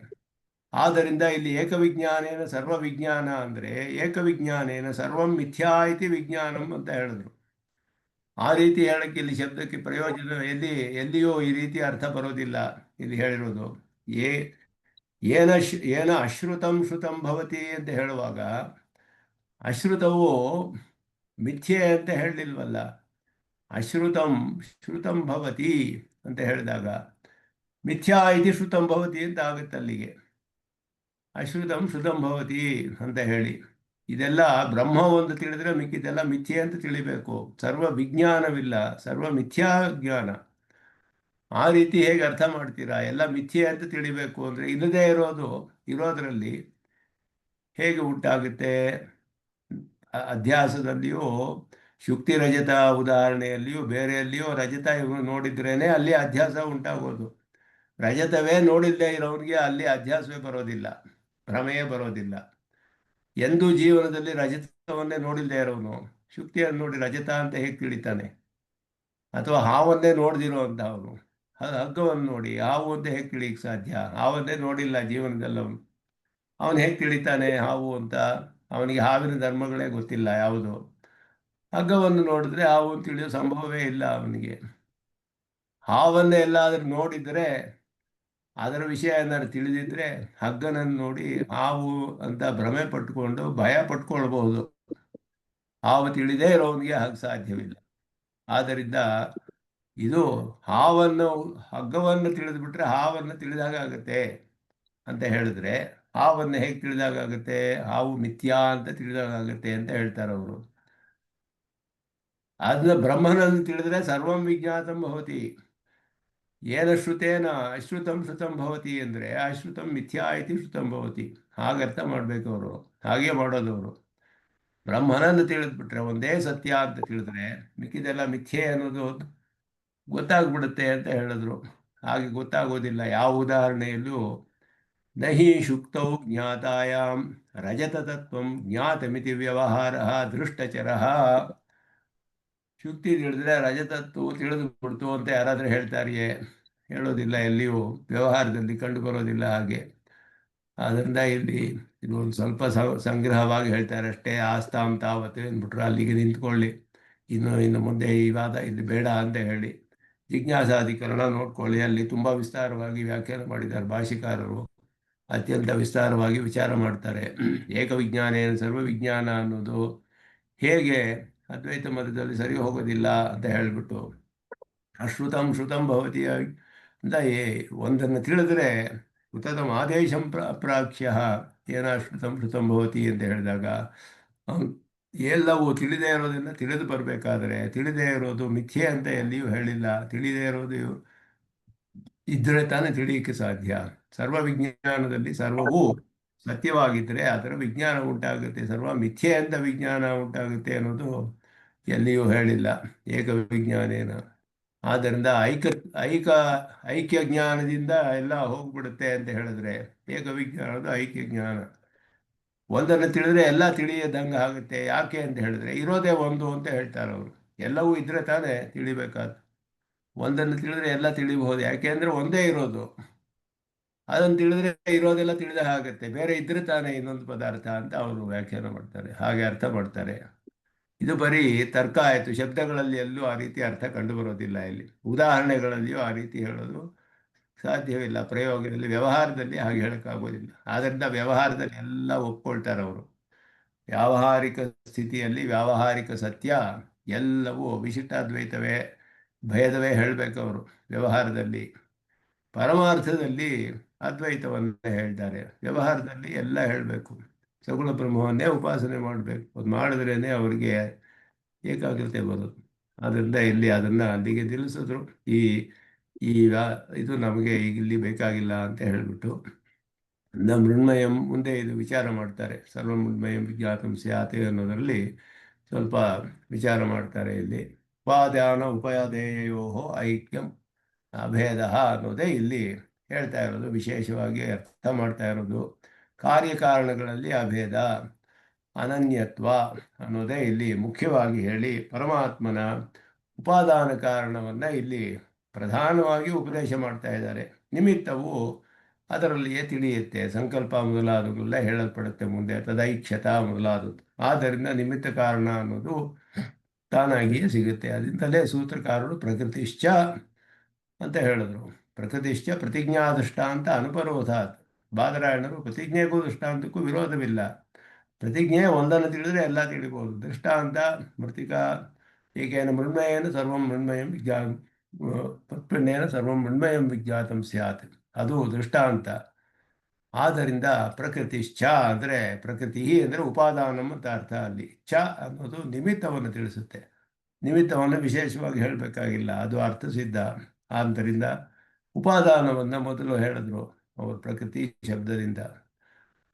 ಆದ್ದರಿಂದ ಇಲ್ಲಿ ಏಕವಿಜ್ಞಾನೇನ ಸರ್ವವಿಜ್ಞಾನ ಅಂದರೆ ಏಕವಿಜ್ಞಾನೇನ ಸರ್ವಂ ಮಿಥ್ಯಾ ಇತಿ ವಿಜ್ಞಾನಂ ಅಂತ ಹೇಳಿದ್ರು. ಆ ರೀತಿ ಹೇಳಕ್ಕೆ ಇಲ್ಲಿ ಶಬ್ದಕ್ಕೆ ಪ್ರಯೋಜನ ಎಲ್ಲಿಯೂ ಈ ರೀತಿ ಅರ್ಥ ಬರೋದಿಲ್ಲ. ಇಲ್ಲಿ ಹೇಳಿರೋದು ಏನ ಅಶ್ರುತಂ ಶ್ರುತಂ ಭವತಿ ಅಂತ ಹೇಳುವಾಗ ಅಶ್ರುತವು ಮಿಥ್ಯೆ ಅಂತ ಹೇಳಲಿಲ್ವಲ್ಲ. ಅಶ್ರುತಂ ಶ್ರುತಂ ಭವತಿ ಅಂತ ಹೇಳಿದಾಗ ಮಿಥ್ಯಾ ಇತಿ ಶ್ರುತಂ ಭವತಿ ಅಂತ ಆಗುತ್ತೆ ಅಲ್ಲಿಗೆ. ಅಶ್ರುತಂ ಶ್ರುತಂ ಭವತಿ ಅಂತ ಹೇಳಿ ಇದೆಲ್ಲ ಬ್ರಹ್ಮ ಒಂದು ತಿಳಿದ್ರೆ ಮಿಕ್ಕಿದೆಲ್ಲ ಮಿಥ್ಯೆ ಅಂತ ತಿಳಿಬೇಕು. ಸರ್ವ ವಿಜ್ಞಾನವಿಲ್ಲ, ಸರ್ವ ಮಿಥ್ಯಾ ಜ್ಞಾನ. ಆ ರೀತಿ ಹೇಗೆ ಅರ್ಥ ಮಾಡ್ತೀರಾ? ಎಲ್ಲ ಮಿಥ್ಯೆ ಅಂತ ತಿಳಿಬೇಕು ಅಂದರೆ ಇಲ್ಲದೇ ಇರೋದ್ರಲ್ಲಿ ಹೇಗೆ ಉಂಟಾಗುತ್ತೆ? ಅಧ್ಯಾಸದಲ್ಲಿಯೂ ಶುಕ್ತಿ ರಜತ ಉದಾಹರಣೆಯಲ್ಲಿಯೂ ಬೇರೆಯಲ್ಲಿಯೂ ರಜತ ಇವರು ನೋಡಿದ್ರೇನೆ ಅಲ್ಲಿ ಅಧ್ಯಾಸ ಉಂಟಾಗೋದು. ರಜತವೇ ನೋಡಿಲ್ಲದೆ ಇರೋರಿಗೆ ಅಲ್ಲಿ ಅಧ್ಯಾಸವೇ ಬರೋದಿಲ್ಲ, ಭ್ರಮೆಯೇ ಬರೋದಿಲ್ಲ. ಎಂದೂ ಜೀವನದಲ್ಲಿ ರಜತವನ್ನೇ ನೋಡಿಲ್ಲದೆ ಇರೋನು ಶುಕ್ತಿಯನ್ನು ನೋಡಿ ರಜತ ಅಂತ ಹೇಗೆ ತಿಳಿತಾನೆ? ಅಥವಾ ಹಾವನ್ನೇ ನೋಡ್ದಿರೋ ಅಂತ ಅವನು ಹಗ್ಗವನ್ನು ನೋಡಿ ಹಾವು ಅಂತ ಹೇಗೆ ತಿಳಿಯಕ್ಕೆ ಸಾಧ್ಯ? ಹಾವನ್ನೇ ನೋಡಿಲ್ಲ ಜೀವನದಲ್ಲಿ ಅವನು ಹೇಗೆ ತಿಳಿತಾನೆ ಹಾವು ಅಂತ? ಅವನಿಗೆ ಹಾವಿನ ಧರ್ಮಗಳೇ ಗೊತ್ತಿಲ್ಲ ಯಾವುದು. ಹಗ್ಗವನ್ನು ನೋಡಿದ್ರೆ ಹಾವು ತಿಳಿಯೋ ಸಂಭವವೇ ಇಲ್ಲ ಅವನಿಗೆ. ಹಾವನ್ನೇ ಎಲ್ಲಾದರೂ ನೋಡಿದರೆ ಅದರ ವಿಷಯ ಏನಾದ್ರು ತಿಳಿದಿದ್ರೆ ಹಗ್ಗನನ್ನು ನೋಡಿ ಹಾವು ಅಂತ ಭ್ರಮೆ ಪಟ್ಕೊಂಡು ಭಯ ಪಟ್ಕೊಳ್ಬಹುದು. ಹಾವು ತಿಳಿದೇ ಇರೋವನಿಗೆ ಹಾಗೆ ಸಾಧ್ಯವಿಲ್ಲ. ಆದ್ದರಿಂದ ಇದು ಹಗ್ಗವನ್ನು ತಿಳಿದ್ಬಿಟ್ರೆ ಹಾವನ್ನು ತಿಳಿದಾಗುತ್ತೆ ಅಂತ ಹೇಳಿದ್ರೆ ಹಾವನ್ನು ಹೇಗೆ ತಿಳಿದಾಗುತ್ತೆ? ಹಾವು ಮಿಥ್ಯಾ ಅಂತ ತಿಳಿದಾಗುತ್ತೆ ಅಂತ ಹೇಳ್ತಾರೆ ಅವರು. ಅದನ್ನ ಬ್ರಹ್ಮನನ್ನು ತಿಳಿದ್ರೆ ಸರ್ವಂ ವಿಜ್ಞಾತಂ ಭವತಿ. ಏನ ಶ್ರುತೇನ ಅಶ್ರುತಂ ಶ್ರುತಂ ಭವತಿ ಅಂದರೆ ಅಶ್ರುತಂ ಮಿಥ್ಯಾ ಇತಿ ಶ್ರುತಂ ಭವತಿ. ಹಾಗರ್ಥ ಮಾಡಬೇಕು ಅವರು, ಹಾಗೆ ಮಾಡೋದವರು. ಬ್ರಹ್ಮನನ್ನು ತಿಳಿದ್ಬಿಟ್ರೆ ಒಂದೇ ಸತ್ಯ ಅಂತ ತಿಳಿದ್ರೆ ಮಿಕ್ಕಿದೆಲ್ಲ ಮಿಥ್ಯೆ ಅನ್ನೋದು ಗೊತ್ತಾಗ್ಬಿಡುತ್ತೆ ಅಂತ ಹೇಳಿದ್ರು. ಹಾಗೆ ಗೊತ್ತಾಗೋದಿಲ್ಲ. ಯಾವ ಉದಾಹರಣೆಯಲ್ಲೂ ನಹಿ ಶುಕ್ತೌ ಜ್ಞಾತಾಯಾಂ ರಜತತತ್ವಂ ಜ್ಞಾತಮಿತಿ ವ್ಯವಹಾರಃ ದೃಷ್ಟಚರಃ. ಶುಕ್ತಿ ತಿಳಿದ್ರೆ ರಜತತ್ವ ತಿಳಿದು ಬಿಡ್ತು ಅಂತ ಯಾರಾದರೂ ಹೇಳ್ತಾರೆಯೇ? ಹೇಳೋದಿಲ್ಲ, ಎಲ್ಲಿಯೂ ವ್ಯವಹಾರದಲ್ಲಿ ಕಂಡು ಬರೋದಿಲ್ಲ ಹಾಗೆ. ಆದ್ದರಿಂದ ಇಲ್ಲಿ ಇದು ಒಂದು ಸ್ವಲ್ಪ ಸಂಗ್ರಹವಾಗಿ ಹೇಳ್ತಾರೆ ಅಷ್ಟೇ. ಆಸ್ತಾಂ ತಾವತ್ತು ಅಂದ್ಬಿಟ್ರೆ ಅಲ್ಲಿಗೆ ನಿಂತ್ಕೊಳ್ಳಿ, ಇನ್ನು ಮುಂದೆ ಈ ವಾದ ಇಲ್ಲಿ ಬೇಡ ಅಂತ ಹೇಳಿ ಜಿಜ್ಞಾಸಾಧಿಕರಣ ನೋಡ್ಕೊಳ್ಳಿ. ಅಲ್ಲಿ ತುಂಬ ವಿಸ್ತಾರವಾಗಿ ವ್ಯಾಖ್ಯಾನ ಮಾಡಿದ್ದಾರೆ ಭಾಷಿಕಾರರು, ಅತ್ಯಂತ ವಿಸ್ತಾರವಾಗಿ ವಿಚಾರ ಮಾಡ್ತಾರೆ. ಏಕವಿಜ್ಞಾನೇನ ಸರ್ವವಿಜ್ಞಾನ ಅನ್ನೋದು ಹೇಗೆ ಅದ್ವೈತ ಮತದಲ್ಲಿ ಸರಿ ಹೋಗೋದಿಲ್ಲ ಅಂತ ಹೇಳಿಬಿಟ್ಟು ಅಶ್ರುತಂ ಶ್ರುತಂ ಭವತಿ ಅಂತ ಒಂದನ್ನು ತಿಳಿದ್ರೆ ಉತ್ತಮ ಆದೇಶಂ ಪ್ರಾಕ್ಷ್ಯ ಏನ ಶ್ರುತಂ ಶ್ರುತಂ ಭವತಿ ಅಂತ ಹೇಳಿದಾಗ ಎಲ್ಲವೂ ತಿಳಿದೇ ಇರೋದನ್ನು ತಿಳಿದು ಬರಬೇಕಾದ್ರೆ ತಿಳಿದೇ ಇರೋದು ಮಿಥ್ಯೆ ಅಂತ ಎಲ್ಲಿಯೂ ಹೇಳಿಲ್ಲ. ತಿಳಿದೇ ಇರೋದು ಇದ್ರೆ ತಾನೇ ತಿಳಿಯಕ್ಕೆ ಸಾಧ್ಯ. ಸರ್ವ ವಿಜ್ಞಾನದಲ್ಲಿ ಸರ್ವವೂ ಸತ್ಯವಾಗಿದ್ದರೆ ಅದರ ವಿಜ್ಞಾನ ಉಂಟಾಗುತ್ತೆ. ಸರ್ವ ಮಿಥ್ಯೆ ಅಂತ ವಿಜ್ಞಾನ ಉಂಟಾಗುತ್ತೆ ಅನ್ನೋದು ಎಲ್ಲಿಯೂ ಹೇಳಿಲ್ಲ ಏಕವಿಜ್ಞಾನೇನ. ಆದ್ದರಿಂದ ಐಕ್ಯ ಜ್ಞಾನದಿಂದ ಎಲ್ಲ ಹೋಗ್ಬಿಡುತ್ತೆ ಅಂತ ಹೇಳಿದ್ರೆ ಏಕವಿಜ್ಞಾನದ ಐಕ್ಯ ಜ್ಞಾನ. ಒಂದನ್ನು ತಿಳಿದ್ರೆ ಎಲ್ಲ ತಿಳಿಯದಂಗೆ ಆಗುತ್ತೆ. ಯಾಕೆ ಅಂತ ಹೇಳಿದ್ರೆ ಇರೋದೇ ಒಂದು ಅಂತ ಹೇಳ್ತಾರೆ ಅವರು. ಎಲ್ಲವೂ ಇದ್ರೆ ತಾನೇ ತಿಳಿಬೇಕಾದ. ಒಂದನ್ನು ತಿಳಿದ್ರೆ ಎಲ್ಲ ತಿಳಿಬಹುದು, ಯಾಕೆ ಅಂದರೆ ಒಂದೇ ಇರೋದು. ಅದನ್ನು ತಿಳಿದ್ರೆ ಇರೋದೆಲ್ಲ ತಿಳಿದ ಆಗುತ್ತೆ. ಬೇರೆ ಇದ್ರೆ ತಾನೇ ಇನ್ನೊಂದು ಪದಾರ್ಥ ಅಂತ ಅವರು ವ್ಯಾಖ್ಯಾನ ಮಾಡ್ತಾರೆ, ಹಾಗೆ ಅರ್ಥ ಮಾಡ್ತಾರೆ. ಇದು ಬರೀ ತರ್ಕ ಆಯಿತು. ಶಬ್ದಗಳಲ್ಲಿ ಎಲ್ಲೂ ಆ ರೀತಿ ಅರ್ಥ ಕಂಡು ಬರೋದಿಲ್ಲ. ಇಲ್ಲಿ ಉದಾಹರಣೆಗಳಲ್ಲಿಯೂ ಆ ರೀತಿ ಹೇಳೋದು ಸಾಧ್ಯವಿಲ್ಲ. ಪ್ರಯೋಗದಲ್ಲಿ ವ್ಯವಹಾರದಲ್ಲಿ ಹಾಗೆ ಹೇಳೋಕ್ಕಾಗೋದಿಲ್ಲ. ಆದ್ದರಿಂದ ವ್ಯವಹಾರದಲ್ಲಿ ಎಲ್ಲ ಒಪ್ಕೊಳ್ತಾರೆ ಅವರು. ವ್ಯಾವಹಾರಿಕ ಸ್ಥಿತಿಯಲ್ಲಿ ವ್ಯಾವಹಾರಿಕ ಸತ್ಯ ಎಲ್ಲವೂ ವಿಶಿಷ್ಟಾದ್ವೈತವೇ, ಭೇದವೇ ಹೇಳಬೇಕು ಅವರು ವ್ಯವಹಾರದಲ್ಲಿ. ಪರಮಾರ್ಥದಲ್ಲಿ ಅದ್ವೈತವನ್ನೇ ಹೇಳ್ತಾರೆ, ವ್ಯವಹಾರದಲ್ಲಿ ಎಲ್ಲ ಹೇಳಬೇಕು. ಸಗುಣ ಬ್ರಹ್ಮವನ್ನೇ ಉಪಾಸನೆ ಮಾಡಬೇಕು. ಅದು ಮಾಡಿದ್ರೇ ಅವರಿಗೆ ಏಕಾಗ್ರತೆ ಬರೋದು. ಆದ್ದರಿಂದ ಇಲ್ಲಿ ಅದನ್ನು ಅಲ್ಲಿಗೆ ನಿಲ್ಲಿಸಿದ್ರು. ಈಗ ಇದು ನಮಗೆ ಇಲ್ಲಿ ಬೇಕಾಗಿಲ್ಲ ಅಂತ ಹೇಳಿಬಿಟ್ಟು ಮೃಣ್ಮಯಂ ಮುಂದೆ ಇದು ವಿಚಾರ ಮಾಡ್ತಾರೆ. ಸರ್ವ ಮೃಣ್ಮಯಂ ವಿಜ್ಞಾತಂ ಸ್ಯಾತ್ ಅನ್ನೋದರಲ್ಲಿ ಸ್ವಲ್ಪ ವಿಚಾರ ಮಾಡ್ತಾರೆ. ಇಲ್ಲಿ ಉಪಾದೇಯೋ ಐಕ್ಯಂ ಅಭೇದ ಅನ್ನೋದೇ ಇಲ್ಲಿ ಹೇಳ್ತಾ ಇರೋದು, ವಿಶೇಷವಾಗಿ ಅರ್ಥ ಮಾಡ್ತಾ ಇರೋದು. ಕಾರ್ಯಕಾರಣಗಳಲ್ಲಿ ಅಭೇದ ಅನನ್ಯತ್ವ ಅನ್ನೋದೇ ಇಲ್ಲಿ ಮುಖ್ಯವಾಗಿ ಹೇಳಿ ಪರಮಾತ್ಮನ ಉಪಾದಾನ ಕಾರಣವನ್ನು ಇಲ್ಲಿ ಪ್ರಧಾನವಾಗಿ ಉಪದೇಶ ಮಾಡ್ತಾ ಇದ್ದಾರೆ. ನಿಮಿತ್ತವು ಅದರಲ್ಲಿಯೇ ತಿಳಿಯುತ್ತೆ. ಸಂಕಲ್ಪ ಮೊದಲಾದವುಗಳೆಲ್ಲ ಹೇಳಲ್ಪಡುತ್ತೆ ಮುಂದೆ, ತದೈಕ್ಷತ ಮೊದಲಾದದ್ದು. ಆದ್ದರಿಂದ ನಿಮಿತ್ತ ಕಾರಣ ಅನ್ನೋದು ತಾನಾಗಿಯೇ ಸಿಗುತ್ತೆ. ಅದರಿಂದಲೇ ಸೂತ್ರಕಾರರು ಪ್ರಕೃತಿಶ್ಚ ಅಂತ ಹೇಳಿದ್ರು. ಪ್ರಕೃತಿಶ್ಚ ಪ್ರತಿಜ್ಞಾ ದೃಷ್ಟಾಂತ ಅನುಪರೋಧಾತ್. ಬಾದರಾಯಣರು ಪ್ರತಿಜ್ಞೆಗೂ ದೃಷ್ಟಾಂತಕ್ಕೂ ವಿರೋಧವಿಲ್ಲ. ಪ್ರತಿಜ್ಞೆ ಒಂದನ್ನು ತಿಳಿದ್ರೆ ಎಲ್ಲ ತಿಳಿಬೋದು. ದೃಷ್ಟಾಂತ ಮೃತಿಕಾ ಏಕೇನ ಮೃಣ್ಮಯೇನ ಸರ್ವಂ ಮೃಣ್ಮಯಂ ಪುಣ್ಯೇನ ಸರ್ವಂ ಮೃಣ್ಮಯಂ ವಿಜ್ಞಾತಂ ಸ್ಯಾತ್, ಅದು ದೃಷ್ಟಾಂತ. ಆದ್ದರಿಂದ ಪ್ರಕೃತಿಶ್ಚ ಅಂದರೆ ಪ್ರಕೃತಿ ಅಂದರೆ ಉಪಾದಾನಂ ಅಂತ ಅರ್ಥ. ಅಲ್ಲಿ ಚ ಅನ್ನೋದು ನಿಮಿತ್ತವನ್ನು ತಿಳಿಸುತ್ತೆ. ನಿಮಿತ್ತವನ್ನು ವಿಶೇಷವಾಗಿ ಹೇಳಬೇಕಾಗಿಲ್ಲ, ಅದು ಅರ್ಥಸಿದ್ಧ. ಆದ್ದರಿಂದ ಉಪಾದಾನವನ್ನು ಮೊದಲು ಹೇಳಿದ್ರು ಅವರು ಪ್ರಕೃತಿ ಶಬ್ದದಿಂದ.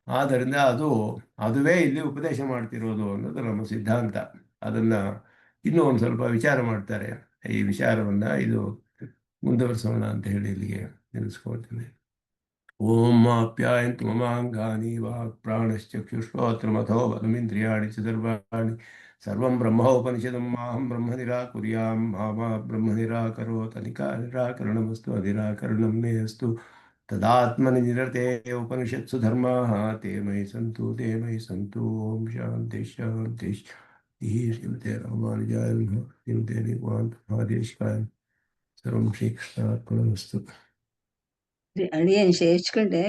ಆದ್ದರಿಂದ ಅದುವೇ ಇಲ್ಲಿ ಉಪದೇಶ ಮಾಡ್ತಿರೋದು ಅನ್ನೋದು ನಮ್ಮ ಸಿದ್ಧಾಂತ. ಅದನ್ನು ಇನ್ನೂ ಒಂದು ಸ್ವಲ್ಪ ವಿಚಾರ ಮಾಡ್ತಾರೆ. ಈ ವಿಚಾರವನ್ನು ಇದು ಮುಂದುವರಿಸೋಣ ಅಂತ ಹೇಳಿ ಇಲ್ಲಿಗೆ ನಿಲ್ಲಿಸ್ಕೊಳ್ತೇನೆ. ಓಂ ಆಪ್ಯಾಯಂತು ಮಮಾಂಗಾನಿ ವಾಕ್ ಪ್ರಾಣಶ್ಚಕ್ಷುಶ್ರೋತ್ರಮಥೋ ಬಲಮಿಂದ್ರಿಯಾಣಿ ಚತುರ್ವಾಣಿ ಸರ್ವಂ ಬ್ರಹ್ಮೋಪನಿಷದಂ ಮಾಹಂ ಬ್ರಹ್ಮ ನಿರಾಕುರ್ಯಾಂ ಮಾ ಬ್ರಹ್ಮ ನಿರಾಕರೋತ್. ನಿರಾಕರಣಮಸ್ತು ಅನಿರಾಕರಣಂ ಮೇ ಅಸ್ತು. ತದಾತ್ಮನಿ ನಿರತೆ ಉಪನಿಷತ್ಸು ಧರ್ಮಾಃ ತೇ ಮಯಿ ಸಂತು ತೇ ಮಯಿ ಸಂತು. ಓಂ ಶಾಂತಿ ಶಾಂತಿ ಶಾಂತಿ. ಶ್ರೀಮತೆ ರಾಮಾನುಜಾಯ ನಮಃ. ಶ್ರೀಮತೆ ನಿಗಮಾಂತ ಮಹಾದೇಶಿಕಾಯ. ಸರ್ವಂ ಶ್ರೀಕೃಷ್ಣಾರ್ಪಣಮಸ್ತು. ಅಡಿಯನ್ ಹೆಚ್ಕೊಂಡೆ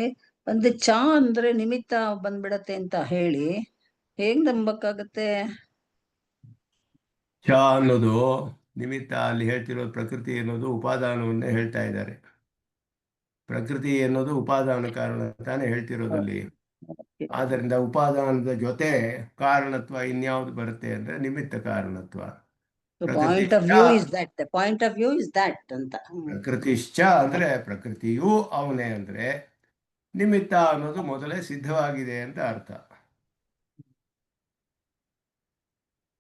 ಒಂದು ಚಾ ಅಂದ್ರೆ ನಿಮಿತ್ತ ಬಂದ್ಬಿಡತ್ತೆ ಅಂತ ಹೇಳಿ ಹೇಗ್ ನಂಬಕ್ಕಾಗತ್ತೆ? ಚ ಅನ್ನೋದು ನಿಮಿತ್ತ. ಅಲ್ಲಿ ಹೇಳ್ತಿರೋದು ಪ್ರಕೃತಿ ಅನ್ನೋದು ಉಪಾದಾನವನ್ನೇ ಹೇಳ್ತಾ ಇದ್ದಾರೆ. ಪ್ರಕೃತಿ ಅನ್ನೋದು ಉಪಾದಾನ ಕಾರಣ ತಾನೇ ಹೇಳ್ತಿರೋದಲ್ಲಿ. ಆದ್ದರಿಂದ ಉಪಾದಾನದ ಜೊತೆ ಕಾರಣತ್ವ ಇನ್ಯಾವುದು ಬರುತ್ತೆ ಅಂದ್ರೆ ನಿಮಿತ್ತ ಕಾರಣತ್ವ. Point of view is that, point of view is that ಅಂತ. ಪ್ರಕೃತಿಶ್ಚ ಅಂದ್ರೆ ಪ್ರಕೃತಿಯೂ ಅವನೇ ಅಂದ್ರೆ ನಿಮಿತ್ತ ಅನ್ನೋದು ಮೊದಲೇ ಸಿದ್ಧವಾಗಿದೆ ಅಂತ ಅರ್ಥ.